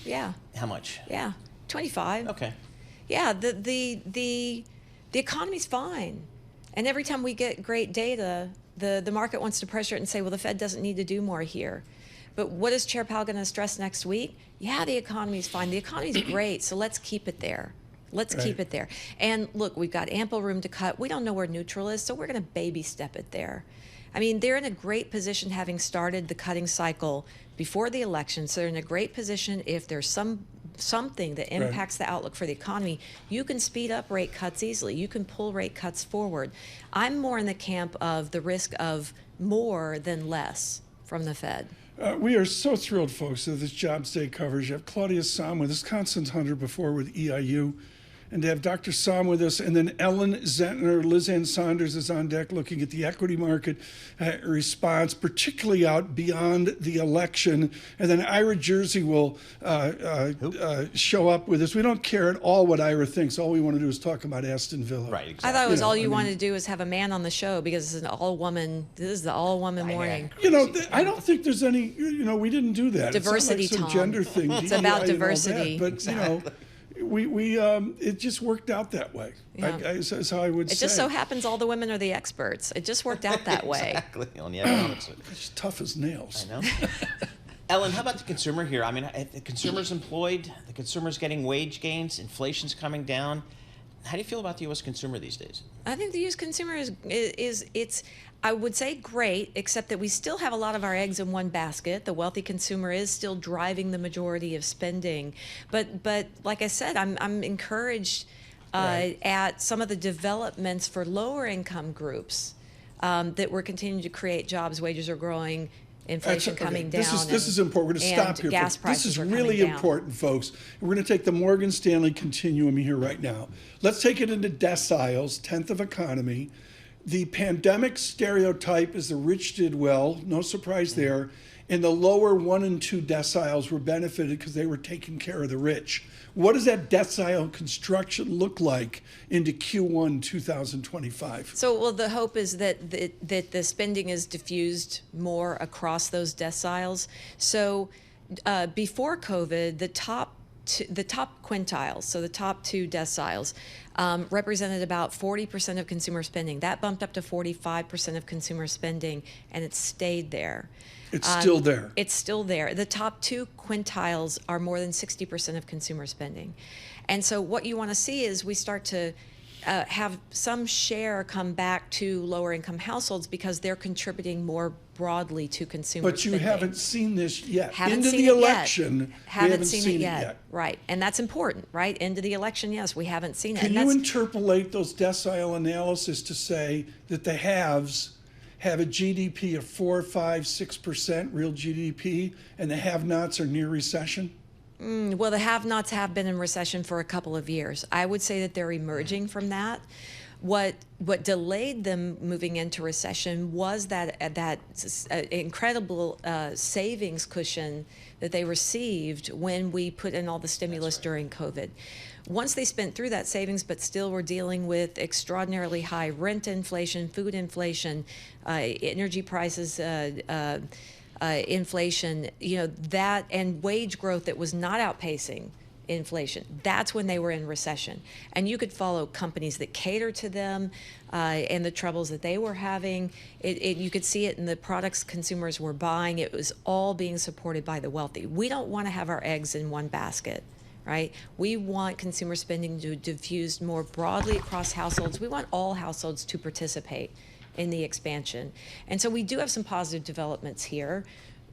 Yeah. How much? Yeah, 25. Okay. Yeah, the economy's fine. And every time we get great data, the market wants to pressure it and say, well, the Fed doesn't need to do more here. But what is Chair Powell going to stress next week? Yeah, the economy's fine. The economy's great, so let's keep it there. Let's keep it there. And look, we've got ample room to cut. We don't know where neutral is, so we're going to baby step it there. I mean, they're in a great position having started the cutting cycle before the election, so they're in a great position if there's something that impacts the outlook for the economy. You can speed up rate cuts easily. You can pull rate cuts forward. I'm more in the camp of the risk of more than less from the Fed. We are so thrilled, folks, of this Jobs Day coverage. You have Claudia Sahm with us, Constance Hunter before with EIU, and to have Dr. Sahm with us, and then Ellen Zentner, Liz Ann Sonders is on deck looking at the equity market response, particularly out beyond the election. And then Ira Jersey will show up with us. We don't care at all what Ira thinks. All we want to do is talk about Aston Villa. Right, exactly. I thought it was all you wanted to do is have a man on the show because it's an all-woman. This is the all-woman morning. You know, I don't think there's any. You know, we didn't do that. Diversity, it's not like Tom. some gender thing. It's DEI about and all diversity. that, but you know, we it just worked out that way. Yeah. That's how I would say. It just so happens all the women are the experts. It just worked out that way. Exactly. On the economics. It's tough as nails. I know. Ellen, how about the consumer here? I mean, the consumer's employed, the consumer's getting wage gains, inflation's coming down. How do you feel about the U.S. consumer these days? I think the U.S. consumer is it's I would say great, except that we still have a lot of our eggs in one basket. The wealthy consumer is still driving the majority of spending, but like I said, I'm encouraged at some of the developments for lower income groups that we're continuing to create jobs. Wages are growing. Inflation coming down. This is important. We're going to stop here. Gas prices this is are really coming down. important, folks. We're going to take the Morgan Stanley continuum here right now. Let's take it into deciles, 10th of economy. The pandemic stereotype is the rich did well, no surprise there. And the lower 1 and 2 deciles were benefited because they were taking care of the rich. What does that decile construction look like into Q1 2025? So, well, the hope is that the spending is diffused more across those deciles. So, before COVID, the top quintiles, so the top 2 deciles, represented about 40% of consumer spending. That bumped up to 45% of consumer spending, and it stayed there. It's still there. It's still there. The top 2 quintiles are more than 60% of consumer spending. And so what you want to see is we start to have some share come back to lower income households because they're contributing more broadly to consumer But you spending. haven't seen this yet. Haven't Into seen the it yet. election, Haven't we seen it yet. Right. And that's important, right? Into the election, yes, we haven't seen it. Can And you that's, interpolate those decile analysis to say that the haves have a GDP of 4, 5, 6% real GDP, and the have-nots are near recession? Well, the have-nots have been in recession for a couple of years. I would say that they're emerging from that. What delayed them moving into recession was that incredible savings cushion that they received when we put in all the stimulus during COVID. Once they spent through that savings, but still were dealing with extraordinarily high rent inflation, food inflation, energy prices, inflation, that, and wage growth that was not outpacing inflation. That's when they were in recession. And you could follow companies that cater to them and the troubles that they were having. You could see it in the products consumers were buying. It was all being supported by the wealthy. We don't want to have our eggs in one basket, right? We want consumer spending to diffuse more broadly across households. We want all households to participate in the expansion. And so we do have some positive developments here.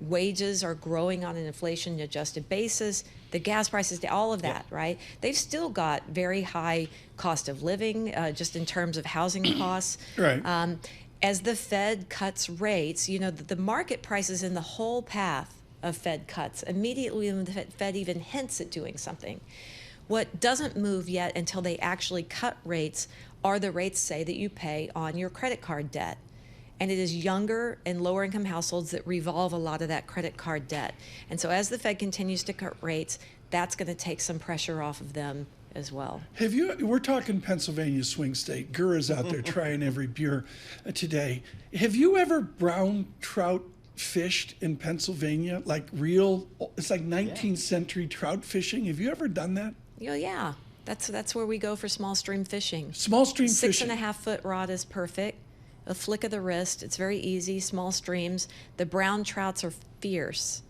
Wages are growing on an inflation-adjusted basis. The gas prices, all of that, right? They've still got very high cost of living, just in terms of housing costs. Right. As the Fed cuts rates, the market prices in the whole path of Fed cuts immediately when the Fed even hints at doing something. What doesn't move yet until they actually cut rates are the rates, say, that you pay on your credit card debt. And it is younger and lower income households that revolve a lot of that credit card debt. And so as the Fed continues to cut rates, that's going to take some pressure off of them as well. We're talking Pennsylvania swing state. Gura's out there trying every beer today. Have you ever brown trout fished in Pennsylvania? Like real, it's like 19th century trout fishing. Have you ever done that? Yeah. That's where we go for small stream fishing. Small stream fishing. 6.5 foot rod is perfect. A flick of the wrist. It's very easy. Small streams. The brown trouts are fierce.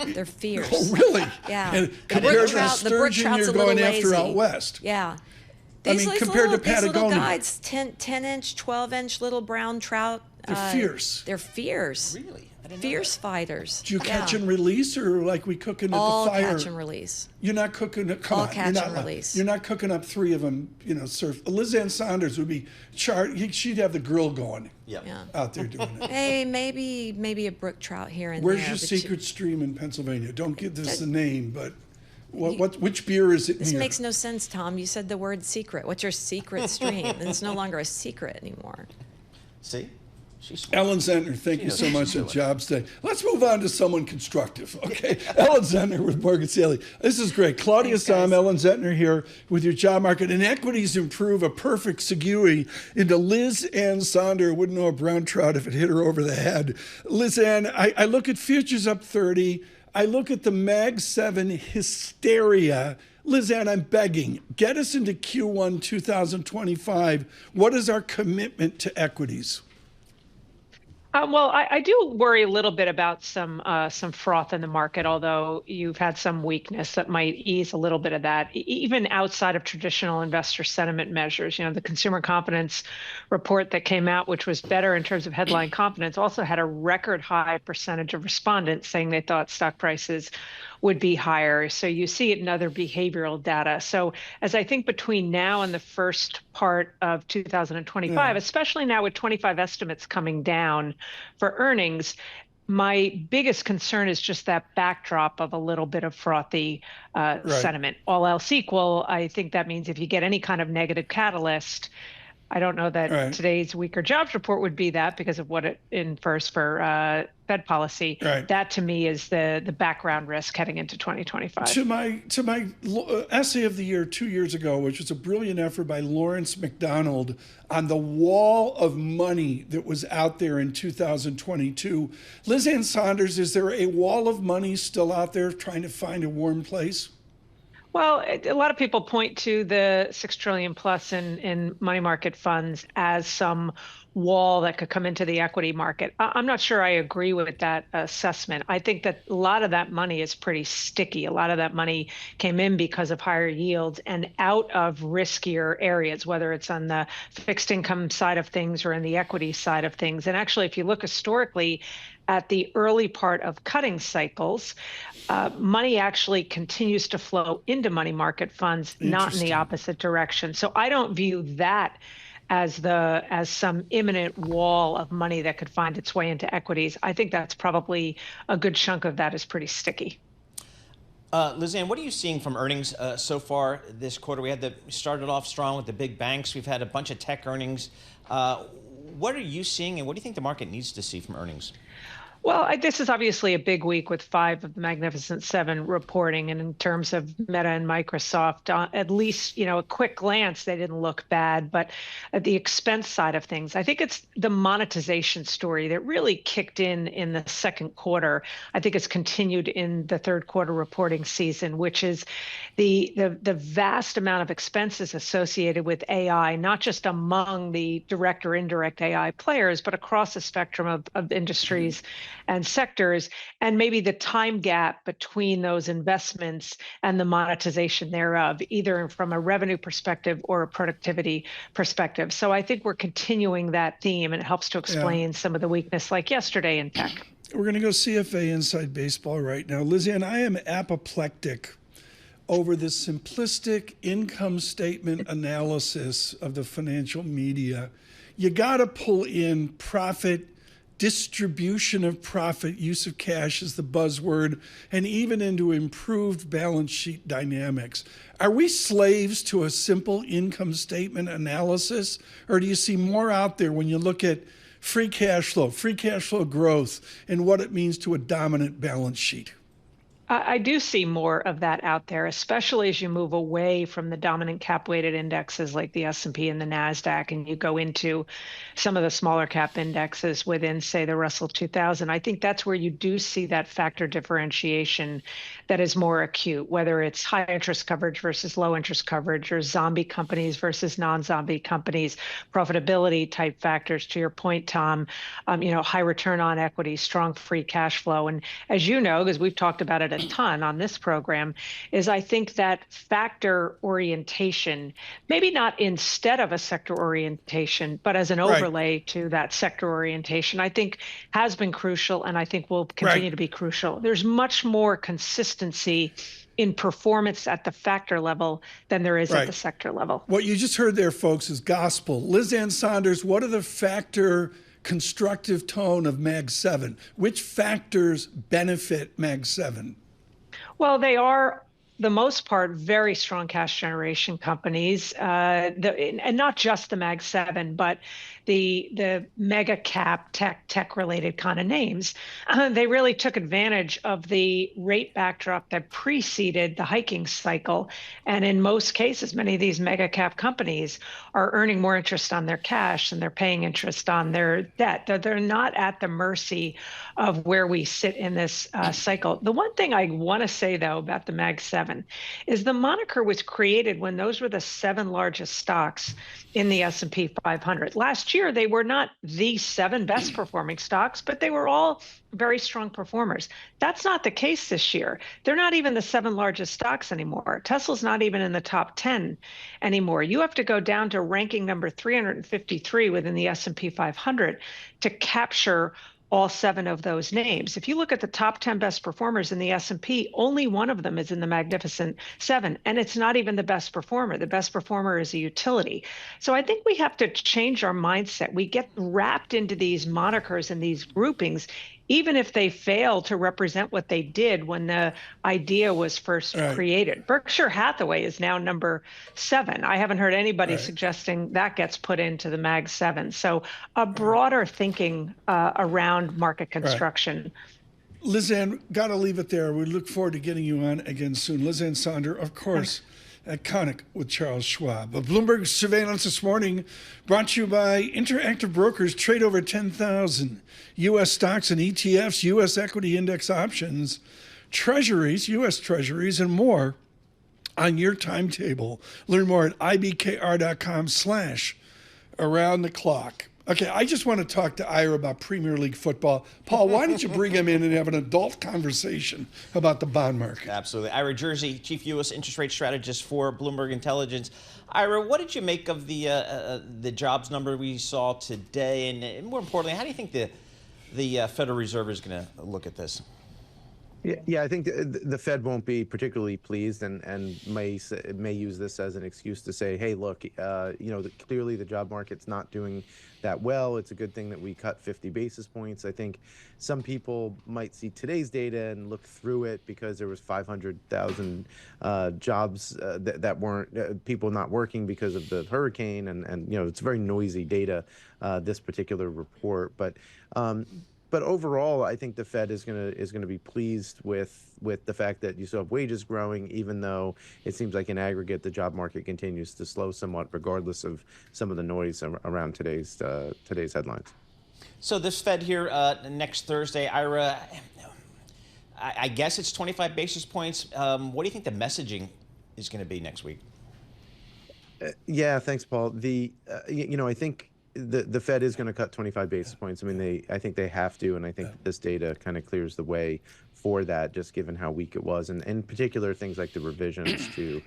They're fierce. Oh, really? Yeah. And compared to the sturgeon you're going after out west. Yeah. Compared to Patagonia. These little guides, 10-inch, 12-inch little brown trout. They're fierce. They're fierce. Really? Fierce fighters. Do you catch and release, or like we cooking at the fire? All catch and release. You're not cooking. All catch and release. You're not cooking up 3 of them. Surf. Liz Ann Sonders would be she'd have the grill going. Yeah. Out there doing it. Hey, maybe a brook trout here and Where's there. your secret stream in Pennsylvania? Don't give this the name, but which beer is it? This makes no sense, Tom. You said the word secret. What's your secret stream? And it's no longer a secret anymore. See? Ellen Zenter, thank you so much at Jobs Day. Let's move on to someone constructive, okay? Ellen Zenter with Morgan Stanley. This is great. Claudia, Sahm, Ellen Zenter here with your job market. And equities improve, a perfect segue into Liz Ann Sonders. Wouldn't know a brown trout if it hit her over the head. Liz Ann, I look at futures up 30. I look at the Mag 7 hysteria. Liz Ann, I'm begging, get us into Q1 2025. What is our commitment to equities? Well, I do worry a little bit about some froth in the market, although you've had some weakness that might ease a little bit of that, even outside of traditional investor sentiment measures. The consumer confidence report that came out, which was better in terms of headline confidence, also had a record high percentage of respondents saying they thought stock prices would be higher. So you see it in other behavioral data. So as I think between now and the first part of 2025, especially now with 25 estimates coming down for earnings, my biggest concern is just that backdrop of a little bit of frothy sentiment. All else equal, I think that means if you get any kind of negative catalyst, I don't know that today's weaker jobs report would be that because of what it infers for Fed policy. That to me is the background risk heading into 2025. To my essay of the year 2 years ago, which was a brilliant effort by Lawrence McDonald on the wall of money that was out there in 2022. Liz Ann Sonders, is there a wall of money still out there trying to find a warm place? Well, a lot of people point to the $6 trillion plus in money market funds as some wall that could come into the equity market. I'm not sure I agree with that assessment. I think that a lot of that money is pretty sticky. A lot of that money came in because of higher yields and out of riskier areas, whether it's on the fixed income side of things or in the equity side of things. And actually, if you look historically at the early part of cutting cycles, money actually continues to flow into money market funds, not in the opposite direction. So I don't view that as some imminent wall of money that could find its way into equities. I think that's probably a good chunk of that is pretty sticky. Lizanne, what are you seeing from earnings so far this quarter? We started off strong with the big banks. We've had a bunch of tech earnings. What are you seeing, and what do you think the market needs to see from earnings? Well, this is obviously a big week with 5 of the Magnificent Seven reporting. And in terms of Meta and Microsoft, at least, a quick glance, they didn't look bad. But at the expense side of things, I think it's the monetization story that really kicked in the second quarter. I think it's continued in the third quarter reporting season, which is the vast amount of expenses associated with AI, not just among the direct or indirect AI players, but across the spectrum of industries and sectors, and maybe the time gap between those investments and the monetization thereof, either from a revenue perspective or a productivity perspective. So I think we're continuing that theme, and it helps to explain some of the weakness like yesterday in tech. We're going to go CFA Inside Baseball right now. Lizanne, I am apoplectic over the simplistic income statement analysis of the financial media. You got to pull in profit, distribution of profit, use of cash is the buzzword, and even into improved balance sheet dynamics. Are we slaves to a simple income statement analysis, or do you see more out there when you look at free cash flow growth, and what it means to a dominant balance sheet? I do see more of that out there, especially as you move away from the dominant cap-weighted indexes like the S&P and the NASDAQ, and you go into some of the smaller cap indexes within, say, the Russell 2000. I think that's where you do see that factor differentiation that is more acute, whether it's high interest coverage versus low interest coverage, or zombie companies versus non-zombie companies, profitability type factors, to your point, Tom, high return on equity, strong free cash flow. And as you know, because we've talked about it a ton on this program, is I think that factor orientation, maybe not instead of a sector orientation, but as an overlay to that sector orientation, I think has been crucial, and I think will continue to be crucial. There's much more consistency in performance at the factor level than there is at the sector level. What you just heard there, folks, is gospel. Lizanne Sonders, what are the factor constructive tone of Mag 7? Which factors benefit Mag 7? Well, they are, the most part, very strong cash generation companies, and not just the Mag 7, but the mega cap tech related kind of names. They really took advantage of the rate backdrop that preceded the hiking cycle. And in most cases, many of these mega cap companies are earning more interest on their cash and they're paying interest on their debt. They're not at the mercy of where we sit in this cycle. The one thing I want to say, though, about the Mag 7 is the moniker was created when those were the 7 largest stocks in the S&P 500. Last year, they were not the 7 best performing stocks, but they were all very strong performers. That's not the case this year. They're not even the 7 largest stocks anymore. Tesla's not even in the top 10 anymore. You have to go down to ranking number 353 within the S&P 500 to capture all 7 of those names. If you look at the top 10 best performers in the S&P, only one of them is in the Magnificent 7, and it's not even the best performer. The best performer is a utility. So I think we have to change our mindset. We get wrapped into these monikers and these groupings, even if they fail to represent what they did when the idea was first created. Berkshire Hathaway is now number 7. I haven't heard anybody suggesting that gets put into the Mag 7. So a broader thinking around market construction. Lizanne, got to leave it there. We look forward to getting you on again soon. Lizanne Sonders, of course, at Conic with Charles Schwab. A Bloomberg Surveillance this morning brought to you by Interactive Brokers. Trade over 10,000 U.S. stocks and ETFs, U.S. equity index options, treasuries, U.S. treasuries, and more on your timetable. Learn more at ibkr.com/around the clock. Okay, I just want to talk to Ira about Premier League football. Paul, why don't you bring him in and have an adult conversation about the bond market? Absolutely. Ira Jersey, Chief U.S. Interest Rate Strategist for Bloomberg Intelligence. Ira, what did you make of the jobs number we saw today? And more importantly, how do you think the Federal Reserve is going to look at this? Yeah, I think the Fed won't be particularly pleased and may use this as an excuse to say, hey, look, clearly the job market's not doing that well. It's a good thing that we cut 50 basis points. I think some people might see today's data and look through it because there was 500,000 jobs that weren't people not working because of the hurricane, and it's very noisy data, this particular report, But overall, I think the Fed is gonna be pleased with the fact that you still have wages growing, even though it seems like in aggregate the job market continues to slow somewhat, regardless of some of the noise around today's headlines. So this Fed here next Thursday, Ira, I guess it's 25 basis points. What do you think the messaging is going to be next week? Yeah, thanks, Paul. I think the Fed is going to cut 25 basis points. I mean, I think they have to, and I think this data kind of clears the way for that, just given how weak it was, and in particular things like the revisions to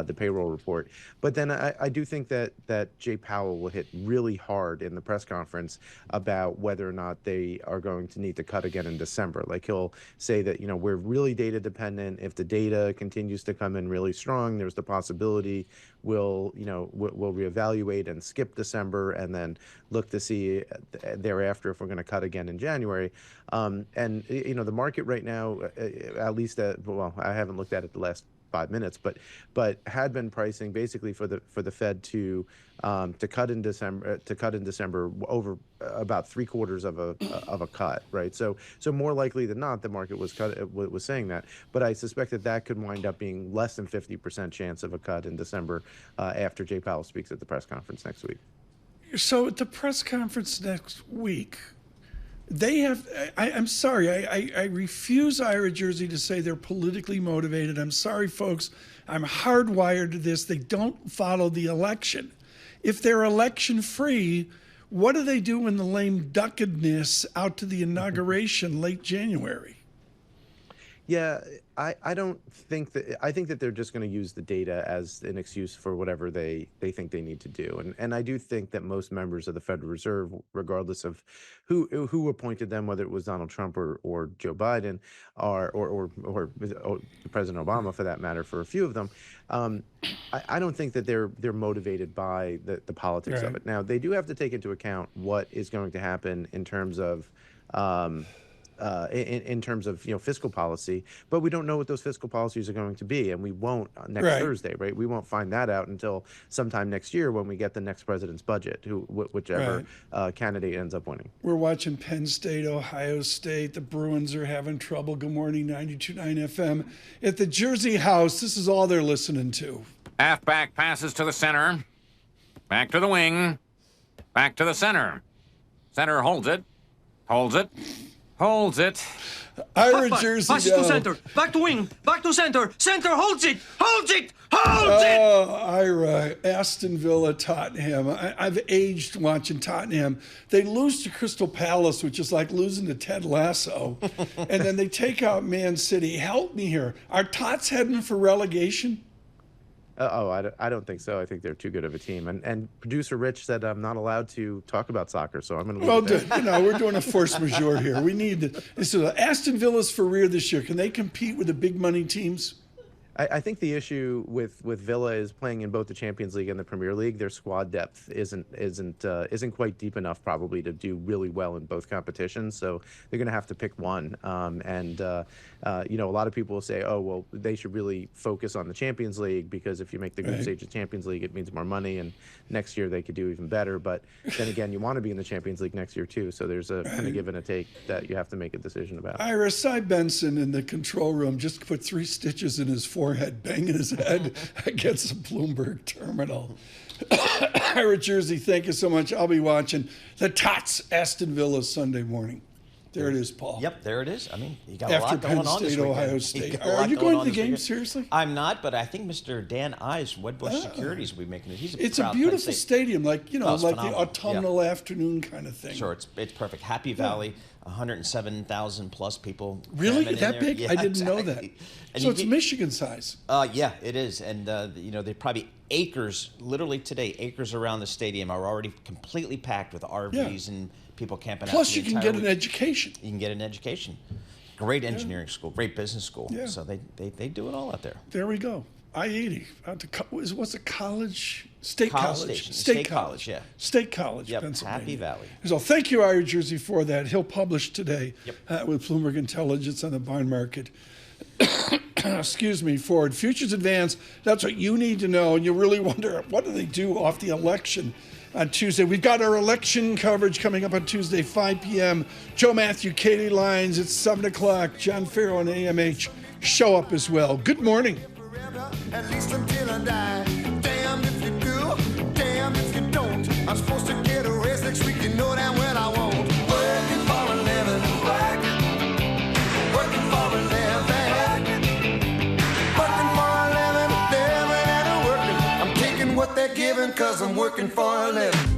the payroll report. But then I do think that Jay Powell will hit really hard in the press conference about whether or not they are going to need to cut again in December. Like, he'll say that we're really data dependent. If the data continues to come in really strong, there's the possibility we'll reevaluate and skip December and then look to see thereafter if we're going to cut again in January. The market right now, at least I haven't looked at it the last 5 minutes, but had been pricing basically for the Fed to cut in December over about 3/4 of a cut, right? So more likely than not, the market was saying that, but I suspect that could wind up being less than 50% chance of a cut in December after Jay Powell speaks at the press conference next week. So at the press conference next week, they have, I'm sorry, I refuse, Ira Jersey, to say they're politically motivated. I'm sorry, folks. I'm hardwired to this. They don't follow the election. If they're election free, what do they do in the lame duckedness out to the inauguration late January? Yeah, I don't think that. I think that they're just going to use the data as an excuse for whatever they think they need to do. And I do think that most members of the Federal Reserve, regardless of who appointed them, whether it was Donald Trump or Joe Biden or President Obama for that matter, for a few of them, I don't think that they're motivated by the politics of it. Now, they do have to take into account what is going to happen in terms of fiscal policy, but we don't know what those fiscal policies are going to be, and we won't next Thursday, right? We won't find that out until sometime next year when we get the next president's budget, whichever candidate ends up winning. We're watching Penn State, Ohio State. The Bruins are having trouble. Good morning, 92.9 FM. At the Jersey House, this is all they're listening to. Halfback passes to the center. Back to the wing. Back to the center. Center holds it. Holds it. Holds it. Ira Jersey. Passes to center. Back to wing. Back to center. Center holds it. Holds it. Holds it. Oh, Ira. Aston Villa, Tottenham. I've aged watching Tottenham. They lose to Crystal Palace, which is like losing to Ted Lasso. And then they take out Man City. Help me here. Are Tots heading for relegation? I don't think so. I think they're too good of a team. And producer Rich said I'm not allowed to talk about soccer, so I'm going to leave it there. We're doing a force majeure here. We need so Aston Villa's for rear this year. Can they compete with the big money teams? I think the issue with Villa is playing in both the Champions League and the Premier League. Their squad depth isn't quite deep enough probably to do really well in both competitions. So they're going to have to pick one. A lot of people will say, oh well, they should really focus on the Champions League because if you make the group stage of Champions League, it means more money, and next year they could do even better. But then again, you want to be in the Champions League next year too. So there's a kind of give and a take that you have to make a decision about. Ira, Cy Benson in the control room just put 3 stitches in his forehead, banging his head against the Bloomberg terminal. Ira Jersey, thank you so much. I'll be watching the Tots Aston Villa Sunday morning. There it is, Paul. Yep, there it is. I mean, you got After a lot Penn going on State, this weekend. Ohio State. Are you going to the game, seriously? I'm not, but I think Mr. Dan Ives from Wedbush Securities will be making it. It's a beautiful stadium, like the autumnal afternoon kind of thing. Sure, it's perfect. Happy Valley, 107,000 plus people. Really? That big? Yeah, I didn't know that. So it's Michigan size. Yeah, it is. And, they probably acres, literally today, acres around the stadium are already completely packed with RVs and people camping out. Plus, you can get an education. You can get an education. Great engineering school, great business school. Yeah. So they do it all out there. There we go. I-80 out to what's it? College? State College. Station. State College, yeah. State College, Yep, Pennsylvania. Happy Valley. So thank you, Ira Jersey, for that. He'll publish today with Bloomberg Intelligence on the bond market. Excuse me, forward. Futures advance, that's what you need to know. And you really wonder, what do they do off the election on Tuesday? We've got our election coverage coming up on Tuesday, 5 p.m. Joe Matthew, Katie Lyons, it's 7 o'clock. John Farrell and AMH show up as well. Good morning. At least until I die. Damn if you do, damn if you don't. I'm supposed to get a raise next week, you know damn well I won't. Working for a living, working for a living, working for a living, living and working. I'm taking what they're giving, cause I'm working for a living.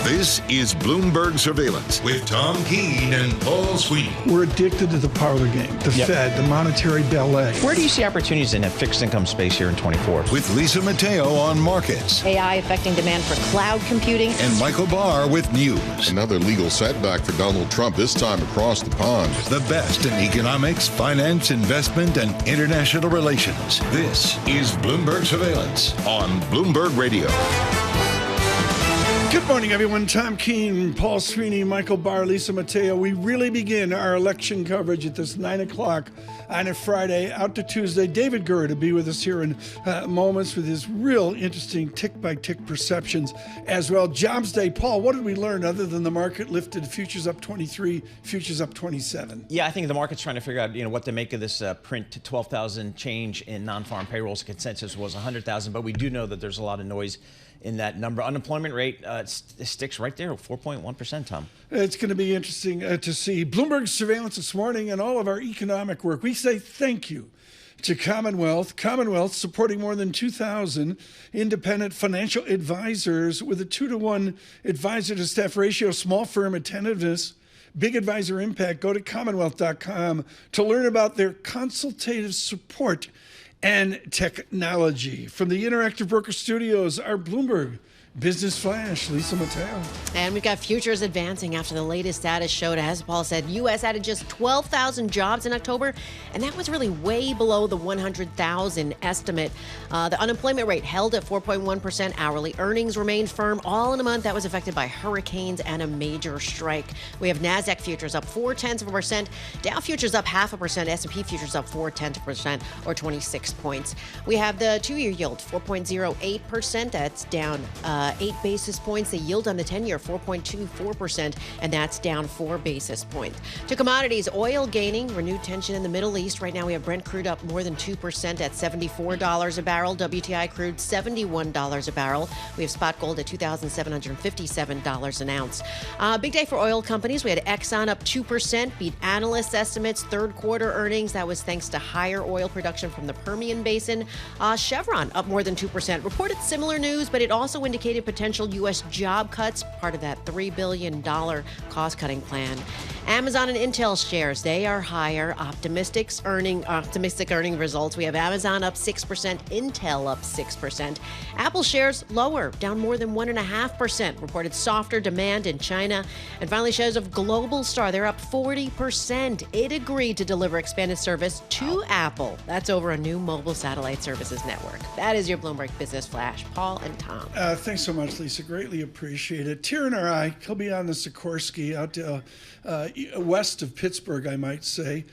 This is Bloomberg Surveillance with Tom Keene and Paul Sweeney. We're addicted to the parlor game, the Fed, the monetary ballet. Where do you see opportunities in that fixed income space here in 24? With Lisa Mateo on markets. AI affecting demand for cloud computing. And Michael Barr with news. Another legal setback for Donald Trump, this time across the pond. The best in economics, finance, investment, and international relations. This is Bloomberg Surveillance on Bloomberg Radio. Good morning, everyone. Tom Keene, Paul Sweeney, Michael Barr, Lisa Mateo. We really begin our election coverage at this 9 o'clock on a Friday, out to Tuesday. David Gura to be with us here in moments with his real interesting tick-by-tick perceptions as well. Jobs Day. Paul, what did we learn other than the market lifted, futures up 23, futures up 27? Yeah, I think the market's trying to figure out, what to make of this print to 12,000 change in non-farm payrolls. Consensus was 100,000, but we do know that there's a lot of noise in that number. Unemployment rate sticks right there, 4.1%, Tom. It's going to be interesting to see. Bloomberg Surveillance this morning and all of our economic work. We say thank you to Commonwealth. Commonwealth supporting more than 2,000 independent financial advisors with a 2-to-1 advisor to staff ratio, small firm attentiveness, big advisor impact. Go to commonwealth.com to learn about their consultative support and technology. From the Interactive Broker Studios, our Bloomberg Business Flash, Lisa Mateo. And we've got futures advancing after the latest data showed, as Paul said, U.S. added just 12,000 jobs in October, and that was really way below the 100,000 estimate. The unemployment rate held at 4.1%. Hourly earnings remained firm, all in a month that was affected by hurricanes and a major strike. We have NASDAQ futures up 0.4%, Dow futures up 0.5%, S&P futures up 0.4%, or 26 points. We have the two-year yield, 4.08%. That's down 8 basis points. The yield on the 10-year, 4.24%, and that's down 4 basis points. To commodities, oil gaining, renewed tension in the Middle East. Right now we have Brent crude up more than 2% at $74 a barrel. WTI crude, $71 a barrel. We have spot gold at $2,757 an ounce. Big day for oil companies. We had Exxon up 2%, beat analysts' estimates. Third quarter earnings, that was thanks to higher oil production from the Permian Basin. Chevron up more than 2%. Reported similar news, but it also indicated potential U.S. job cuts, part of that $3 billion cost-cutting plan. Amazon and Intel shares, they are higher. Optimistic earning results. We have Amazon up 6%, Intel up 6%. Apple shares lower, down more than 1.5%. Reported softer demand in China. And finally, shares of Globalstar, they're up 40%. It agreed to deliver expanded service to Apple. That's over a new mobile satellite services network. That is your Bloomberg Business Flash. Paul and Tom. Thanks so much, Lisa. Greatly appreciate it. Tear in our eye. He'll be on the Sikorsky out west of Pittsburgh, I might say,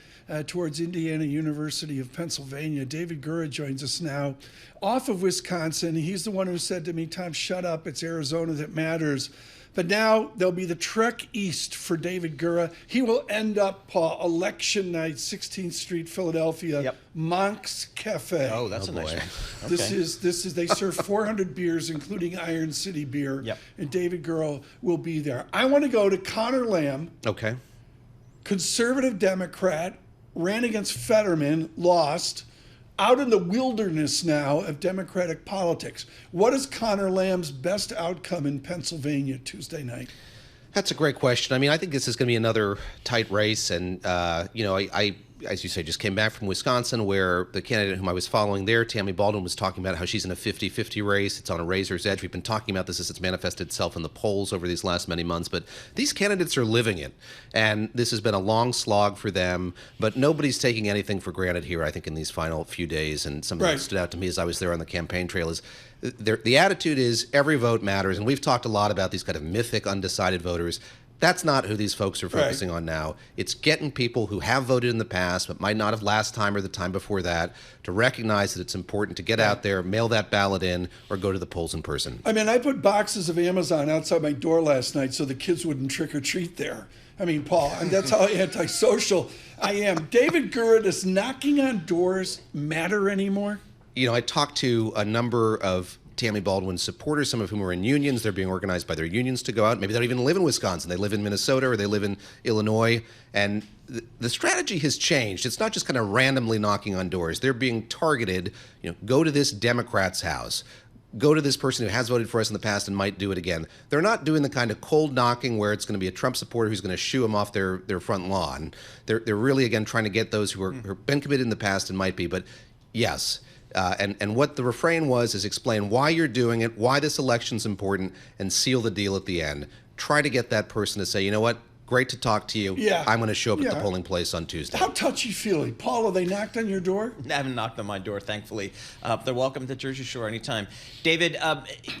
towards Indiana University of Pennsylvania. David Gura joins us now off of Wisconsin. He's the one who said to me, Tom, shut up. It's Arizona that matters. But now there'll be the trek east for David Gura. He will end up, Paul, election night, 16th Street, Philadelphia, Monk's Cafe. Oh, that's a nice one. This is they serve 400 beers, including Iron City beer. And David Gura will be there. I want to go to Connor Lamb. Okay. Conservative Democrat, ran against Fetterman, lost. Out in the wilderness now of Democratic politics. What is Connor Lamb's best outcome in Pennsylvania Tuesday night? That's a great question. I mean, I think this is going to be another tight race. And, I as you say, just came back from Wisconsin, where the candidate whom I was following there, Tammy Baldwin, was talking about how she's in a 50-50 race. It's on a razor's edge. We've been talking about this as it's manifested itself in the polls over these last many months. But these candidates are living it. And this has been a long slog for them. But nobody's taking anything for granted here, I think, in these final few days. And something that stood out to me as I was there on the campaign trail is the attitude is every vote matters. And we've talked a lot about these kind of mythic, undecided voters. That's not who these folks are focusing on now. It's getting people who have voted in the past but might not have last time or the time before that to recognize that it's important to get out there, mail that ballot in, or go to the polls in person. I mean, I put boxes of Amazon outside my door last night so the kids wouldn't trick or treat there. I mean, Paul, and that's how antisocial I am. David Gura, does knocking on doors matter anymore? You know, I talked to a number of Tammy Baldwin's supporters, some of whom are in unions. They're being organized by their unions to go out. Maybe they don't even live in Wisconsin. They live in Minnesota or they live in Illinois. And the strategy has changed. It's not just kind of randomly knocking on doors. They're being targeted. Go to this Democrat's house. Go to this person who has voted for us in the past and might do it again. They're not doing the kind of cold knocking where it's going to be a Trump supporter who's going to shoo them off their front lawn. They're really, again, trying to get those who have been committed in the past and might be. But yes. And what the refrain was is explain why you're doing it, why this election's important, and seal the deal at the end. Try to get that person to say, you know what, great to talk to you. Yeah. I'm going to show up at the polling place on Tuesday. How touchy-feely? Paul, have they knocked on your door? I haven't knocked on my door, thankfully. They're welcome to Jersey Shore anytime. David,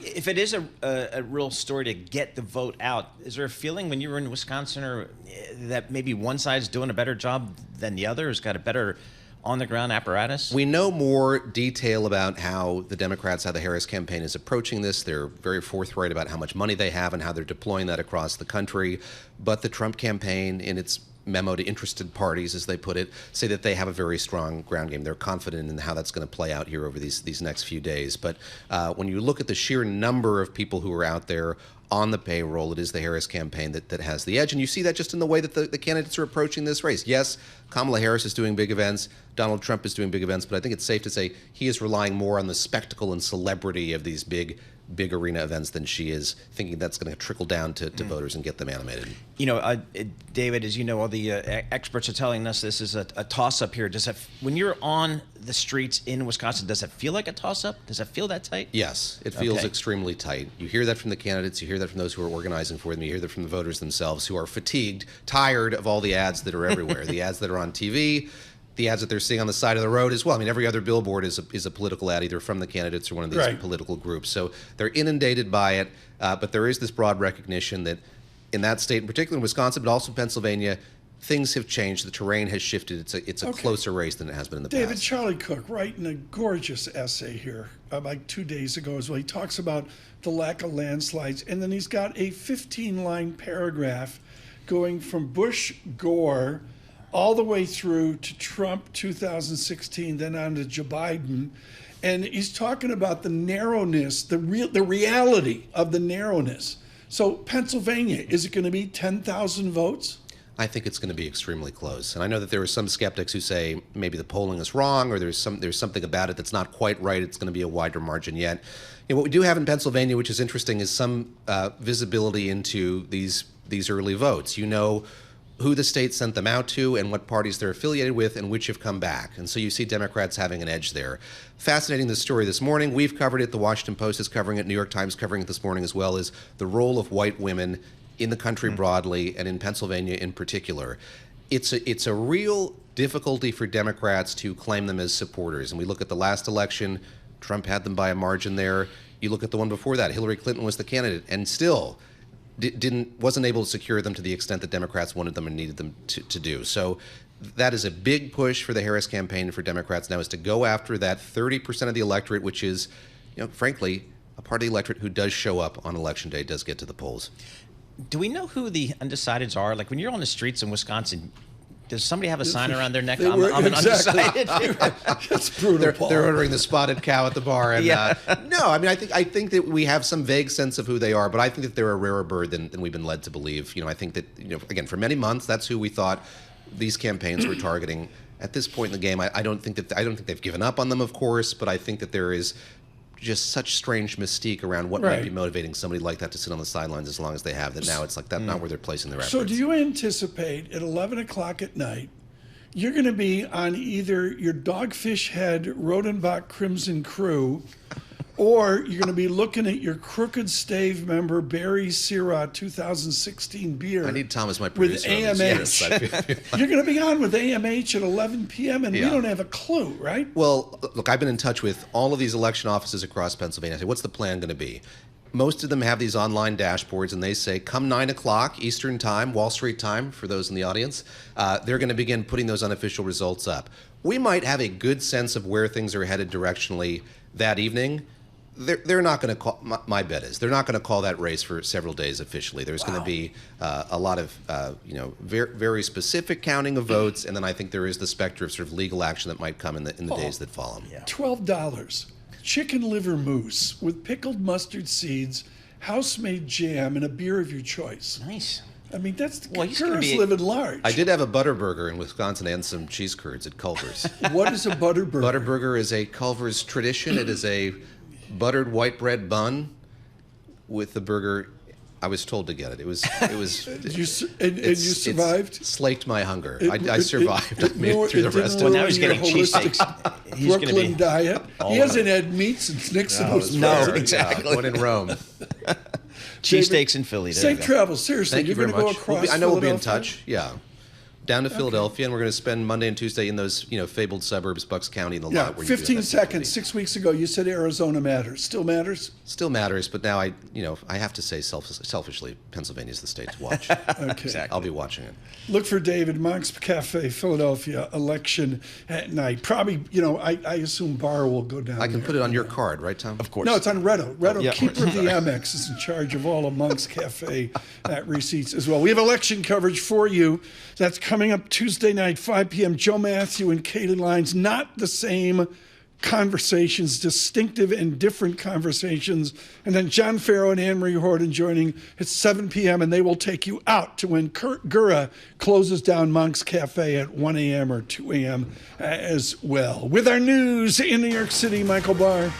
if it is a real story to get the vote out, is there a feeling when you were in Wisconsin or that maybe one side's doing a better job than the other, has got a better on-the-ground apparatus? We know more detail about how the Democrats, how the Harris campaign is approaching this. They're very forthright about how much money they have and how they're deploying that across the country. But the Trump campaign, in its memo to interested parties, as they put it, say that they have a very strong ground game. They're confident in how that's going to play out here over these next few days. But when you look at the sheer number of people who are out there on the payroll, it is the Harris campaign that has the edge. And you see that just in the way that the candidates are approaching this race. Yes, Kamala Harris is doing big events. Donald Trump is doing big events. But I think it's safe to say he is relying more on the spectacle and celebrity of these big arena events than she is thinking that's going to trickle down to voters and get them animated. David, as you know, all the experts are telling us this is a toss-up here. When you're on the streets in Wisconsin, does it feel like a toss-up? Does it feel that tight? Yes, it feels extremely tight. You hear that from the candidates. You hear that from those who are organizing for them. You hear that from the voters themselves who are fatigued, tired of all the ads that are everywhere, the ads that are on TV, the ads that they're seeing on the side of the road as well. I mean, every other billboard is a political ad, either from the candidates or one of these political groups. So they're inundated by it. But there is this broad recognition that in that state, in particular in Wisconsin, but also Pennsylvania, things have changed. The terrain has shifted. It's a closer race than it has been in the David, past. Charlie Cook writing a gorgeous essay here like 2 days ago as well. He talks about the lack of landslides, and then he's got a 15-line paragraph going from Bush-Gore all the way through to Trump 2016, then on to Joe Biden. And he's talking about the narrowness, the reality of the narrowness. So Pennsylvania, is it going to be 10,000 votes? I think it's going to be extremely close. And I know that there are some skeptics who say maybe the polling is wrong or there's something about it that's not quite right. It's going to be a wider margin yet. What we do have in Pennsylvania, which is interesting, is some visibility into these early votes. who the state sent them out to and what parties they're affiliated with and which have come back. And so you see Democrats having an edge there. Fascinating, this story this morning. We've covered it. The Washington Post is covering it. New York Times covering it this morning as well, is the role of white women in the country broadly and in Pennsylvania in particular. It's a real difficulty for Democrats to claim them as supporters. And we look at the last election, Trump had them by a margin there. You look at the one before that, Hillary Clinton was the candidate and still wasn't able to secure them to the extent that Democrats wanted them and needed them to do. So that is a big push for the Harris campaign and for Democrats now, is to go after that 30% of the electorate, which is, frankly, a part of the electorate who does show up on Election Day, does get to the polls. Do we know who the undecideds are? Like when you're on the streets in Wisconsin, does somebody have a sign around their neck? I'm an undecided. That's brutal, Paul. They're ordering the spotted cow at the bar. And, no, I mean, I think that we have some vague sense of who they are, but I think that they're a rarer bird than we've been led to believe. I think that, again, for many months, that's who we thought these campaigns were targeting. At this point in the game, I don't think they've given up on them, of course, but I think that there is just such strange mystique around what might be motivating somebody like that to sit on the sidelines as long as they have, that now it's like that's not where they're placing their efforts. So do you anticipate at 11 o'clock at night, you're going to be on either your Dogfish Head Rodenbach Crimson Crew, or you're going to be looking at your Crooked Stave member Barry Syrah 2016 beer. I need Tom as my producer. With AMH. You're going to be on with AMH at 11 p.m. and we don't have a clue, right? Well, look, I've been in touch with all of these election offices across Pennsylvania. I say, what's the plan going to be? Most of them have these online dashboards, and they say, come 9 o'clock Eastern time, Wall Street time, for those in the audience, they're going to begin putting those unofficial results up. We might have a good sense of where things are headed directionally that evening. They're not going to call, my bet is, they're not going to call that race for several days officially. There's going to be a lot of, very, very specific counting of votes, and then I think there is the specter of sort of legal action that might come in the days that follow. $12. Chicken liver mousse with pickled mustard seeds, house-made jam, and a beer of your choice. Nice. I mean, that's Gura's living large. I did have a Butterburger in Wisconsin and some cheese curds at Culver's. What is a Butterburger? Butterburger is a Culver's tradition. It is a buttered white bread bun with the burger. I was told to get it. It was. You survived? Slaked my hunger. I survived. I made it through the rest of it. Well, now he's getting cheesesteaks. He's Brooklyn diet. He hasn't had meat since Nixon was president. Exactly. One in Rome. Cheesesteaks in Philly. Safe travels. Seriously, Thank you you're very going to much. go across I know we'll be in Philadelphia? touch. Yeah. Down to Philadelphia, and we're going to spend Monday and Tuesday in those, fabled suburbs, Bucks County, and the lot. Where 15 seconds. 6 weeks ago, you said Arizona matters. Still matters? Still matters, but now I have to say selfishly, Pennsylvania's the state to watch. Okay. Exactly. I'll be watching it. Look for David, Monk's Cafe, Philadelphia, election at night. Probably, I assume Barr will go down I can there. put it on your card, right, Tom? Of course. No, it's on Redo. Redo, keeper of the Amex, is in charge of all of Monk's Cafe receipts as well. We have election coverage for you. That's coming up Tuesday night, 5 p.m. Joe Matthew and Katie Lyons. Not the same conversations, distinctive and different conversations. And then John Farrow and Anne-Marie Horton joining at 7 p.m. And they will take you out to when Gura closes down Monk's Cafe at 1 a.m. or 2 a.m. As well. With our news in New York City, Michael Barr.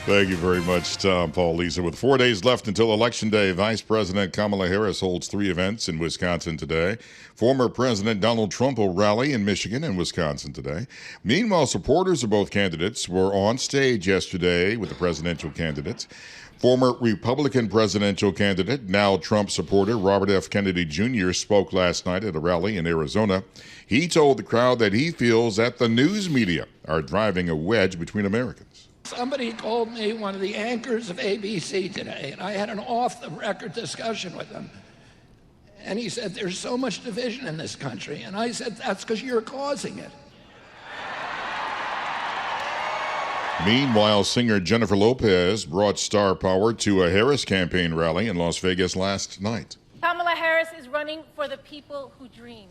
Thank you very much, Tom, Paul, Lisa. With 4 days left until Election Day, Vice President Kamala Harris holds 3 events in Wisconsin today. Former President Donald Trump will rally in Michigan and Wisconsin today. Meanwhile, supporters of both candidates were on stage yesterday with the presidential candidates. Former Republican presidential candidate, now Trump supporter, Robert F. Kennedy Jr. spoke last night at a rally in Arizona. He told the crowd that he feels that the news media are driving a wedge between Americans. Somebody called me one of the anchors of ABC today, and I had an off-the-record discussion with him. And he said, there's so much division in this country. And I said, that's because you're causing it. Meanwhile, singer Jennifer Lopez brought star power to a Harris campaign rally in Las Vegas last night. Kamala Harris is running for the people who dream,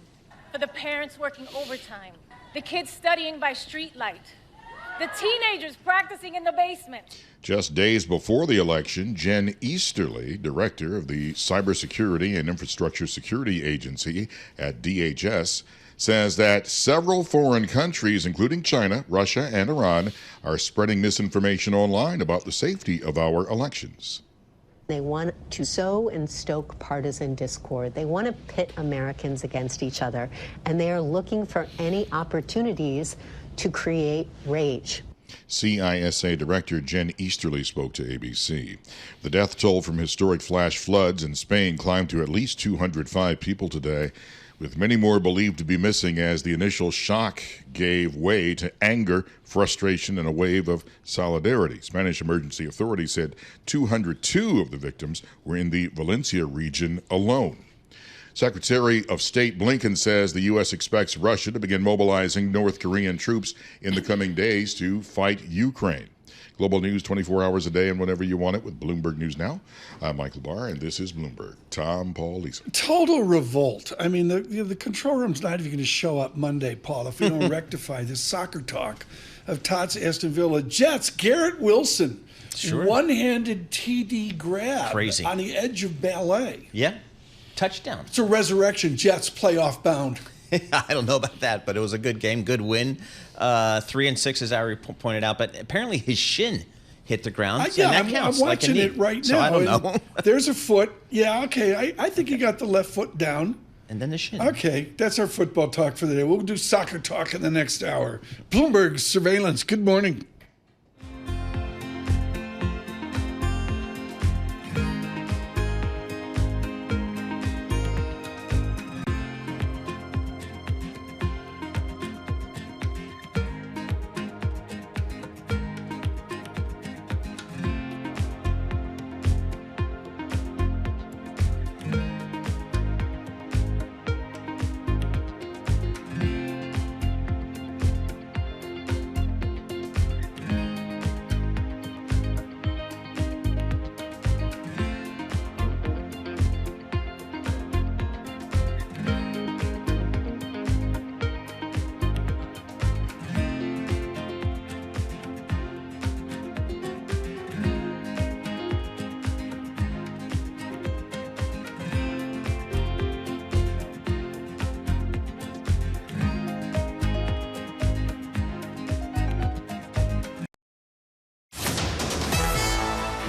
for the parents working overtime, the kids studying by streetlight, the teenagers practicing in the basement. Just days before the election, Jen Easterly, director of the Cybersecurity and Infrastructure Security Agency at DHS, says that several foreign countries, including China, Russia, and Iran, are spreading misinformation online about the safety of our elections. They want to sow and stoke partisan discord. They want to pit Americans against each other, and they are looking for any opportunities to create rage. CISA Director Jen Easterly spoke to ABC. The death toll from historic flash floods in Spain climbed to at least 205 people today, with many more believed to be missing as the initial shock gave way to anger, frustration, and a wave of solidarity. Spanish emergency authorities said 202 of the victims were in the Valencia region alone. Secretary of State Blinken says the U.S. expects Russia to begin mobilizing North Korean troops in the coming days to fight Ukraine. Global news 24 hours a day and whenever you want it with Bloomberg News Now. I'm Michael Barr, and this is Bloomberg. Tom, Paul, Lisa. Total revolt. I mean, the control room's not even going to show up Monday, Paul, if we don't rectify this soccer talk of Tots Aston Villa Jets. Garrett Wilson, one-handed TD grab Crazy. On the edge of ballet. Yeah. Touchdown. It's a resurrection. Jets playoff bound. I don't know about that, but it was a good game, good win. 3-6, as Ari pointed out, but apparently his shin hit the ground. Yeah, and that counts I'm like watching a knee. it right So now. I don't know. There's a foot. Yeah, okay. I think he got the left foot down. And then the shin. Okay, that's our football talk for the day. We'll do soccer talk in the next hour. Bloomberg Surveillance. Good morning.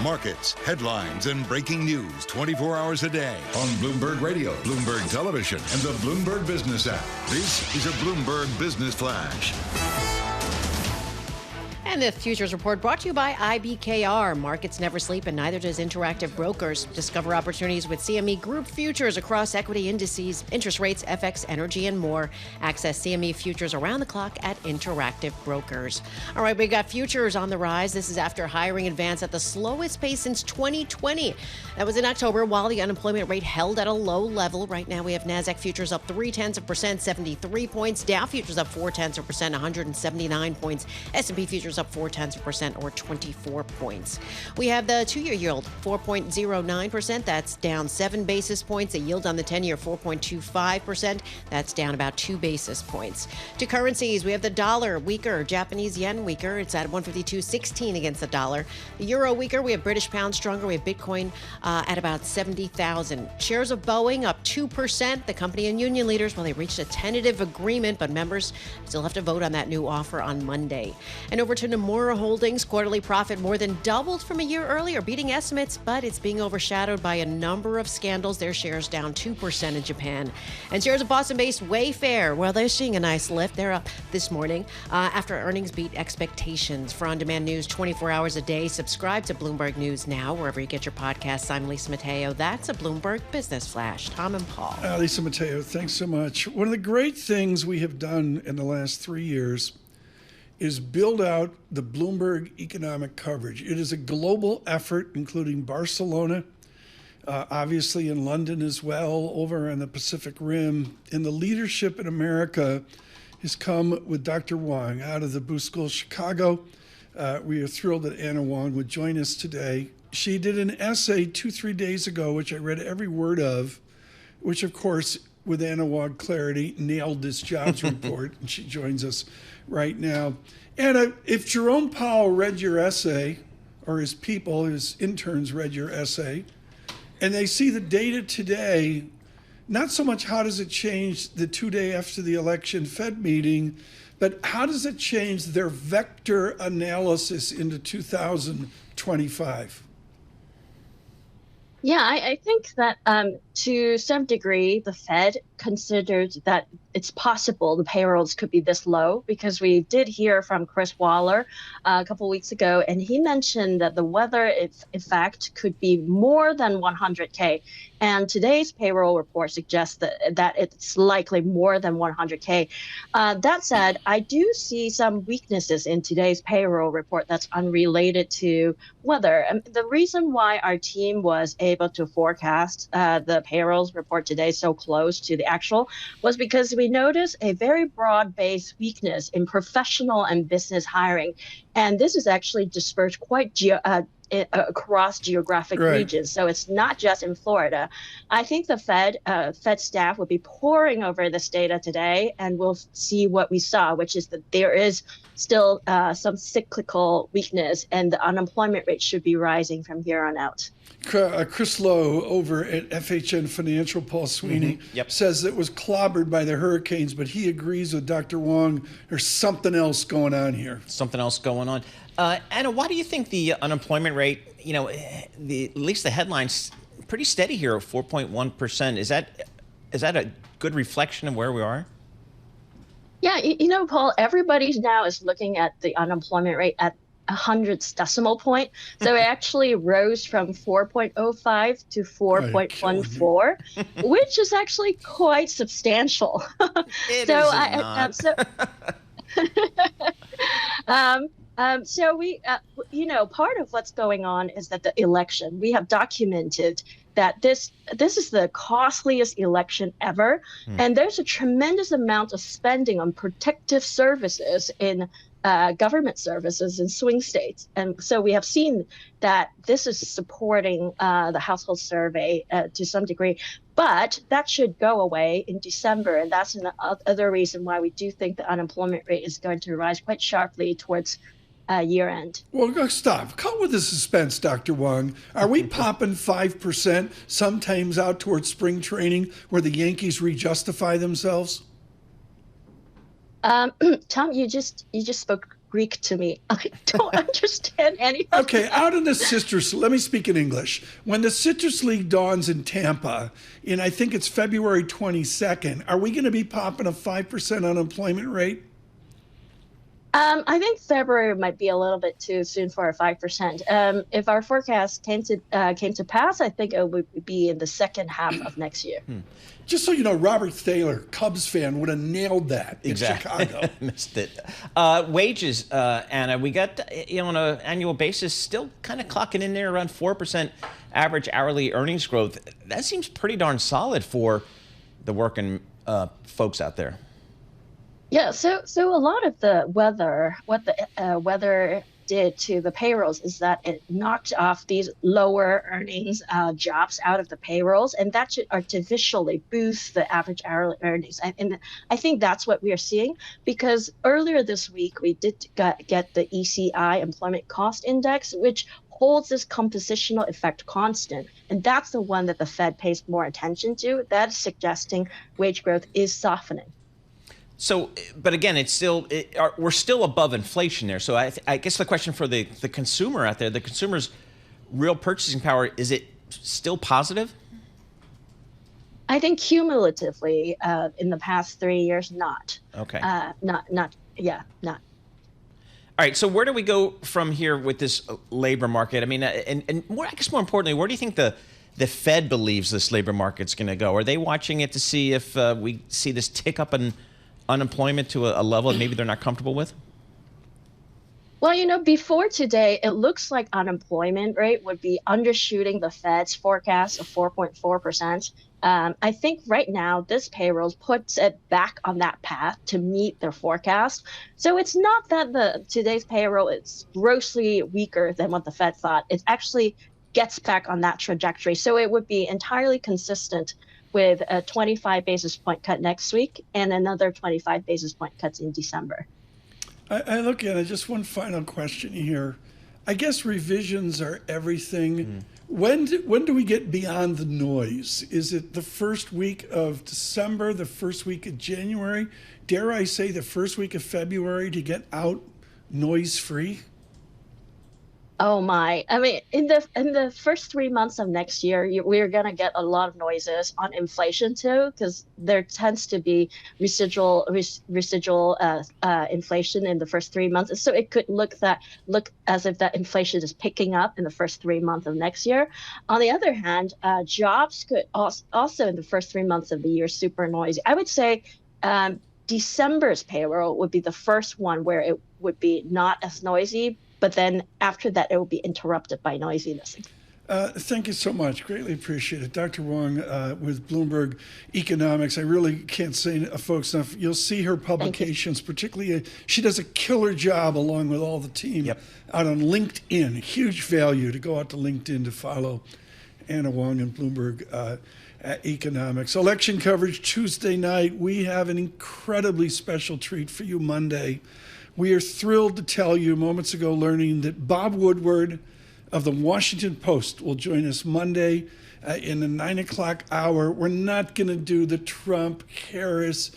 Markets, headlines, and breaking news 24 hours a day on Bloomberg Radio, Bloomberg Television, and the Bloomberg Business app. This is a Bloomberg Business Flash. And the futures report brought to you by IBKR. Markets never sleep, and neither does Interactive Brokers. Discover opportunities with CME Group futures across equity indices, interest rates, FX, energy, and more. Access CME futures around the clock at Interactive Brokers. All right, we got futures on the rise. This is after hiring advance at the slowest pace since 2020. That was in October, while the unemployment rate held at a low level. Right now, we have NASDAQ futures up 0.3%, 73 points. Dow futures up 0.4%, 179 points. S&P futures up 0.4%, or 24 points. We have the two-year yield 4.09%. That's down 7 basis points. A yield on the 10-year 4.25%. That's down about 2 basis points. To currencies, we have the dollar weaker, Japanese yen weaker. It's at 152.16 against the dollar. The euro weaker. We have British pound stronger. We have Bitcoin at about 70,000. Shares of Boeing up 2%. The company and union leaders, well, they reached a tentative agreement, but members still have to vote on that new offer on Monday. And over to Nomura Holdings, quarterly profit more than doubled from a year earlier, beating estimates, but it's being overshadowed by a number of scandals. Their shares down 2% in Japan. And shares of Boston-based Wayfair, well, they're seeing a nice lift. They're up this morning after earnings beat expectations. For on-demand news 24 hours a day, subscribe to Bloomberg News Now, wherever you get your podcasts. I'm Lisa Mateo. That's a Bloomberg Business Flash. Tom and Paul. Lisa Mateo, thanks so much. One of the great things we have done in the last 3 years is build out the Bloomberg economic coverage. It is a global effort, including Barcelona, obviously in London as well, over on the Pacific Rim. And the leadership in America has come with Dr. Wong out of the Booth School, Chicago. We are thrilled that Anna Wong would join us today. She did an essay 2-3 days ago, which I read every word of, which of course, with Anna Wong clarity, nailed this jobs report, and she joins us right now. Anna, if Jerome Powell read your essay, or his people, his interns read your essay, and they see the data today, not so much how does it change the 2 day after the election Fed meeting, but how does it change their vector analysis into 2025? Yeah, I think that to some degree, the Fed considered that it's possible the payrolls could be this low because we did hear from Chris Waller a couple weeks ago, and he mentioned that the weather effect could be more than 100K. And today's payroll report suggests that it's likely more than 100K. That said, I do see some weaknesses in today's payroll report that's unrelated to weather. And the reason why our team was able to forecast the payrolls report today so close to the actual was because we noticed a very broad-based weakness in professional and business hiring. And this is actually dispersed quite across geographic regions. So it's not just in Florida. I think the Fed staff will be poring over this data today, and we'll see what we saw, which is that there is still some cyclical weakness, and the unemployment rate should be rising from here on out. Chris Lowe over at FHN Financial, Paul Sweeney, says it was clobbered by the hurricanes, but he agrees with Dr. Wong. There's something else going on here. Something else going on. Anna, why do you think the unemployment rate, at least the headline's pretty steady here at 4.1%? Is that a good reflection of where we are? Yeah, Paul, everybody now is looking at the unemployment rate at 100th decimal point. So it actually rose from 4.05 to 4.14, which is actually quite substantial. It so So we, part of what's going on is that the election, we have documented that this is the costliest election ever. And there's a tremendous amount of spending on protective services in government services in swing states. And so we have seen that this is supporting the household survey to some degree. But that should go away in December. And that's another reason why we do think the unemployment rate is going to rise quite sharply towards year end. Well, stop. Cut with the suspense, Dr. Wong. Are we popping 5% sometimes out towards spring training where the Yankees re-justify themselves? Tom, you just spoke Greek to me. I don't understand any of Okay, out in the Citrus, let me speak in English. When the Citrus League dawns in Tampa, and I think it's February 22nd, are we going to be popping a 5% unemployment rate? I think February might be a little bit too soon for a 5%. If our forecast came to pass, I think it would be in the second half of next year. Just so you know, Robert Thaler, Cubs fan, would have nailed that in Chicago. Missed it. Wages, Anna, we got on an annual basis still kind of clocking in there around 4% average hourly earnings growth. That seems pretty darn solid for the working folks out there. Yeah, so a lot of the weather, what the weather did to the payrolls is that it knocked off these lower earnings jobs out of the payrolls, and that should artificially boost the average hourly earnings. And I think that's what we are seeing, because earlier this week we did get the ECI Employment Cost Index, which holds this compositional effect constant. And that's the one that the Fed pays more attention to. That is suggesting wage growth is softening. So, but again, we're still above inflation there. So I guess the question for the consumer out there, the consumer's real purchasing power, is it still positive? I think cumulatively in the past 3 years, not. Okay. Not. All right. So where do we go from here with this labor market? I mean, and more, I guess more importantly, where do you think the Fed believes this labor market's going to go? Are they watching it to see if we see this tick up in unemployment to a level that maybe they're not comfortable with? Well, before today, it looks like unemployment rate would be undershooting the Fed's forecast of 4.4%. I think right now this payroll puts it back on that path to meet their forecast. So it's not that today's payroll is grossly weaker than what the Fed thought. It actually gets back on that trajectory. So it would be entirely consistent with a 25 basis point cut next week and another 25 basis point cuts in December. I look at it, just one final question here. I guess revisions are everything. When do we get beyond the noise? Is it the first week of December, the first week of January? Dare I say the first week of February to get out noise-free? Oh my! I mean, in the first 3 months of next year, we're gonna get a lot of noises on inflation too, because there tends to be residual inflation in the first 3 months. So it could look as if that inflation is picking up in the first 3 months of next year. On the other hand, jobs could also in the first 3 months of the year super noisy. I would say December's payroll would be the first one where it would be not as noisy. But then after that, it will be interrupted by noisiness. Thank you so much. Greatly appreciate it. Dr. Wong with Bloomberg Economics. I really can't say folks enough. You'll see her publications, particularly she does a killer job along with all the team out on LinkedIn. Huge value to go out to LinkedIn to follow Anna Wong and Bloomberg Economics. Election coverage Tuesday night. We have an incredibly special treat for you Monday. We are thrilled to tell you moments ago learning that Bob Woodward of the Washington Post will join us Monday in the 9 o'clock hour. We're not going to do the Trump, Harris,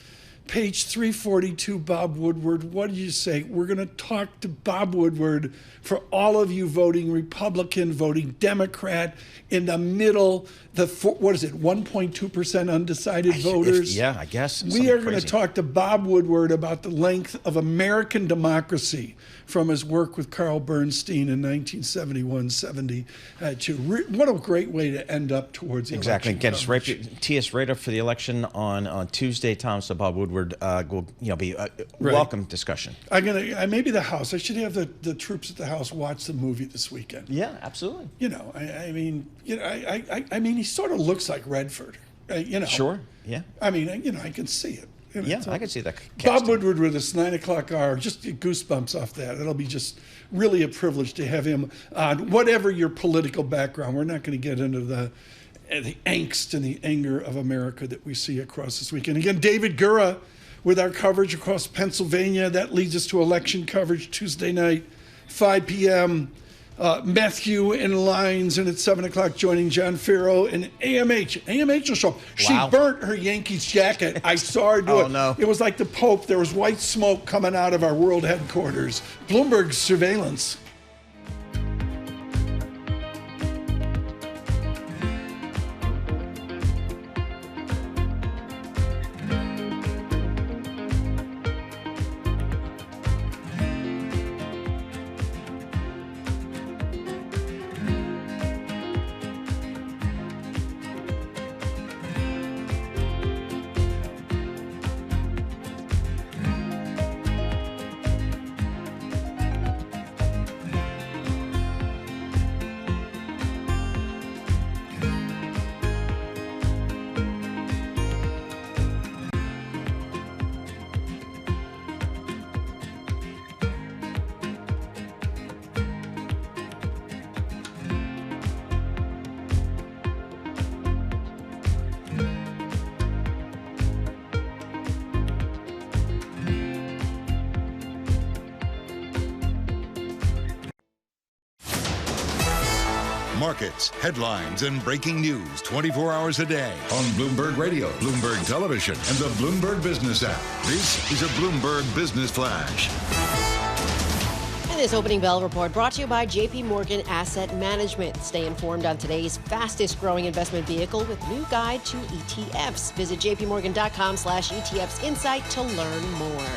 page 342, Bob Woodward. What did you say? We're going to talk to Bob Woodward for all of you voting Republican, voting Democrat, in the middle, 1.2% undecided voters? I guess. We are going to talk to Bob Woodward about the length of American democracy from his work with Carl Bernstein in 1971-72. What a great way to end up towards the Exactly. election. Tee us right up for the election on Tuesday, Tom. So Bob Woodward will be a welcome discussion. Maybe the House. I should have the troops at the House watch the movie this weekend. Yeah, absolutely. I mean, he sort of looks like Redford. Sure. Yeah. I mean, I can see it. I can see that. Bob Woodward with us, 9 o'clock hour. Just get goosebumps off that. It'll be just really a privilege to have him on. Whatever your political background, we're not going to get into the angst and the anger of America that we see across this weekend. Again, David Gura with our coverage across Pennsylvania. That leads us to election coverage Tuesday night, 5 p.m. Matthew in lines, and at 7 o'clock joining John Farrow and AMH. AMH will show up. She burnt her Yankees jacket. I saw her do it. No. It was like the Pope. There was white smoke coming out of our world headquarters. Bloomberg Surveillance. Markets, headlines, and breaking news 24 hours a day on Bloomberg Radio, Bloomberg Television, and the Bloomberg Business app. This is a Bloomberg Business Flash. And this opening bell report brought to you by JP Morgan Asset Management. Stay informed on today's fastest growing investment vehicle with new guide to ETFs. Visit jpmorgan.com/ETFs Insight to learn more.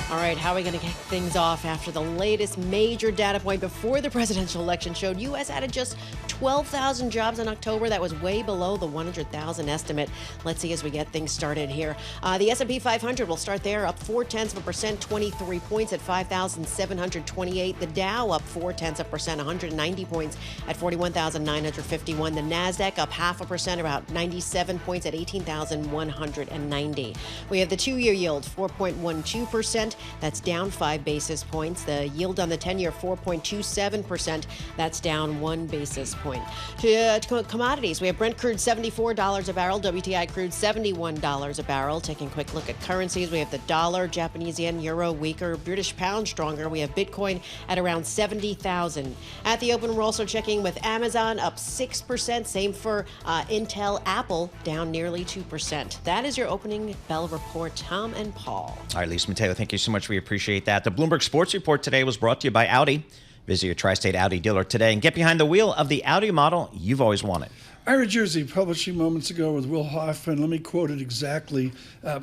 All right, how are we going to kick things off after the latest major data point before the presidential election showed U.S. added just 12,000 jobs in October? That was way below the 100,000 estimate. Let's see as we get things started here. The S&P 500 will start there, up 0.4%, 23 points at 5,728. The Dow up 0.4%, 190 points at 41,951. The Nasdaq up 0.5%, about 97 points at 18,190. We have the 2-year yield, 4.12%. That's down 5 basis points. The yield on the 10-year, 4.27%. That's down 1 basis point. To commodities, we have Brent crude $74 a barrel, WTI crude $71 a barrel. Taking a quick look at currencies, we have the dollar, Japanese yen, euro weaker, British pound stronger. We have Bitcoin at around 70,000. At the open, we're also checking with Amazon up 6%. Same for Intel, Apple down nearly 2%. That is your opening bell report. Tom and Paul. All right, Lisa Mateo, thank you so much. We appreciate that. The Bloomberg Sports Report today was brought to you by Audi. Visit your tri-state Audi dealer today and get behind the wheel of the Audi model you've always wanted. Ira Jersey publishing moments ago with Will Hoffman. Let me quote it exactly,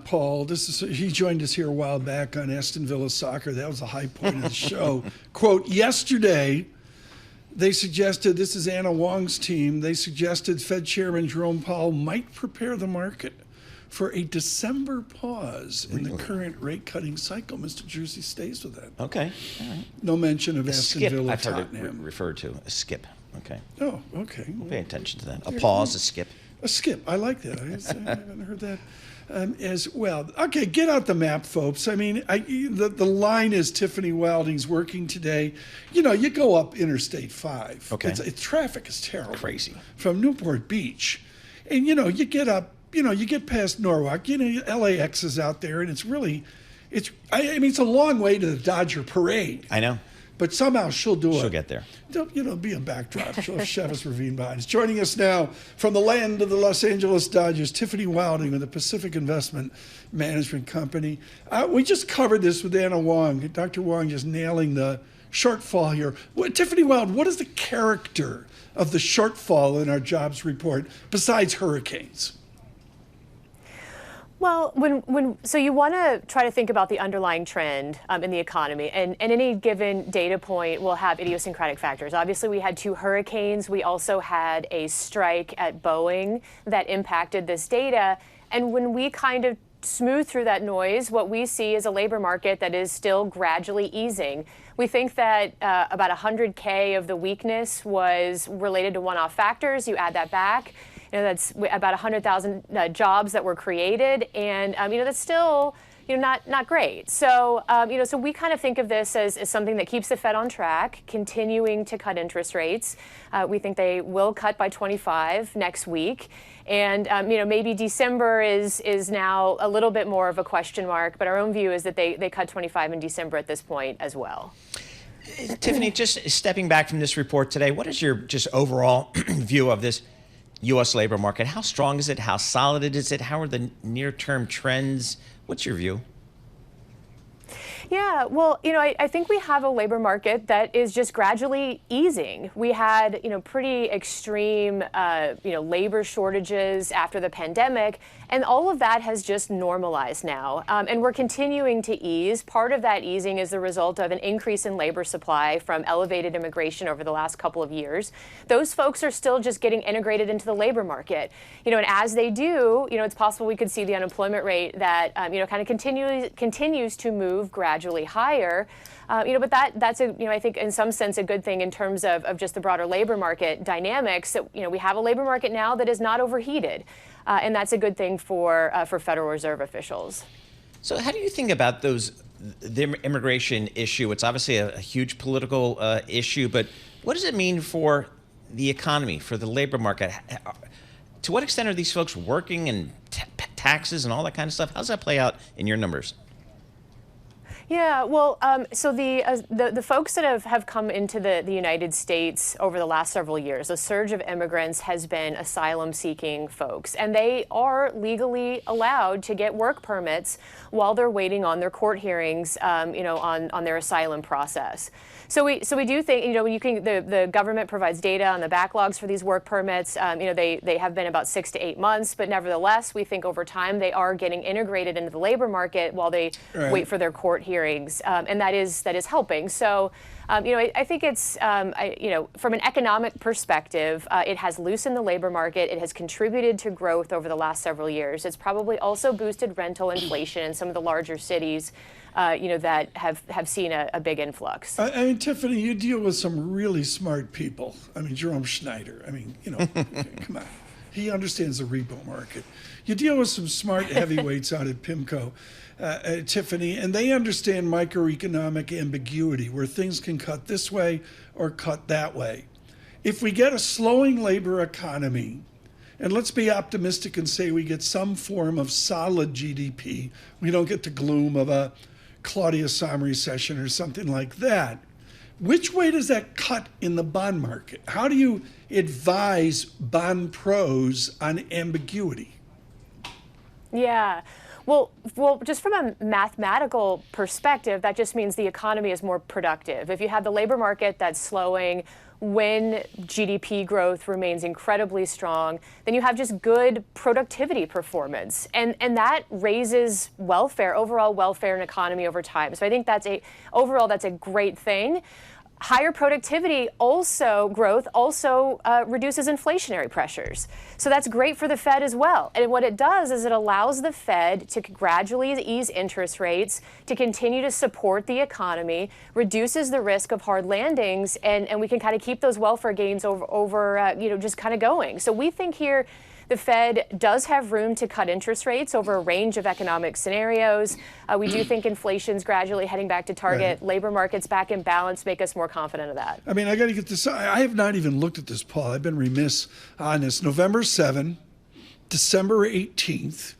Paul. He joined us here a while back on Aston Villa Soccer. That was the high point of the show. Quote, yesterday, they suggested, this is Anna Wong's team, they suggested Fed Chairman Jerome Powell might prepare the market for a December pause in the current rate-cutting cycle. Mr. Jersey stays with that. Okay, all right. No mention of Aston Villa, I've heard Tottenham. it referred to, a skip. Okay. Oh, okay. We'll pay attention to that. A pause, a skip. A skip. I like that. I haven't heard that as well. Okay, get out the map, folks. I mean, the line is Tiffany Wilding's working today. You know, you go up Interstate 5. Okay. Traffic is terrible. Crazy. From Newport Beach. And, you know, you get up, you know, you get past Norwalk. You know, LAX is out there, and it's really, I mean, it's a long way to the Dodger Parade. I know. But somehow she'll do it. She'll get there. You know, be a backdrop. She'll have Chevis Ravine behind us. Joining us now from the land of the Los Angeles Dodgers, Tiffany Wilding with the Pacific Investment Management Company. We just covered this with Anna Wong. Dr. Wong just nailing the shortfall here. Tiffany Wilding, what is the character of the shortfall in our jobs report besides hurricanes? Well, so you want to try to think about the underlying trend in the economy, and any given data point will have idiosyncratic factors. Obviously, we had 2 hurricanes. We also had a strike at Boeing that impacted this data. And when we kind of smooth through that noise, what we see is a labor market that is still gradually easing. We think that about 100K of the weakness was related to one-off factors. You add that back. You know, that's about 100,000 jobs that were created, and you know, that's still, you know, not great. So you know, so we kind of think of this as something that keeps the Fed on track, continuing to cut interest rates. We think they will cut by 25 next week, and you know, maybe December is now a little bit more of a question mark. But our own view is that they cut 25 in December at this point as well. Tiffany, just stepping back from this report today, what is your just overall view of this U.S. labor market? How strong is it? How solid is it? How are the near-term trends? What's your view? Yeah, well, you know, I think we have a labor market that is just gradually easing. We had, you know, pretty extreme, you know, labor shortages after the pandemic, and all of that has just normalized now. And we're continuing to ease. Part of that easing is the result of an increase in labor supply from elevated immigration over the last couple of years. Those folks are still just getting integrated into the labor market. You know, and as they do, you know, it's possible we could see the unemployment rate that, you know, kind of continues to move gradually higher. You know, but that's a, you know, I think in some sense a good thing in terms of just the broader labor market dynamics. That, you know, we have a labor market now that is not overheated, and that's a good thing for Federal Reserve officials. So, how do you think about the immigration issue? It's obviously a huge political issue, but what does it mean for the economy, for the labor market? To what extent are these folks working and taxes and all that kind of stuff? How does that play out in your numbers? Yeah, well, so the folks that have come into the United States over the last several years, a surge of immigrants has been asylum-seeking folks, and they are legally allowed to get work permits while they're waiting on their court hearings, you know, on their asylum process. So we do think, you know, the government provides data on the backlogs for these work permits. You know, they have been about 6 to 8 months, but nevertheless, we think over time they are getting integrated into the labor market while they wait for their court hearings, and that is helping. So, you know, I think it's, you know, from an economic perspective, it has loosened the labor market. It has contributed to growth over the last several years. It's probably also boosted rental inflation in some of the larger cities, you know, that have seen a big influx. I mean, Tiffany, you deal with some really smart people. I mean, Jerome Schneider. I mean, you know, come on. He understands the repo market. You deal with some smart heavyweights out at PIMCO, Tiffany, and they understand microeconomic ambiguity, where things can cut this way or cut that way. If we get a slowing labor economy, and let's be optimistic and say we get some form of solid GDP, we don't get the gloom of a Claudia Sahm recession or something like that, which way does that cut in the bond market? How do you advise bond pros on ambiguity? Yeah. Well, just from a mathematical perspective, that just means the economy is more productive. If you have the labor market that's slowing, when GDP growth remains incredibly strong, then you have just good productivity performance. And that raises welfare, overall welfare and economy over time. So I think overall that's a great thing. Higher productivity growth also reduces inflationary pressures. So that's great for the Fed as well. And what it does is it allows the Fed to gradually ease interest rates, to continue to support the economy, reduces the risk of hard landings, and we can kind of keep those welfare gains over just kind of going. So we think here the Fed does have room to cut interest rates over a range of economic scenarios. We do think inflation's gradually heading back to target. Right. Labor markets back in balance make us more confident of that. I mean, I got to get this. I have not even looked at this, Paul. I've been remiss on this. November 7, December 18th.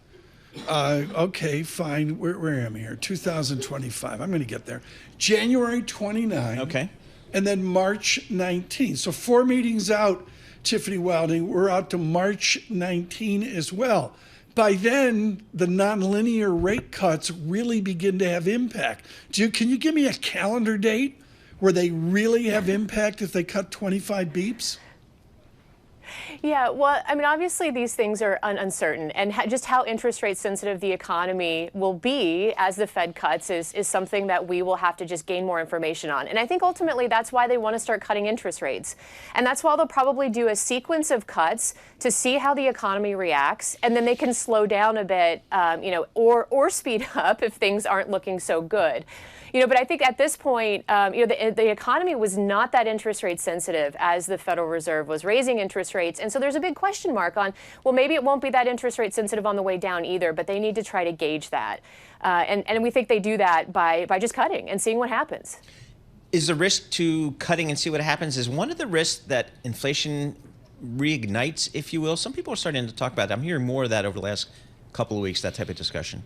Okay, fine. Where am I here? 2025. I'm going to get there. January 29. Okay. And then March 19. So 4 meetings out. Tiffany Wilding, we're out to March 19 as well. By then, the nonlinear rate cuts really begin to have impact. Can you give me a calendar date where they really have impact if they cut 25 beeps? Yeah, well, I mean, obviously these things are uncertain, and just how interest rate sensitive the economy will be as the Fed cuts is something that we will have to just gain more information on. And I think ultimately that's why they want to start cutting interest rates. And that's why they'll probably do a sequence of cuts to see how the economy reacts, and then they can slow down a bit, or speed up if things aren't looking so good. But I think at this point, the economy was not that interest rate sensitive as the Federal Reserve was raising interest rates. And so there's a big question mark on, well, maybe it won't be that interest rate sensitive on the way down either, but they need to try to gauge that. And we think they do that by just cutting and seeing what happens. Is the risk to cutting and see what happens, is one of the risks that inflation reignites, if you will? Some people are starting to talk about that. I'm hearing more of that over the last couple of weeks, that type of discussion.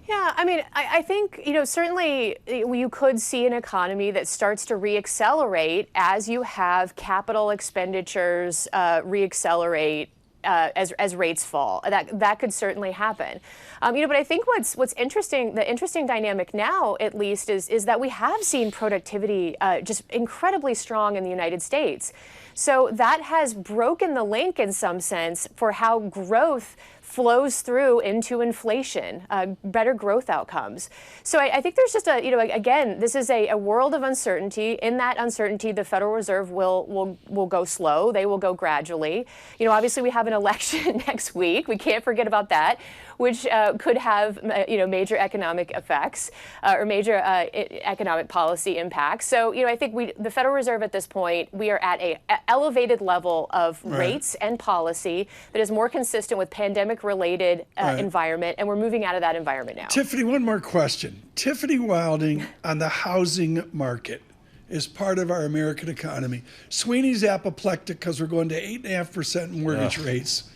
Yeah, I mean, I think, certainly you could see an economy that starts to reaccelerate as you have capital expenditures reaccelerate as rates fall. That could certainly happen. But I think what's interesting, the interesting dynamic now, at least, is that we have seen productivity just incredibly strong in the United States. So that has broken the link in some sense for how growth flows through into inflation, better growth outcomes. So I think there's just again, this is a world of uncertainty. In that uncertainty, the Federal Reserve will go slow. They will go gradually. Obviously we have an election next week. We can't forget about that, which could have major economic effects or major economic policy impacts. So I think the Federal Reserve at this point, we are at a elevated level of rates and policy that is more consistent with pandemic-related environment, and we're moving out of that environment now. Tiffany, one more question. Tiffany Wilding on the housing market is part of our American economy. Sweeney's apoplectic because we're going to 8.5% mortgage rates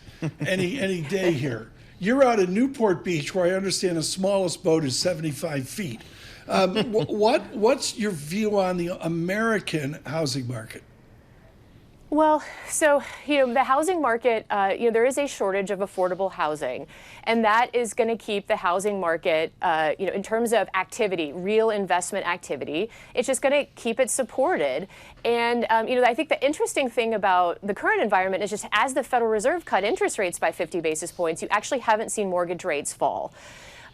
any day here. You're out at Newport Beach, where I understand the smallest boat is 75 feet. What's your view on the American housing market? Well, so, the housing market, there is a shortage of affordable housing, and that is going to keep the housing market, in terms of activity, real investment activity, it's just going to keep it supported. And, I think the interesting thing about the current environment is just as the Federal Reserve cut interest rates by 50 basis points, you actually haven't seen mortgage rates fall.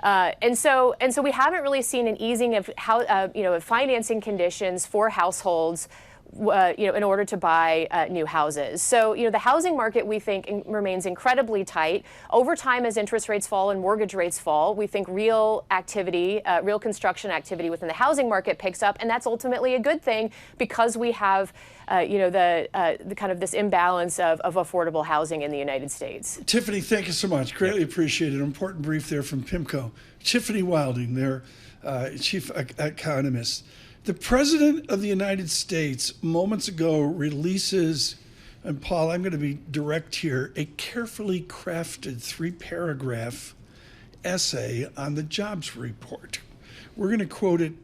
And so we haven't really seen an easing of of financing conditions for households in order to buy new houses. So, the housing market, we think, remains incredibly tight. Over time, as interest rates fall and mortgage rates fall, we think real activity, real construction activity within the housing market picks up. And that's ultimately a good thing because we have, the kind of this imbalance of affordable housing in the United States. Tiffany, thank you so much. Greatly appreciated. An important brief there from PIMCO. Tiffany Wilding, their chief economist. The President of the United States moments ago releases, and Paul, I'm going to be direct here, a carefully crafted 3-paragraph essay on the jobs report. We're going to quote it,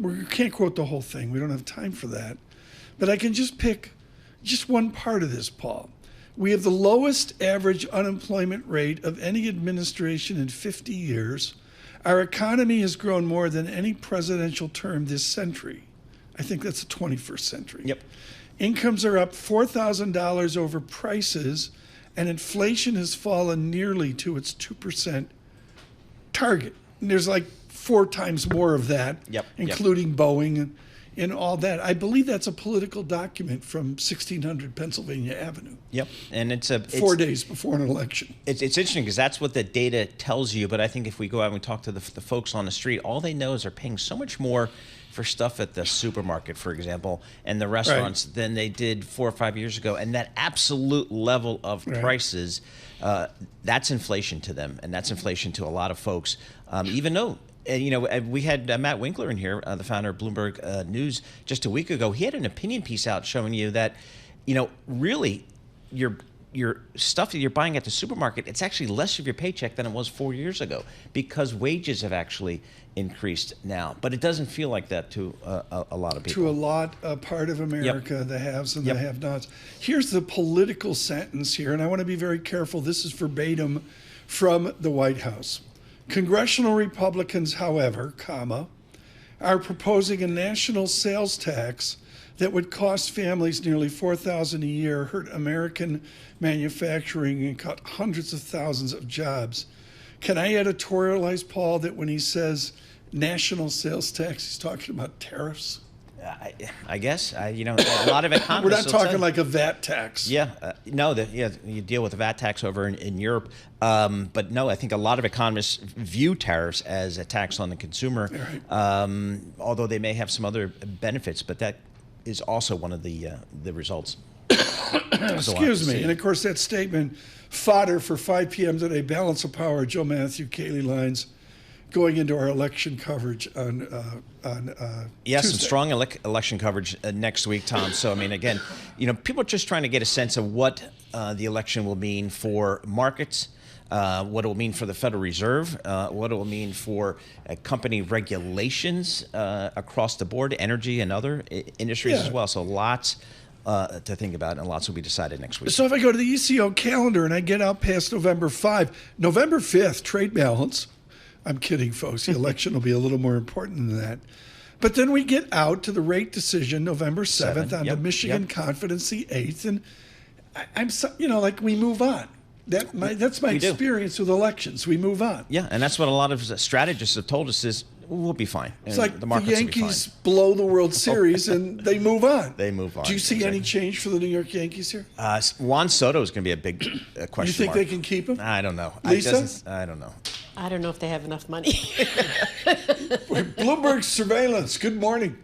we can't quote the whole thing. We don't have time for that. But I can just pick just one part of this, Paul. We have the lowest average unemployment rate of any administration in 50 years. Our economy has grown more than any presidential term this century. I think that's the 21st century. Yep. Incomes are up $4,000 over prices, and inflation has fallen nearly to its 2% target. And there's like 4 times more of that, including Boeing and all that. I believe that's a political document from 1600 Pennsylvania Avenue. Yep, and it's 4 days before an election. It's interesting because that's what the data tells you. But I think if we go out and we talk to the folks on the street, all they know is they're paying so much more for stuff at the supermarket, for example, and the restaurants than they did 4 or 5 years ago. And that absolute level of prices, that's inflation to them, and that's inflation to a lot of folks. Even though, we had Matt Winkler in here, the founder of Bloomberg News, just a week ago. He had an opinion piece out showing you that, really, your stuff that you're buying at the supermarket, it's actually less of your paycheck than it was 4 years ago because wages have actually increased now. But it doesn't feel like that to a lot of people. To a part of America, the haves and the have-nots. Here's the political sentence here, and I want to be very careful. This is verbatim from the White House. Congressional Republicans, however, are proposing a national sales tax that would cost families nearly $4,000 a year, hurt American manufacturing, and cut hundreds of thousands of jobs. Can I editorialize, Paul, that when he says national sales tax, he's talking about tariffs? I guess. A lot of economists. We're not talking like a VAT tax. Yeah. You deal with a VAT tax over in Europe. But no, I think a lot of economists view tariffs as a tax on the consumer, although they may have some other benefits. But that is also one of the results. Excuse me. And of course, that statement, fodder for 5 p.m. today, Balance of Power, Joe Matthew, Kaylee Lines, going into our election coverage on Yes, Tuesday. some strong election coverage next week, Tom. So, again, people are just trying to get a sense of what the election will mean for markets, what it will mean for the Federal Reserve, what it will mean for company regulations across the board, energy and other industries as well. So lots to think about, and lots will be decided next week. So if I go to the ECO calendar and I get out past November 5, November 5th, trade balance. I'm kidding, folks. The election will be a little more important than that. But then we get out to the rate decision November 7th on the Michigan confidence, the 8th. And I'm we move on. That's my experience with elections. We move on. Yeah, and that's what a lot of strategists have told us is we'll be fine. It's and like the the Yankees blow the World Series and they move on. They move on. Do you see any change for the New York Yankees here? Juan Soto is going to be a big question You think mark. they can keep him? I don't know. Lisa? I don't know. I don't know if they have enough money. Bloomberg Surveillance, good morning.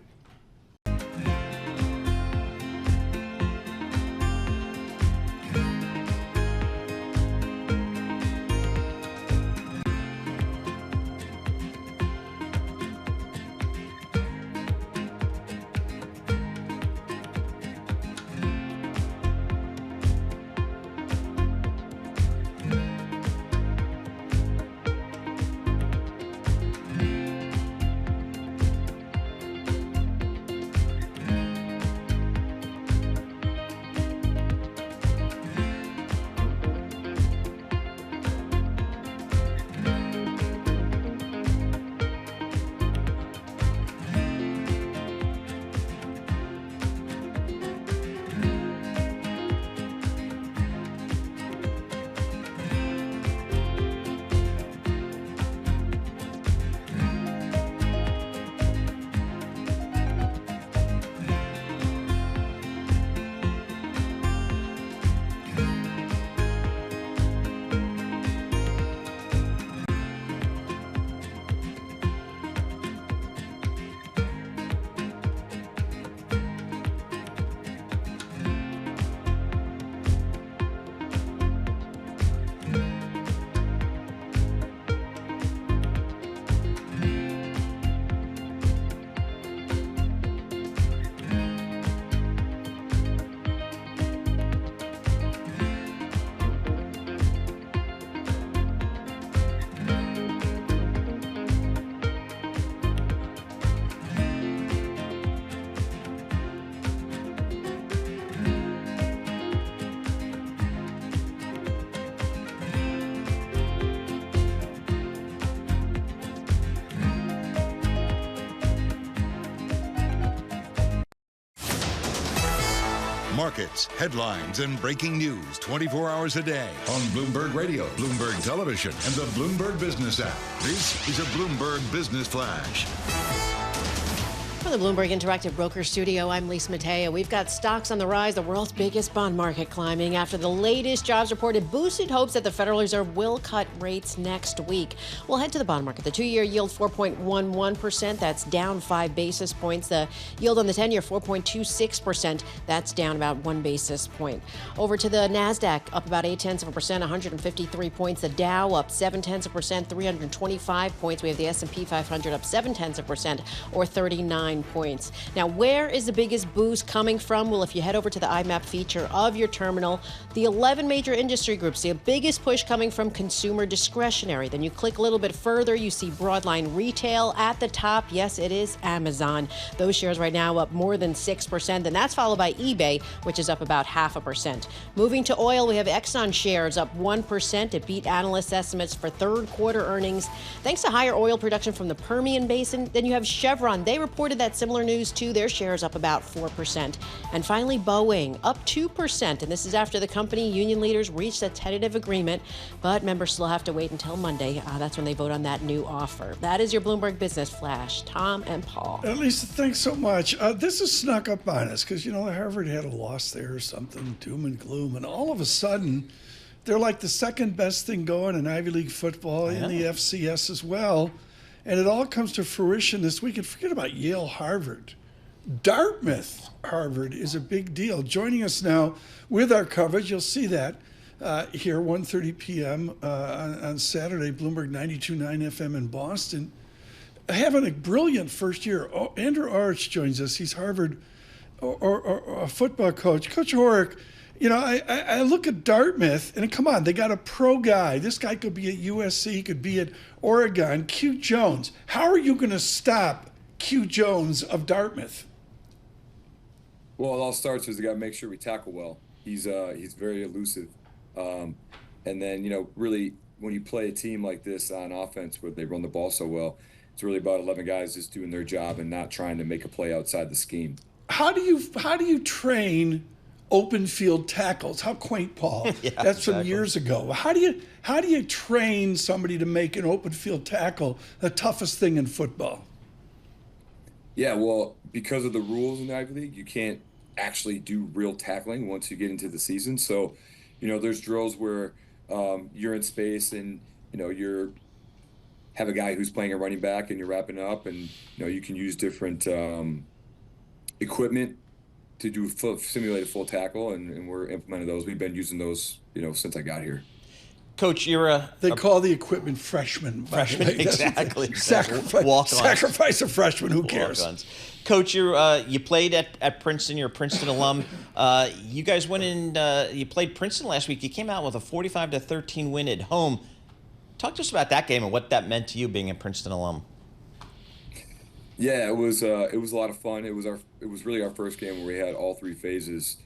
Markets, headlines, and breaking news 24 hours a day on Bloomberg Radio, Bloomberg Television, and the Bloomberg Business app. This is a Bloomberg Business Flash. From the Bloomberg Interactive Broker Studio, I'm Lisa Mateo. We've got stocks on the rise, the world's biggest bond market climbing after the latest jobs report had boosted hopes that the Federal Reserve will cut rates next week. We'll head to the bond market. The 2-year yield 4.11%. That's down 5 basis points. The yield on the 10-year 4.26%. That's down about 1 basis point. Over to the NASDAQ, up about 0.8%, 153 points. The Dow up 0.7%, 325 points. We have the S&P 500 up 0.7%, or 39 points. Now, where is the biggest boost coming from? Well, if you head over to the IMAP feature of your terminal, the 11 major industry groups, the biggest push coming from consumer discretionary. Then you click a little bit further, you see broadline retail at the top. Yes, it is Amazon. Those shares right now up more than 6%, and that's followed by eBay, which is up about 0.5%. Moving to oil, we have Exxon shares up 1%. It beat analyst estimates for third quarter earnings, thanks to higher oil production from the Permian Basin. Then you have Chevron. They reported that similar news too. Their shares up about 4%. And finally, Boeing up 2%. And this is after the company union leaders reached a tentative agreement, but members still have to wait until Monday. That's when they vote on that new offer. That is your Bloomberg Business Flash. Tom and Paul. Lisa, thanks so much. This has snuck up on us because, Harvard had a loss there or something, doom and gloom. And all of a sudden, they're like the second best thing going in Ivy League football, in the FCS as well. And it all comes to fruition this week. And forget about Yale, Harvard. Dartmouth, Harvard is a big deal. Joining us now with our coverage, you'll see that here, 1:30 p.m. On Saturday, Bloomberg 92.9 FM in Boston. Having a brilliant first year. Andrew Orich joins us. He's Harvard or a football coach. Coach Orich, I look at Dartmouth, and come on, they got a pro guy. This guy could be at USC, he could be at Oregon. Q Jones. How are you going to stop Q Jones of Dartmouth? Well, it all starts with we got to make sure we tackle well. He's very elusive, and then really when you play a team like this on offense where they run the ball so well, it's really about 11 guys just doing their job and not trying to make a play outside the scheme. How do you train open field tackles? How quaint, Paul. Yeah, that's exactly. From years ago. How do you train somebody to make an open field tackle the toughest thing in football? Yeah, well, because of the rules in the Ivy League, you can't actually do real tackling once you get into the season. So, there's drills where you're in space and you're have a guy who's playing a running back and you're wrapping up, and you can use different equipment to do simulate a full tackle, and we're implementing those. We've been using those, since I got here. Coach, you're They call the equipment freshmen. Freshman, exactly. Sacrifice a freshman. Who cares? Walk-ons. Coach, you played at Princeton. You're a Princeton alum. You guys went in. You played Princeton last week. You came out with a 45-13 win at home. Talk to us about that game and what that meant to you, being a Princeton alum. Yeah, it was a lot of fun. It was really our first game where we had all three phases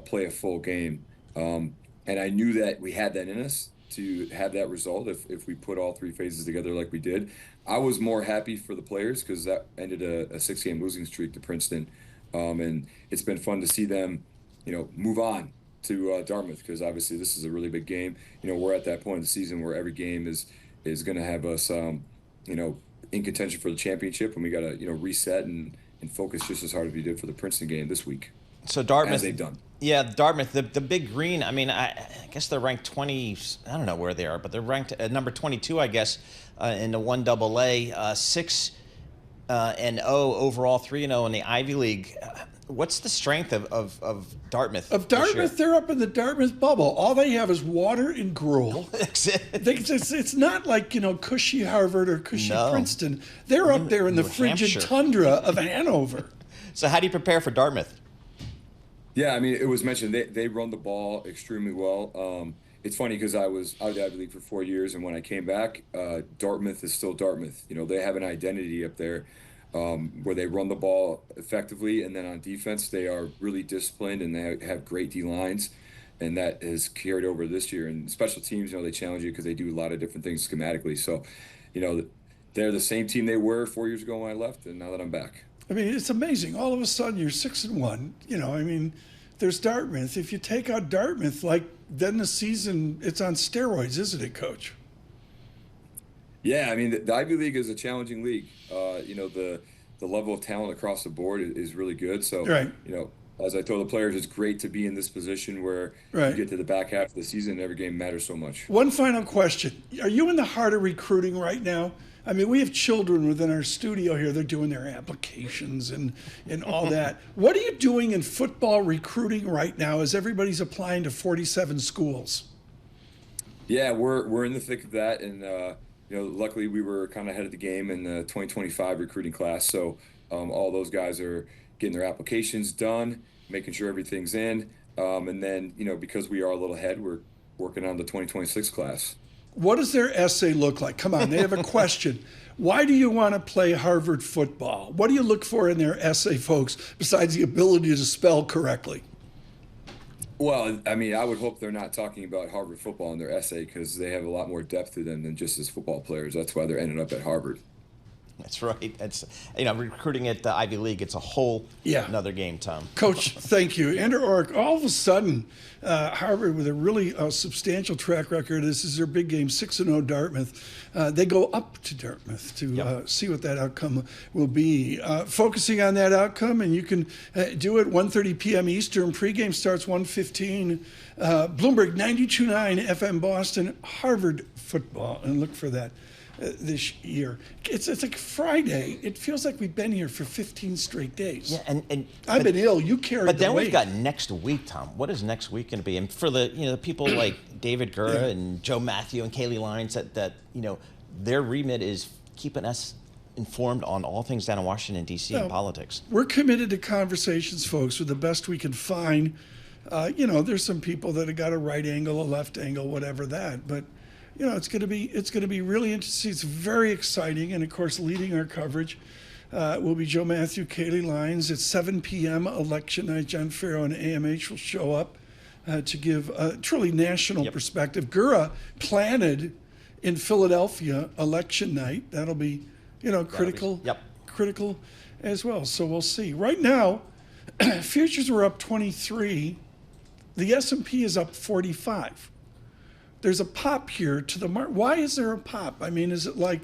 play a full game, and I knew that we had that in us to have that result if we put all three phases together like we did. I was more happy for the players because that ended a 6-game losing streak to Princeton, and it's been fun to see them, move on to Dartmouth, because obviously this is a really big game. We're at that point in the season where every game is going to have us, in contention for the championship, and we got to reset and focus just as hard as we did for the Princeton game this week. So Dartmouth, as they've done. Yeah, Dartmouth, the Big Green. I mean, I guess they're ranked 20. I don't know where they are, but they're ranked at number 22, I guess, in the 1AA, 6-0 overall, 3-0 in the Ivy League. What's the strength of Dartmouth? Of Dartmouth, they're up in the Dartmouth bubble. All they have is water and gruel. It's not like, cushy Harvard or cushy Princeton. They're up there in the frigid tundra of Hanover. So how do you prepare for Dartmouth? Yeah, I mean, it was mentioned they run the ball extremely well. It's funny because I was out of the Ivy League for 4 years, and when I came back, Dartmouth is still Dartmouth. They have an identity up there. Where they run the ball effectively, and then on defense they are really disciplined and they have great D lines, and that has carried over this year. And special teams, they challenge you because they do a lot of different things schematically. So, they're the same team they were 4 years ago when I left, and now that I'm back. I mean, it's amazing. All of a sudden you're 6-1. there's Dartmouth. If you take out Dartmouth, then the season, it's on steroids, isn't it, Coach? Yeah, I mean, the Ivy League is a challenging league. The level of talent across the board is really good. So, right. As I told the players, it's great to be in this position where right. you get to the back half of the season and every game matters so much. One final question. Are you in the heart of recruiting right now? I mean, we have children within our studio here. They're doing their applications and all that. What are you doing in football recruiting right now as everybody's applying to 47 schools? Yeah, we're in the thick of that. And, luckily we were kind of ahead of the game in the 2025 recruiting class. So all those guys are getting their applications done, making sure everything's in. And then, because we are a little ahead, we're working on the 2026 class. What does their essay look like? Come on, they have a question. Why do you want to play Harvard football? What do you look for in their essay, folks, besides the ability to spell correctly? Well, I mean, I would hope they're not talking about Harvard football in their essay because they have a lot more depth to them than just as football players. That's why they're ending up at Harvard. That's right. It's recruiting at the Ivy League. It's a whole another game, Tom. Coach, thank you. Andrew Orrick, all of a sudden, Harvard with a really substantial track record. This is their big game, 6-0 Dartmouth. They go up to Dartmouth to see what that outcome will be. Focusing on that outcome, and you can do it 1:30 p.m. Eastern. Pregame starts 1:15. Bloomberg 92.9 FM Boston, Harvard football, and look for that. This year. It's like Friday. It feels like we've been here for 15 straight days. Yeah, and I've been ill. You carried But then the weight. we've got next week, Tom. What is next week going to be? And for the people like David Gura and Joe Matthew and Kaylee Lyons, that their remit is keeping us informed on all things down in Washington, D.C. and politics. We're committed to conversations, folks, with the best we can find. There's some people that have got a right angle, a left angle, whatever that, but it's going to be really interesting. It's very exciting, and of course, leading our coverage will be Joe Matthew, Kaylee Lyons. At 7 p.m. election night, John Farrow and AMH will show up to give a truly national perspective. Gura planted in Philadelphia election night. That'll be, critical as well. So we'll see. Right now, futures are up 23. The S&P is up 45. There's a pop here to the market. Why is there a pop? I mean, is it like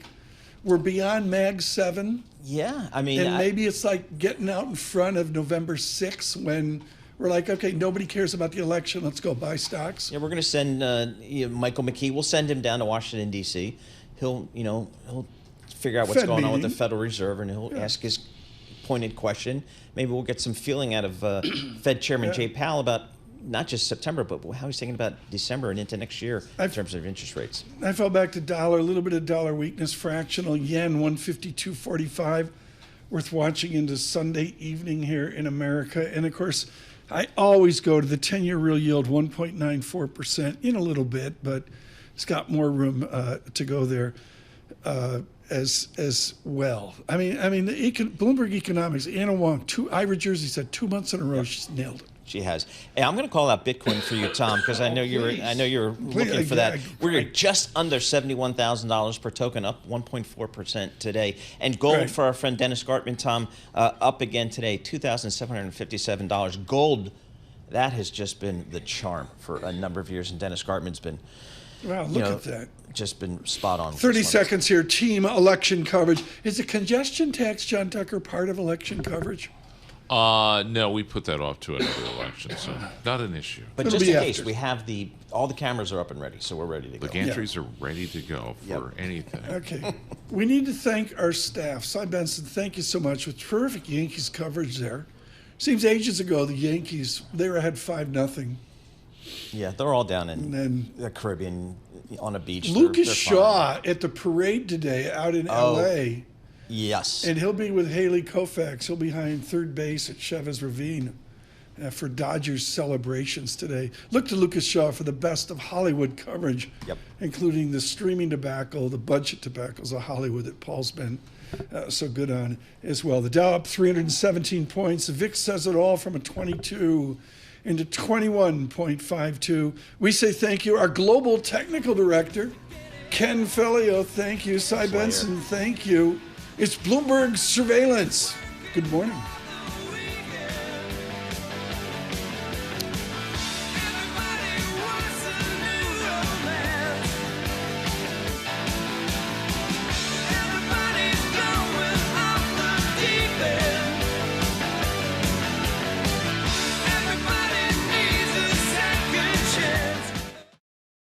we're beyond Mag 7? Yeah, I mean... And maybe it's like getting out in front of November 6th when we're like, okay, nobody cares about the election. Let's go buy stocks. Yeah, we're going to send Michael McKee. We'll send him down to Washington, D.C. He'll figure out what's going on with the Federal Reserve, and he'll ask his pointed question. Maybe we'll get some feeling out of Fed Chairman Jay Powell about not just September, but how he's thinking about December and into next year in terms of interest rates. I fell back to dollar, a little bit of dollar weakness, fractional yen, 152.45, worth watching into Sunday evening here in America. And of course, I always go to the 10-year real yield, 1.94% in a little bit, but it's got more room to go there as well. I mean, Bloomberg Economics, Anna Wong, Ira Jersey said 2 months in a row, she's nailed it. She has. Hey, I'm going to call out Bitcoin for you, Tom, because I know you're looking for that. We're just under $71,000 per token, up 1.4% today. And gold for our friend Dennis Gartman, Tom, up again today, $2,757. Gold, that has just been the charm for a number of years, and Dennis Gartman's been, wow, look at that. Just been spot on. 30 seconds here. Team election coverage. Is the congestion tax, John Tucker, part of election coverage? No, we put that off to another election, so not an issue. But just in case, we have all the cameras are up and ready, so we're ready to go. The gantries are ready to go for anything. Okay. We need to thank our staff. Cy Benson, thank you so much. With terrific Yankees coverage there. Seems ages ago, the Yankees, they were ahead 5-0. Yeah, they're all down in the Caribbean on a beach. Lucas they're Shaw at the parade today out in L.A., yes. And he'll be with Haley Koufax. He'll be behind third base at Chavez Ravine for Dodgers celebrations today. Look to Lucas Shaw for the best of Hollywood coverage, including the streaming debacle, the budget debacles of Hollywood that Paul's been so good on as well. The Dow up 317 points. The VIX says it all from a 22 into 21.52. We say thank you. Our global technical director, Ken Fellio, thank you. Cy Benson, thank you. It's Bloomberg Surveillance. Good morning.